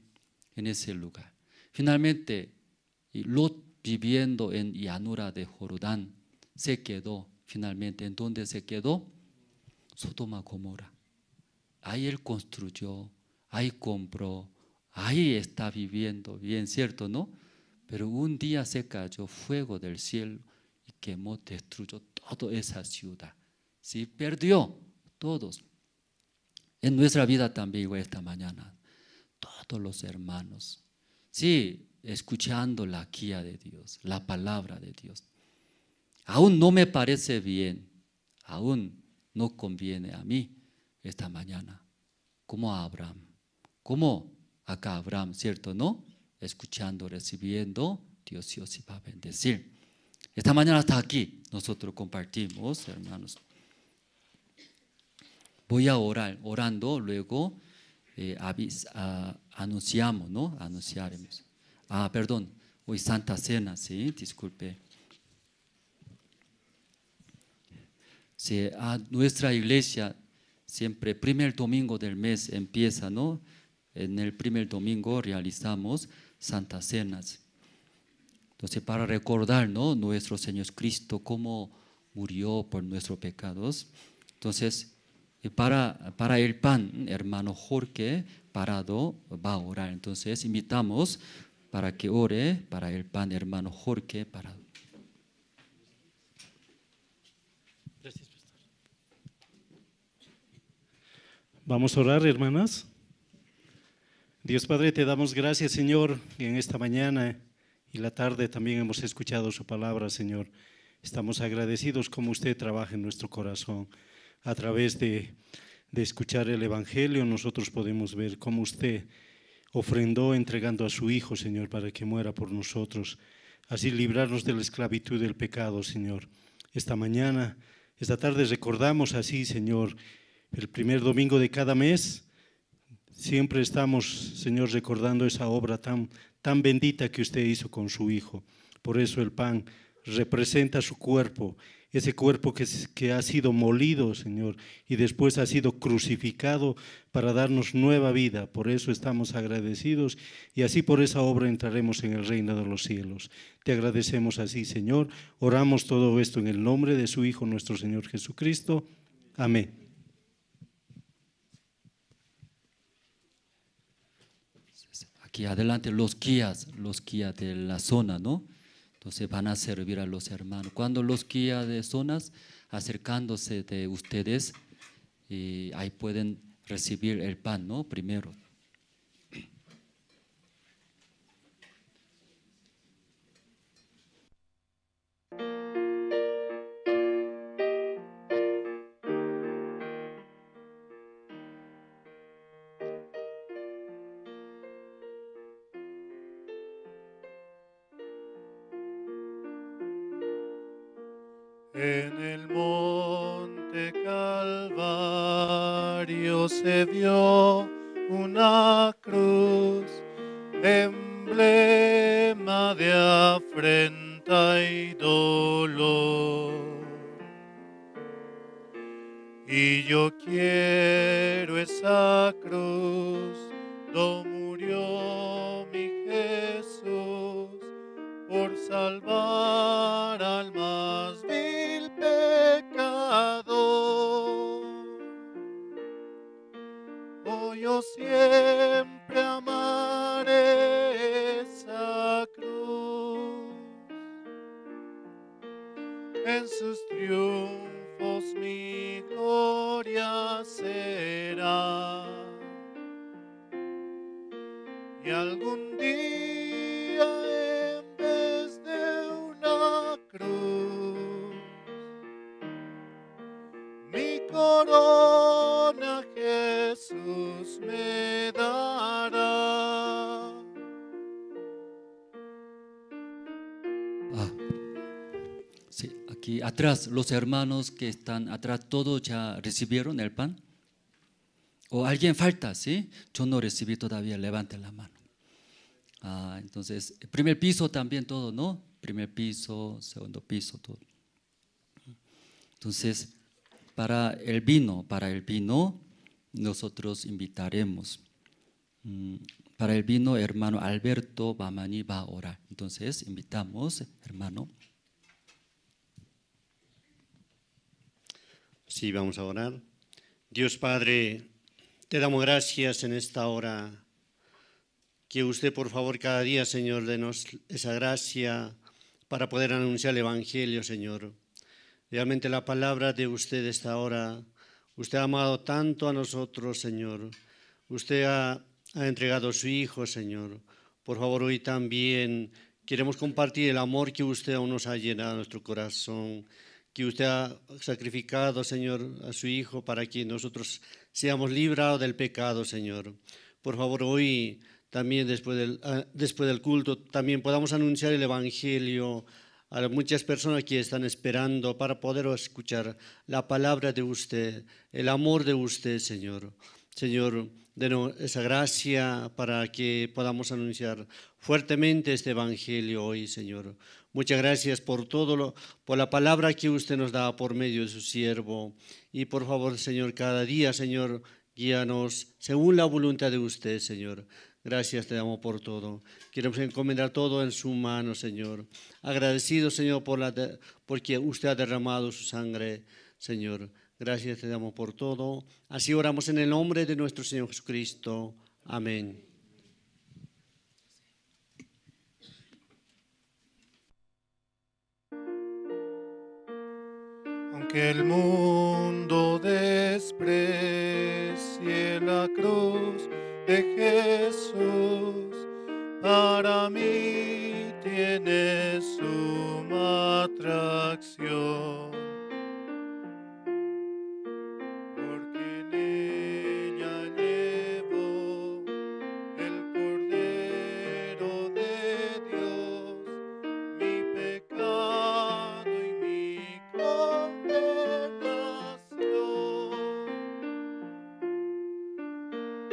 en ese lugar. Finalmente, Lot, viviendo en llanura de Jordán, se quedó. Finalmente, ¿en dónde se quedó? Sodoma y Gomorra. Ahí él construyó, ahí compró, ahí está viviendo bien, ¿cierto? ¿No? Pero un día se cayó fuego del cielo y quemó, destruyó toda esa ciudad. Sí, perdió todos. En nuestra vida también, igual esta mañana, todos los hermanos, sí, escuchando la guía de Dios, la palabra de Dios. Aún no me parece bien, aún no conviene a mí esta mañana, como a Abraham, como acá Abraham, ¿cierto? ¿No? Escuchando, recibiendo, Dios sí va a bendecir. Esta mañana hasta aquí nosotros compartimos, hermanos. Voy a orar, orando, luego anunciamos, ¿no? Anunciaremos. Perdón, hoy Santa Cena, sí, disculpe. Sí, nuestra iglesia siempre primer domingo del mes empieza, ¿no? En el primer domingo realizamos Santas Cenas. Entonces, para recordar, ¿no? Nuestro Señor Cristo, cómo murió por nuestros pecados. Entonces, para el pan, hermano Jorge Parado va a orar. Entonces, invitamos para que ore para el pan, hermano Jorge Parado. Gracias, pastor. Vamos a orar, hermanas. Dios Padre, te damos gracias, Señor, en esta mañana y la tarde también hemos escuchado su palabra, Señor. Estamos agradecidos como usted trabaja en nuestro corazón. A través de escuchar el Evangelio, nosotros podemos ver cómo usted ofrendó entregando a su Hijo, Señor, para que muera por nosotros. Así librarnos de la esclavitud del pecado, Señor. Esta mañana, esta tarde recordamos así, Señor, el primer domingo de cada mes. Siempre estamos, Señor, recordando esa obra tan bendita que usted hizo con su Hijo. Por eso el pan representa su cuerpo, ese cuerpo que ha sido molido, Señor, y después ha sido crucificado para darnos nueva vida. Por eso estamos agradecidos y así por esa obra entraremos en el reino de los cielos. Te agradecemos así, Señor. Oramos todo esto en el nombre de su Hijo, nuestro Señor Jesucristo. Amén. Aquí adelante los guías de la zona, ¿no? Entonces van a servir a los hermanos. Cuando los guías de zonas acercándose de ustedes, ahí pueden recibir el pan, ¿no? Primero. En el monte Calvario se vio una cruz, emblema de afrenta y dolor. Y yo quiero esa cruz, donde murió mi Jesús, por salvar al más vil pecador. Oh, yo siempre amaré esa y algún día en vez de una cruz, mi corona Jesús me dará. Sí, aquí atrás, los hermanos que están atrás, ¿todos ya recibieron el pan? ¿O alguien falta? ¿Sí? Yo no recibí todavía, levante la mano. Entonces, primer piso también todo, ¿no? Primer piso, segundo piso, todo. Entonces, para el vino, nosotros invitaremos. Para el vino, hermano Alberto Bamani va a orar. Entonces, invitamos, hermano. Sí, vamos a orar. Dios Padre, te damos gracias en esta hora. Que usted, por favor, cada día, Señor, denos esa gracia para poder anunciar el Evangelio, Señor. Realmente la palabra de usted esta hora, usted ha amado tanto a nosotros, Señor. Usted ha entregado a su Hijo, Señor. Por favor, hoy también queremos compartir el amor que usted aún nos ha llenado en nuestro corazón, que usted ha sacrificado, Señor, a su Hijo para que nosotros seamos librados del pecado, Señor. Por favor, hoy también después del culto, también podamos anunciar el Evangelio a muchas personas que están esperando para poder escuchar la palabra de usted, el amor de usted, Señor. Señor, denos esa gracia para que podamos anunciar fuertemente este Evangelio hoy, Señor. Muchas gracias por por la palabra que usted nos da por medio de su siervo. Y por favor, Señor, cada día, Señor, guíanos según la voluntad de usted, Señor. Gracias te damos por todo. Queremos encomendar todo en su mano, Señor. Agradecido, Señor, porque usted ha derramado su sangre, Señor. Gracias te damos por todo. Así oramos en el nombre de nuestro Señor Jesucristo. Amén. Aunque el mundo desprecie la cruz de Jesús, para mí tiene suma atracción, porque en ella llevo el Cordero de Dios, mi pecado y mi condenación.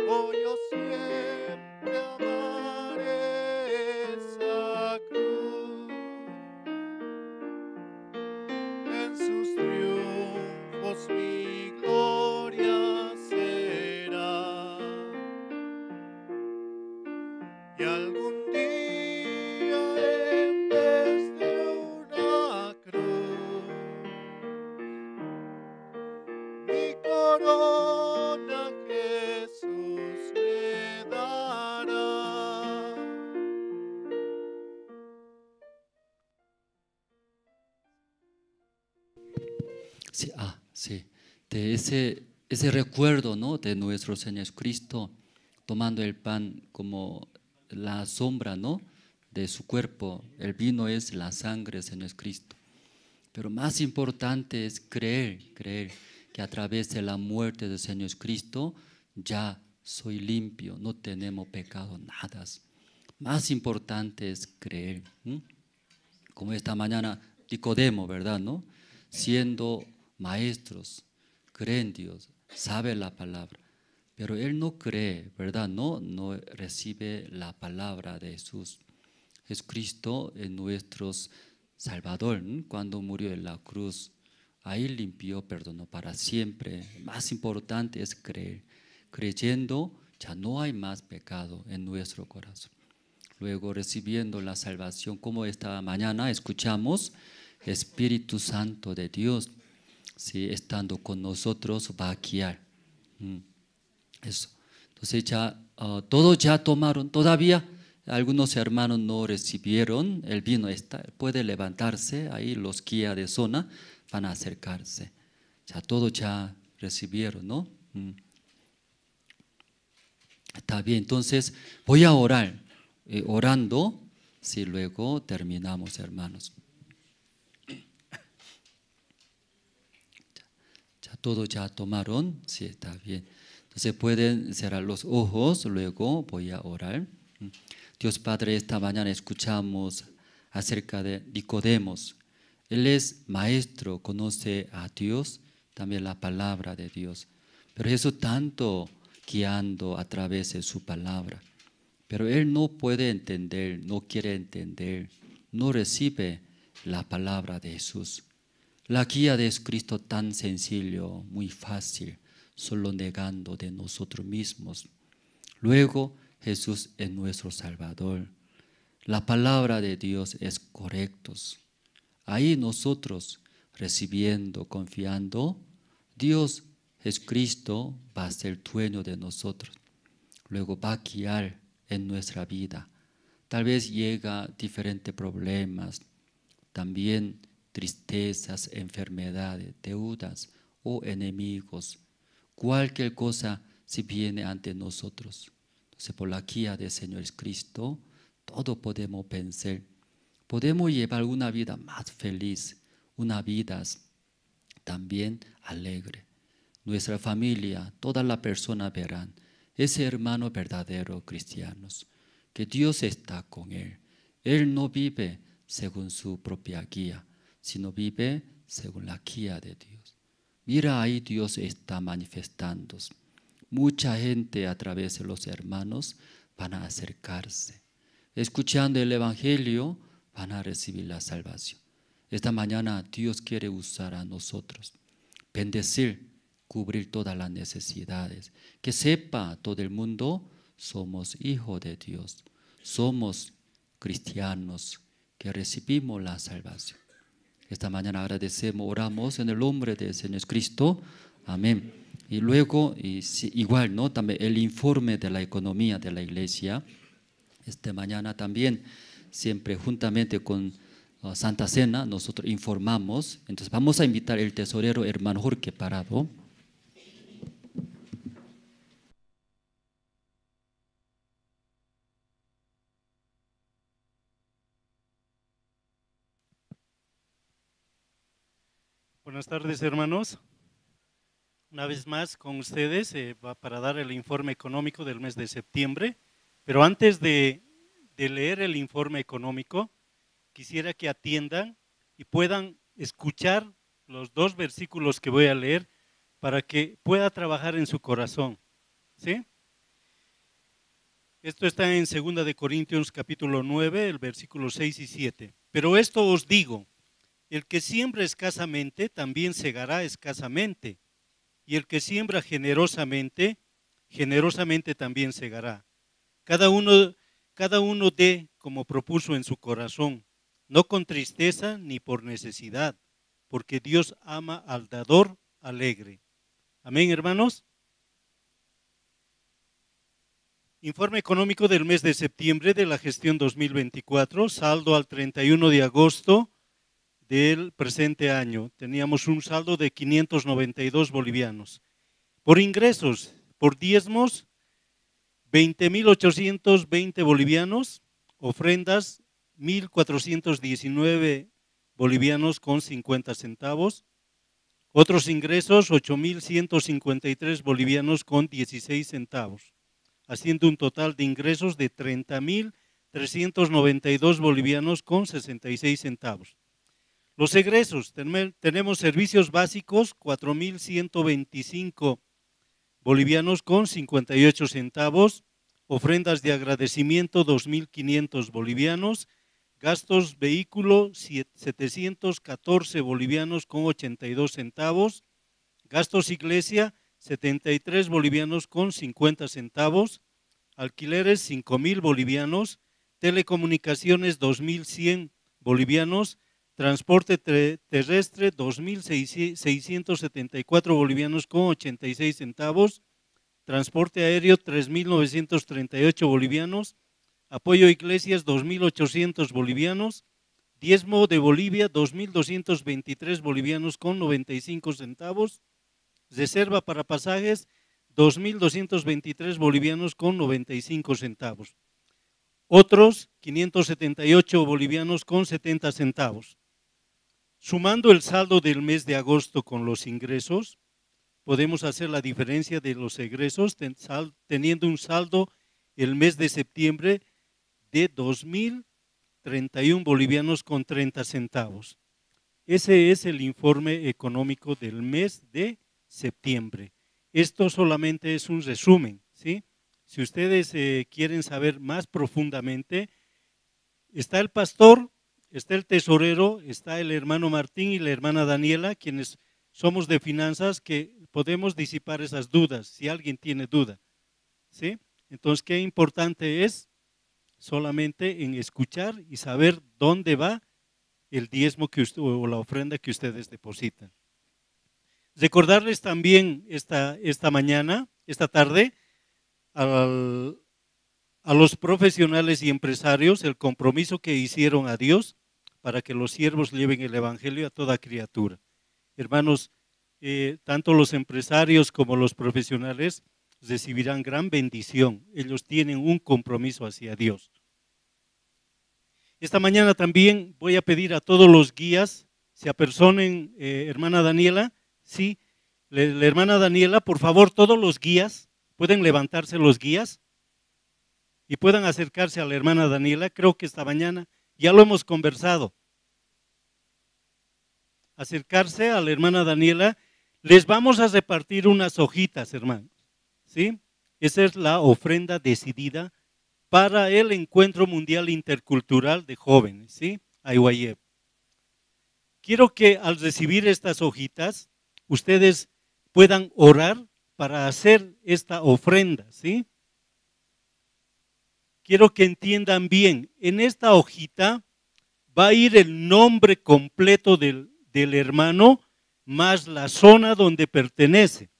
Oh, yo siempre amaré esa cruz, en sus triunfos mi gloria será. Y algún día en vez de una cruz, mi corona Jesús me dará. Sí, sí. De ese recuerdo, ¿no?, de nuestro Señor Jesucristo, tomando el pan como la sombra, ¿no?, de su cuerpo. El vino es la sangre del Señor Jesucristo. Pero más importante es creer que a través de la muerte del Señor Jesucristo ya soy limpio, no tenemos pecado, nada. Más importante es creer. Como esta mañana Nicodemo, ¿verdad?, ¿no? Siendo maestros, cree en Dios, sabe la palabra, pero él no cree, ¿verdad? No recibe la palabra de Jesús. Jesucristo es nuestro Salvador, cuando murió en la cruz, ahí limpió, perdonó para siempre. Más importante es creer. Creyendo ya no hay más pecado en nuestro corazón. Luego recibiendo la salvación, como esta mañana escuchamos, Espíritu Santo de Dios, ¿sí?, estando con nosotros va a guiar. Eso. Entonces ya todos ya tomaron, todavía algunos hermanos no recibieron el vino. Puede levantarse, ahí los guías de zona van a acercarse. Ya todos ya recibieron, ¿no? Está bien, entonces voy a orar. Orando, si luego terminamos, hermanos. Ya todos ya tomaron, sí, está bien. Entonces pueden cerrar los ojos, luego voy a orar. Dios Padre, esta mañana escuchamos acerca de Nicodemos. Él es maestro, conoce a Dios, también la palabra de Dios. Pero Jesús tanto guiando a través de su palabra. Pero él no puede entender, no quiere entender, no recibe la palabra de Jesús. La guía de Cristo tan sencillo, muy fácil, solo negando de nosotros mismos. Luego Jesús es nuestro Salvador. La palabra de Dios es correcta. Ahí nosotros recibiendo, confiando, Dios Jesucristo va a ser dueño de nosotros. Luego va a guiar en nuestra vida. Tal vez llega diferentes problemas, también tristezas, enfermedades, deudas o enemigos. Cualquier cosa si viene ante nosotros. Entonces, por la guía del Señor Cristo, todo podemos vencer. Podemos llevar una vida más feliz, una vida también alegre. Nuestra familia, todas las personas verán ese hermano verdadero cristianos, que Dios está con él. Él no vive según su propia guía, sino vive según la guía de Dios. Mira, ahí Dios está manifestándose. Mucha gente a través de los hermanos van a acercarse. Escuchando el Evangelio van a recibir la salvación. Esta mañana Dios quiere usar a nosotros, bendecir, cubrir todas las necesidades. Que sepa todo el mundo, somos hijos de Dios, somos cristianos que recibimos la salvación. Esta mañana agradecemos, oramos en el nombre del Señor Cristo. Amén. Y luego, igual, ¿no? También el informe de la economía de la iglesia. Esta mañana también, siempre juntamente con Santa Cena, nosotros informamos. Entonces vamos a invitar al tesorero hermano Jorge Parado. Buenas tardes, hermanos. Una vez más con ustedes para dar el informe económico del mes de septiembre. Pero antes de leer el informe económico, quisiera que atiendan y puedan escuchar los 2 versículos que voy a leer para que pueda trabajar en su corazón. ¿Sí? Esto está en 2 de Corintios capítulo 9, el versículo 6 y 7. Pero esto os digo, el que siembra escasamente, también segará escasamente. Y el que siembra generosamente, generosamente también segará. Cada uno dé como propuso en su corazón, no con tristeza ni por necesidad, porque Dios ama al dador alegre. Amén, hermanos. Informe económico del mes de septiembre de la gestión 2024, saldo al 31 de agosto del presente año. Teníamos un saldo de 592 bolivianos. Por ingresos, por diezmos, 20.820 bolivianos, ofrendas 1.419 bolivianos con 50 centavos, otros ingresos 8.153 bolivianos con 16 centavos, haciendo un total de ingresos de 30.392 bolivianos con 66 centavos. Los egresos, tenemos servicios básicos 4.125 bolivianos con 58 centavos, ofrendas de agradecimiento 2.500 bolivianos, gastos vehículo 714 bolivianos con 82 centavos, gastos iglesia 73 bolivianos con 50 centavos, alquileres 5.000 bolivianos, telecomunicaciones 2.100 bolivianos, transporte terrestre 2.674 bolivianos con 86 centavos, transporte aéreo 3.938 bolivianos, apoyo a iglesias 2.800 bolivianos, diezmo de Bolivia 2.223 bolivianos con 95 centavos, reserva para pasajes 2.223 bolivianos con 95 centavos. Otros 578 bolivianos con 70 centavos. Sumando el saldo del mes de agosto con los ingresos, podemos hacer la diferencia de los egresos teniendo un saldo el mes de septiembre de 2.031 bolivianos con 30 centavos. Ese es el informe económico del mes de septiembre. Esto solamente es un resumen, ¿sí? Si ustedes quieren saber más profundamente, está el pastor, está el tesorero, está el hermano Martín y la hermana Daniela, quienes somos de finanzas, que podemos disipar esas dudas, si alguien tiene duda, ¿sí? Entonces, qué importante es solamente en escuchar y saber dónde va el diezmo o la ofrenda que ustedes depositan. Recordarles también esta tarde, a los profesionales y empresarios el compromiso que hicieron a Dios para que los siervos lleven el evangelio a toda criatura. Hermanos, tanto los empresarios como los profesionales recibirán gran bendición. Ellos tienen un compromiso hacia Dios. Esta mañana también voy a pedir a todos los guías, se apersonen, hermana Daniela, sí, la hermana Daniela, por favor, todos los guías, pueden levantarse los guías y puedan acercarse a la hermana Daniela. Creo que esta mañana ya lo hemos conversado. Acercarse a la hermana Daniela, les vamos a repartir unas hojitas, hermanos, ¿sí? Esa es la ofrenda decidida para el Encuentro Mundial Intercultural de Jóvenes, ¿sí? IYF. Quiero que al recibir estas hojitas, ustedes puedan orar para hacer esta ofrenda, ¿sí? Quiero que entiendan bien, en esta hojita va a ir el nombre completo del hermano más la zona donde pertenece.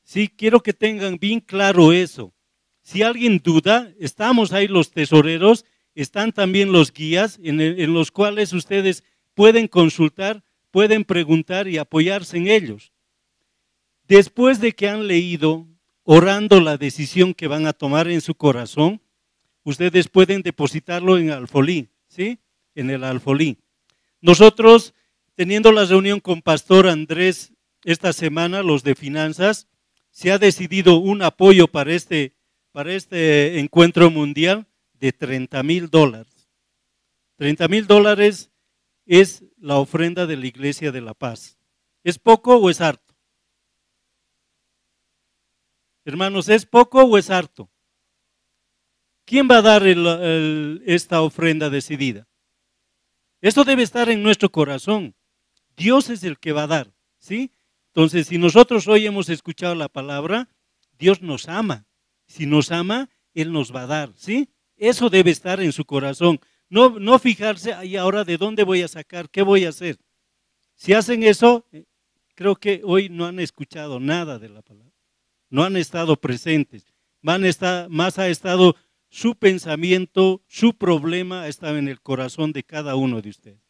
Sí, quiero que tengan bien claro eso. Si alguien duda, estamos ahí los tesoreros, están también los guías en los cuales ustedes pueden consultar, pueden preguntar y apoyarse en ellos. Después de que han leído, orando la decisión que van a tomar en su corazón, ustedes pueden depositarlo en el alfolí, ¿sí? En el alfolí. Nosotros, teniendo la reunión con Pastor Andrés esta semana, los de finanzas, se ha decidido un apoyo para este encuentro mundial de $30,000. $30,000 es la ofrenda de la Iglesia de la Paz. ¿Es poco o es harto? Hermanos, ¿es poco o es harto? ¿Quién va a dar esta ofrenda decidida? Esto debe estar en nuestro corazón. Dios es el que va a dar, ¿sí? Entonces, si nosotros hoy hemos escuchado la palabra, Dios nos ama. Si nos ama, Él nos va a dar, ¿sí? Eso debe estar en su corazón. No fijarse, ¿y ahora de dónde voy a sacar? ¿Qué voy a hacer? Si hacen eso, creo que hoy no han escuchado nada de la palabra. No han estado presentes. Más ha estado su pensamiento, su problema ha estado en el corazón de cada uno de ustedes.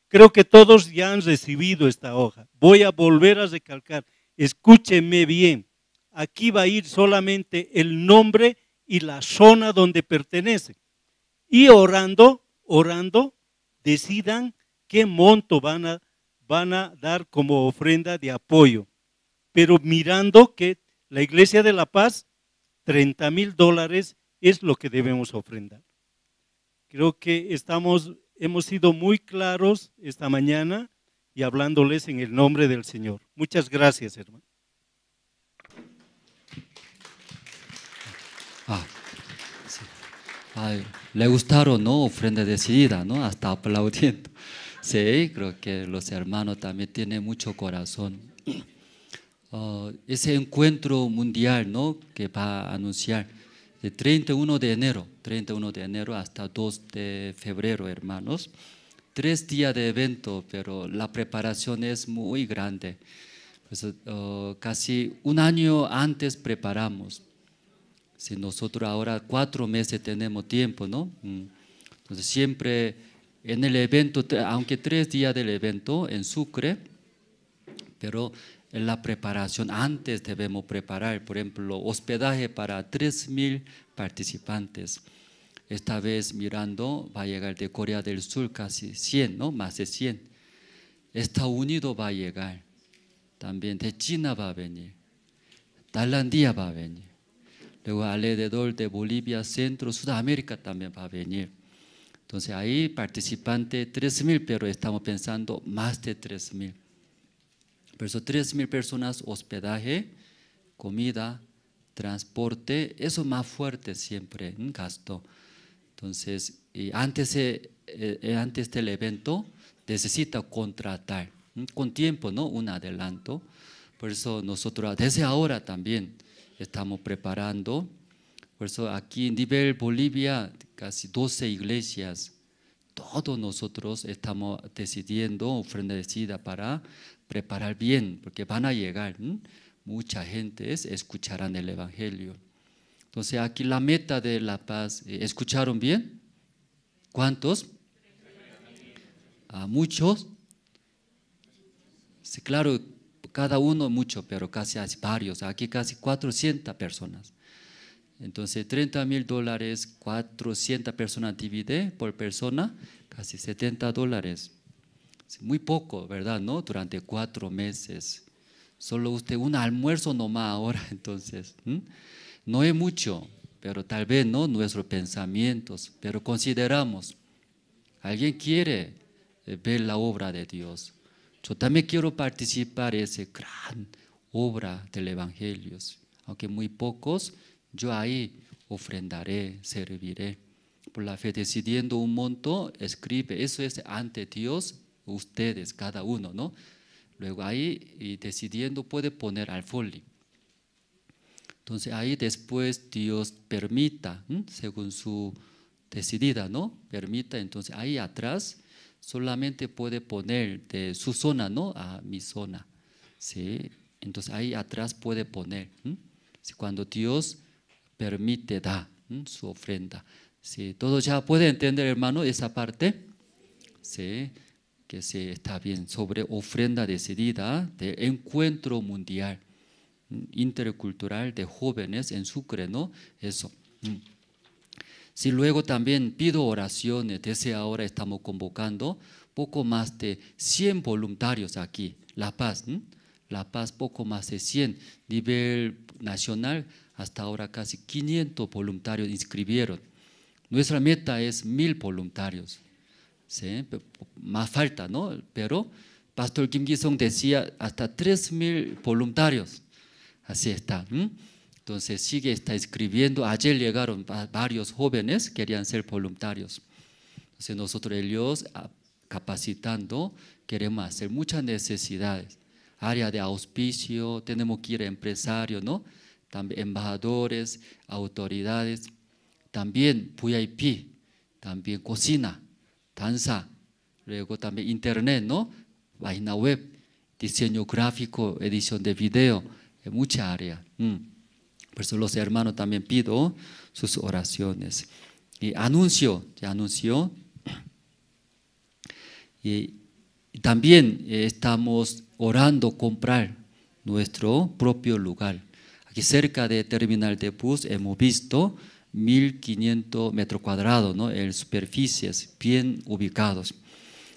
Creo que todos ya han recibido esta hoja. Voy a volver a recalcar, escúchenme bien. Aquí va a ir solamente el nombre y la zona donde pertenece. Y orando, decidan qué monto van a dar como ofrenda de apoyo. Pero mirando que la Iglesia de la Paz, $30,000 es lo que debemos ofrendar. Creo que hemos sido muy claros esta mañana y hablándoles en el nombre del Señor. Muchas gracias, hermano. Sí. Le gustaron, ¿no? Ofrenda decidida, ¿no? Hasta aplaudiendo. Sí, creo que los hermanos también tienen mucho corazón. Ese encuentro mundial, ¿no? Que va a anunciar de 31 de enero hasta 2 de febrero, hermanos. 3 días de evento, pero la preparación es muy grande. Pues, casi un año antes preparamos. Si nosotros ahora 4 meses tenemos tiempo, ¿no? Entonces siempre en el evento, aunque 3 días del evento en Sucre, pero en la preparación, antes debemos preparar, por ejemplo, hospedaje para 3.000 participantes. Esta vez mirando, va a llegar de Corea del Sur casi 100, ¿no? Más de 100. Estados Unidos va a llegar. También de China va a venir. Tailandia va a venir. Luego alrededor de Bolivia, Centro, Sudamérica también va a venir. Entonces ahí participantes 3.000, pero estamos pensando más de 3.000. Por eso 3.000 personas, hospedaje, comida, transporte, eso es más fuerte siempre, un gasto. Entonces, antes del evento necesita contratar con tiempo, ¿no? Un adelanto. Por eso nosotros desde ahora también estamos preparando. Por eso aquí en nivel Bolivia, casi 12 iglesias, todos nosotros estamos decidiendo ofrenda decidida para preparar bien, porque van a llegar mucha gente, escucharán el Evangelio. Entonces aquí la meta de La Paz, ¿escucharon bien? ¿Cuántos? ¿Muchos? Sí, claro, cada uno mucho, pero casi hay varios, aquí casi 400 personas. Entonces $30.000, 400 personas divide por persona, casi $70. Muy poco, ¿verdad? ¿No? Durante 4 meses. Solo usted un almuerzo nomás ahora, entonces. No es mucho, pero tal vez no nuestros pensamientos, pero consideramos. Alguien quiere ver la obra de Dios. Yo también quiero participar en esa gran obra del Evangelio. Aunque muy pocos, yo ahí ofrendaré, serviré. Por la fe, decidiendo un monto, escribe. Eso es ante Dios, ustedes, cada uno, ¿no? Luego ahí, y decidiendo, puede poner al folio. Entonces ahí después Dios permita, según su decidida, ¿no? Permita, entonces ahí atrás solamente puede poner de su zona, ¿no? A mi zona, ¿sí? Entonces ahí atrás puede poner, ¿sí? Cuando Dios permite, da su ofrenda. ¿Sí? ¿Todos ya pueden entender, hermano, esa parte? ¿Sí? Que sí, está bien, sobre ofrenda decidida de encuentro mundial intercultural de jóvenes en Sucre, ¿no? Eso. Sí, luego también pido oraciones. Desde ahora estamos convocando poco más de 100 voluntarios aquí. La Paz, La Paz poco más de 100. Nivel nacional, hasta ahora casi 500 voluntarios inscribieron. Nuestra meta es 1.000 voluntarios. ¿Sí? Más falta, ¿no? Pero Pastor Kim Ki-sung decía hasta 3.000 voluntarios. Así está. Entonces está escribiendo. Ayer llegaron varios jóvenes que querían ser voluntarios. Entonces nosotros ellos capacitando queremos hacer muchas necesidades. Área de auspicio, tenemos que ir a empresarios, ¿no? También embajadores, autoridades, también VIP, también cocina, danza, luego también internet, ¿no? Página web, diseño gráfico, edición de video, en mucha área. Por eso los hermanos también pido sus oraciones. Y ya anunció. Y también estamos orando comprar nuestro propio lugar. Aquí cerca de terminal de bus hemos visto 1.500 metros cuadrados, ¿no? En superficies bien ubicados.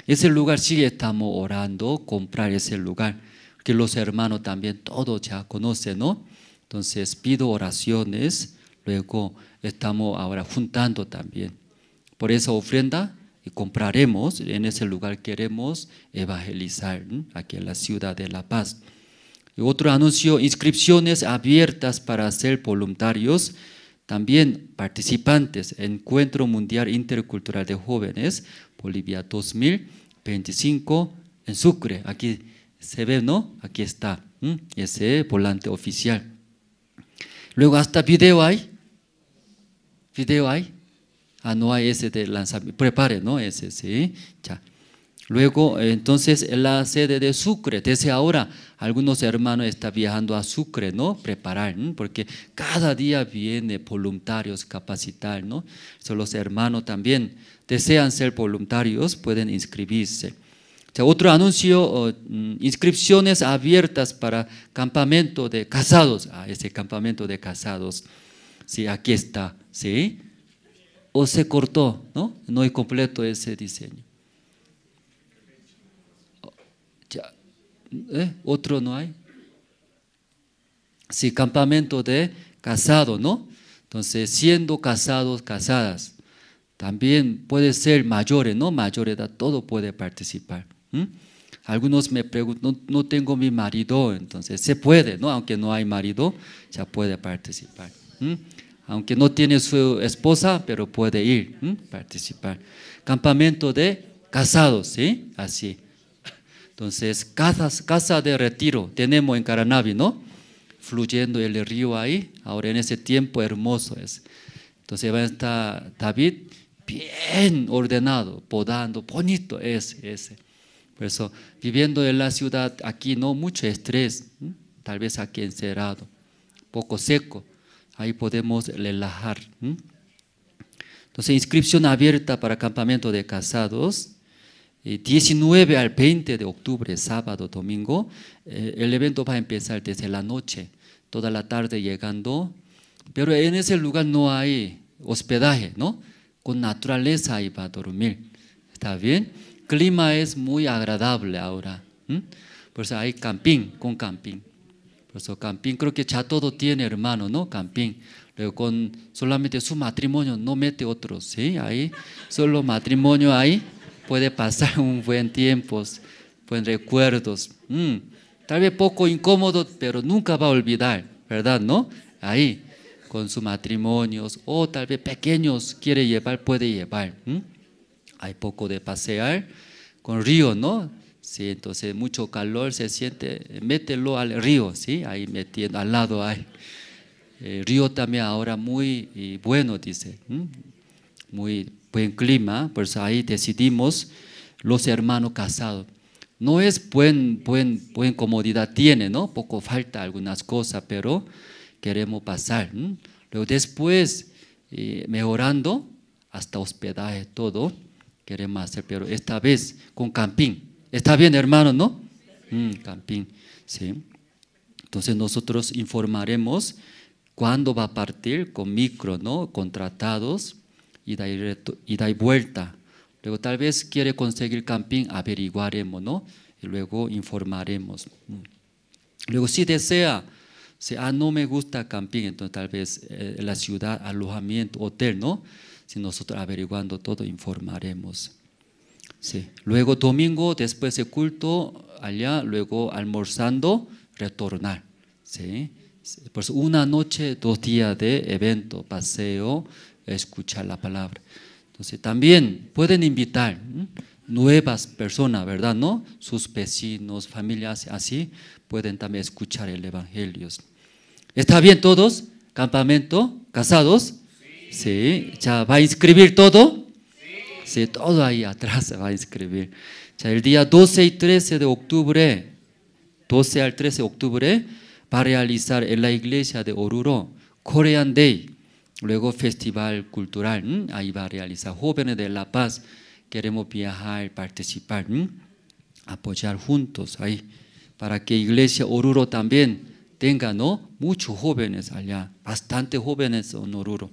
Ese lugar sí estamos orando comprar ese lugar, que los hermanos también todos ya conocen, ¿no? Entonces pido oraciones, luego estamos ahora juntando también. Por esa ofrenda y compraremos, en ese lugar queremos evangelizar, aquí en la ciudad de La Paz. Y otro anuncio, inscripciones abiertas para ser voluntarios, también participantes, Encuentro Mundial Intercultural de Jóvenes, Bolivia 2025 en Sucre. Aquí se ve, ¿no? Aquí está, ese volante oficial. Luego hasta video hay. ¿Video hay? No hay ese de lanzamiento. Prepare, ¿no? Ese, sí. Ya. Luego, entonces, la sede de Sucre, desde ahora, algunos hermanos están viajando a Sucre, ¿no? Preparar, porque cada día viene voluntarios capacitar, ¿no? Los hermanos también desean ser voluntarios, pueden inscribirse. 자, otro anuncio, inscripciones abiertas para campamento de casados. Ese campamento de casados. Sí, aquí está. ¿Sí? O se cortó, ¿no? No es completo ese diseño. Ya, ¿otro no hay? Sí, campamento de casado, ¿no? Entonces, siendo casados, casadas. También puede ser mayores, ¿no? Mayor edad, todo puede participar. Algunos me preguntan, no tengo mi marido, entonces se puede, ¿no? Aunque no hay marido, ya puede participar. Aunque no tiene su esposa, pero puede ir, participar. Campamento de casados, ¿sí? Así. Entonces, casa de retiro tenemos en Caranavi, ¿no? Fluyendo el río ahí, ahora en ese tiempo hermoso es. Entonces va a estar David bien ordenado, podando, bonito ese. Por eso, viviendo en la ciudad aquí, no mucho estrés, tal vez aquí encerrado, poco seco, ahí podemos relajar. Entonces, inscripción abierta para campamento de casados, 19 al 20 de octubre, sábado, domingo. El evento va a empezar desde la noche, toda la tarde llegando, pero en ese lugar no hay hospedaje, ¿no? Con naturaleza ahí va a dormir. ¿Está bien? Clima es muy agradable ahora. Por eso hay camping, con camping. Por eso camping, creo que ya todo tiene, hermano, ¿no? Camping. Luego con solamente su matrimonio, no mete otros, ¿sí? Ahí, solo matrimonio ahí, puede pasar un buen tiempo, buen recuerdos. Tal vez poco incómodo, pero nunca va a olvidar, ¿verdad? ¿No? Ahí, con sus matrimonios, o tal vez pequeños quiere llevar, puede llevar. Hay poco de pasear con río, ¿no? Sí, entonces mucho calor se siente, mételo al río, ¿sí? Ahí metiendo, al lado hay. Río también ahora muy bueno, dice. Muy buen clima, por eso ahí decidimos los hermanos casados. No es buen comodidad tiene, ¿no? Poco falta algunas cosas, pero queremos pasar. Luego después, mejorando, hasta hospedaje, todo queremos hacer, pero esta vez con camping. ¿Está bien, hermano, no? Camping, sí. Entonces nosotros informaremos cuándo va a partir con micro, ¿no? Contratados, ida y vuelta. Luego tal vez quiere conseguir camping, averiguaremos, ¿no? Y luego informaremos. Luego si desea, si no me gusta camping, entonces tal vez la ciudad, alojamiento, hotel, ¿no? Si nosotros averiguando todo, informaremos. Sí. Luego domingo, después de culto, allá, luego almorzando, retornar. ¿Sí? Pues una noche, 2 días de evento, paseo, escuchar la palabra. Entonces también pueden invitar nuevas personas, ¿verdad? ¿No? Sus vecinos, familias, así pueden también escuchar el evangelio. ¿Está bien todos? ¿Campamento? ¿Casados? Sí. ¿Ya va a inscribir todo? Sí, todo ahí atrás se va a inscribir. Ya el día 12 y 13 de octubre, 12 al 13 de octubre, va a realizar en la iglesia de Oruro, Korean Day, luego festival cultural, ahí va a realizar. Jóvenes de La Paz, queremos viajar, participar, apoyar juntos ahí, para que iglesia Oruro también tenga, ¿no? Muchos jóvenes allá, bastante jóvenes en Oruro.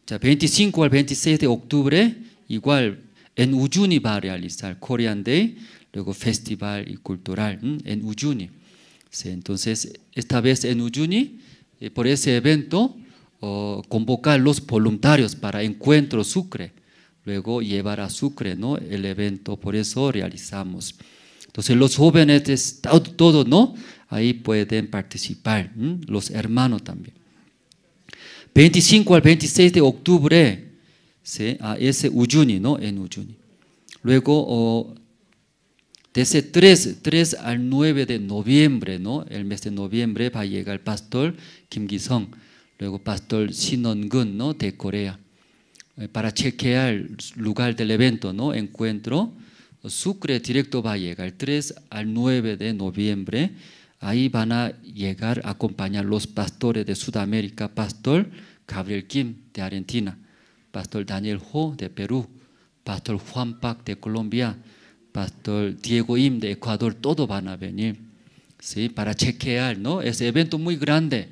Ya 25 al 26 de octubre, igual en Ujuni va a realizar Korean Day, luego festival y cultural en Ujuni. Sí, entonces, esta vez en Ujuni, por ese evento, convocar los voluntarios para Encuentro Sucre, luego llevar a Sucre, ¿no? El evento, por eso realizamos. Entonces, los jóvenes, todos, ¿no? Ahí pueden participar, los hermanos también. 25 al 26 de octubre, ¿sí? Ese Ujuni, ¿no? En Ujuni. Luego, desde 3 al 9 de noviembre, ¿no? El mes de noviembre va a llegar el pastor Kim Gi-sung, luego pastor Shin On-gun, ¿no? De Corea, para chequear el lugar del evento, ¿no? Encuentro. Sucre directo va a llegar 3 al 9 de noviembre. Ahí van a llegar a acompañar los pastores de Sudamérica, pastor Gabriel Kim de Argentina, pastor Daniel Ho de Perú, pastor Juan Pak de Colombia, Pastor Diego Im de Ecuador, todos van a venir, ¿sí? Para chequear, ¿no? Ese evento muy grande,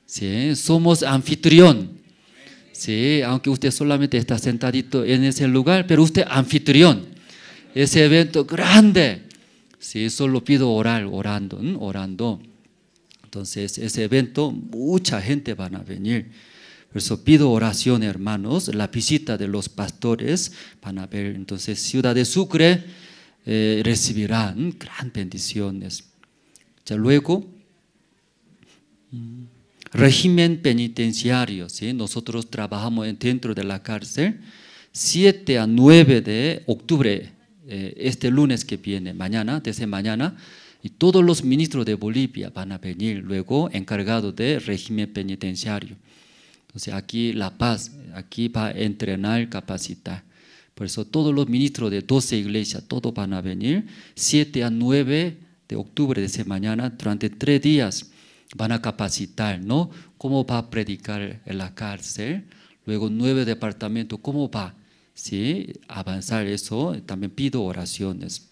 ¿sí? Somos anfitrión, ¿sí? Aunque usted solamente está sentadito en ese lugar, pero usted anfitrión. Ese evento grande, ¿sí? Solo pido orando. Entonces, ese evento, mucha gente van a venir. Por eso pido oración, hermanos, la visita de los pastores van a ver. Entonces, Ciudad de Sucre recibirán gran bendiciones. Ya luego, régimen penitenciario, ¿sí? Nosotros trabajamos dentro de la cárcel 7 a 9 de octubre, este lunes que viene, mañana, desde mañana, y todos los ministros de Bolivia van a venir luego encargados de régimen penitenciario. Entonces aquí La Paz, aquí va a entrenar, capacitar. Por eso todos los ministros de 12 iglesias, todos van a venir 7 a 9 de octubre, desde mañana, durante 3 días van a capacitar, ¿no? Cómo va a predicar en la cárcel, luego 9 departamentos, cómo va, ¿sí? Avanzar eso, también pido oraciones.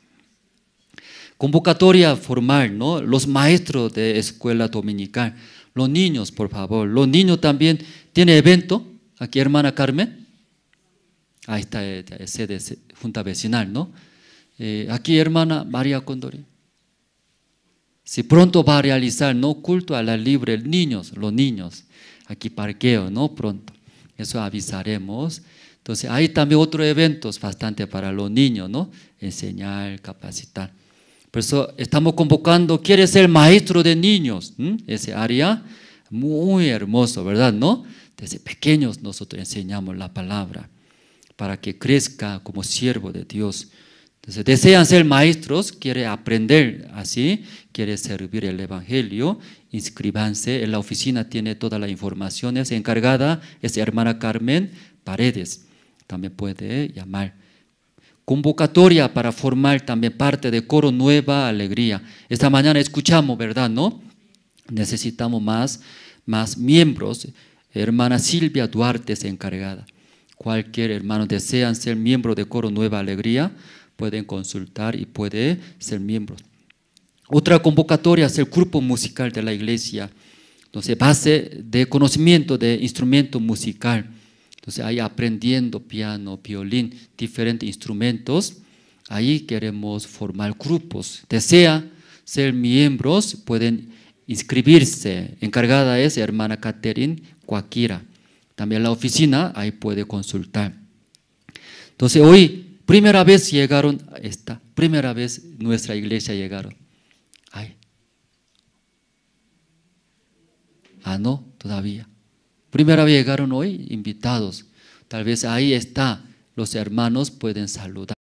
Convocatoria formal, ¿no? Los maestros de escuela dominical, los niños, por favor, los niños también tienen evento, aquí hermana Carmen, ahí está sede junta vecinal, ¿no? Aquí hermana María Condori. Si pronto va a realizar, ¿no? Culto a la libre, los niños, aquí parqueo, ¿no? Pronto, eso avisaremos. Entonces hay también otros eventos bastante para los niños, ¿no? Enseñar, capacitar. Por eso estamos convocando, quiere ser maestro de niños, ese área muy hermoso, ¿verdad? ¿No? Desde pequeños nosotros enseñamos la palabra para que crezca como siervo de Dios. Entonces desean ser maestros, quiere aprender así, quiere servir el evangelio, inscríbanse, en la oficina tiene todas las informaciones, encargada es hermana Carmen Paredes, también puede llamar. Convocatoria para formar también parte de Coro Nueva Alegría. Esta mañana escuchamos, ¿verdad? ¿No? Necesitamos más miembros. Hermana Silvia Duarte es encargada. Cualquier hermano desean ser miembro de Coro Nueva Alegría, pueden consultar y puede ser miembros. Otra convocatoria es el grupo musical de la iglesia. Entonces, base de conocimiento de instrumento musical. Entonces, ahí aprendiendo piano, violín, diferentes instrumentos, ahí queremos formar grupos. Desea ser miembros, pueden inscribirse. Encargada es hermana Catherine Cuaquira. También la oficina, ahí puede consultar. Entonces, hoy, primera vez llegaron, primera vez nuestra iglesia llegaron. Ay. No, todavía. Primera vez llegaron hoy invitados. Tal vez ahí está, los hermanos pueden saludar.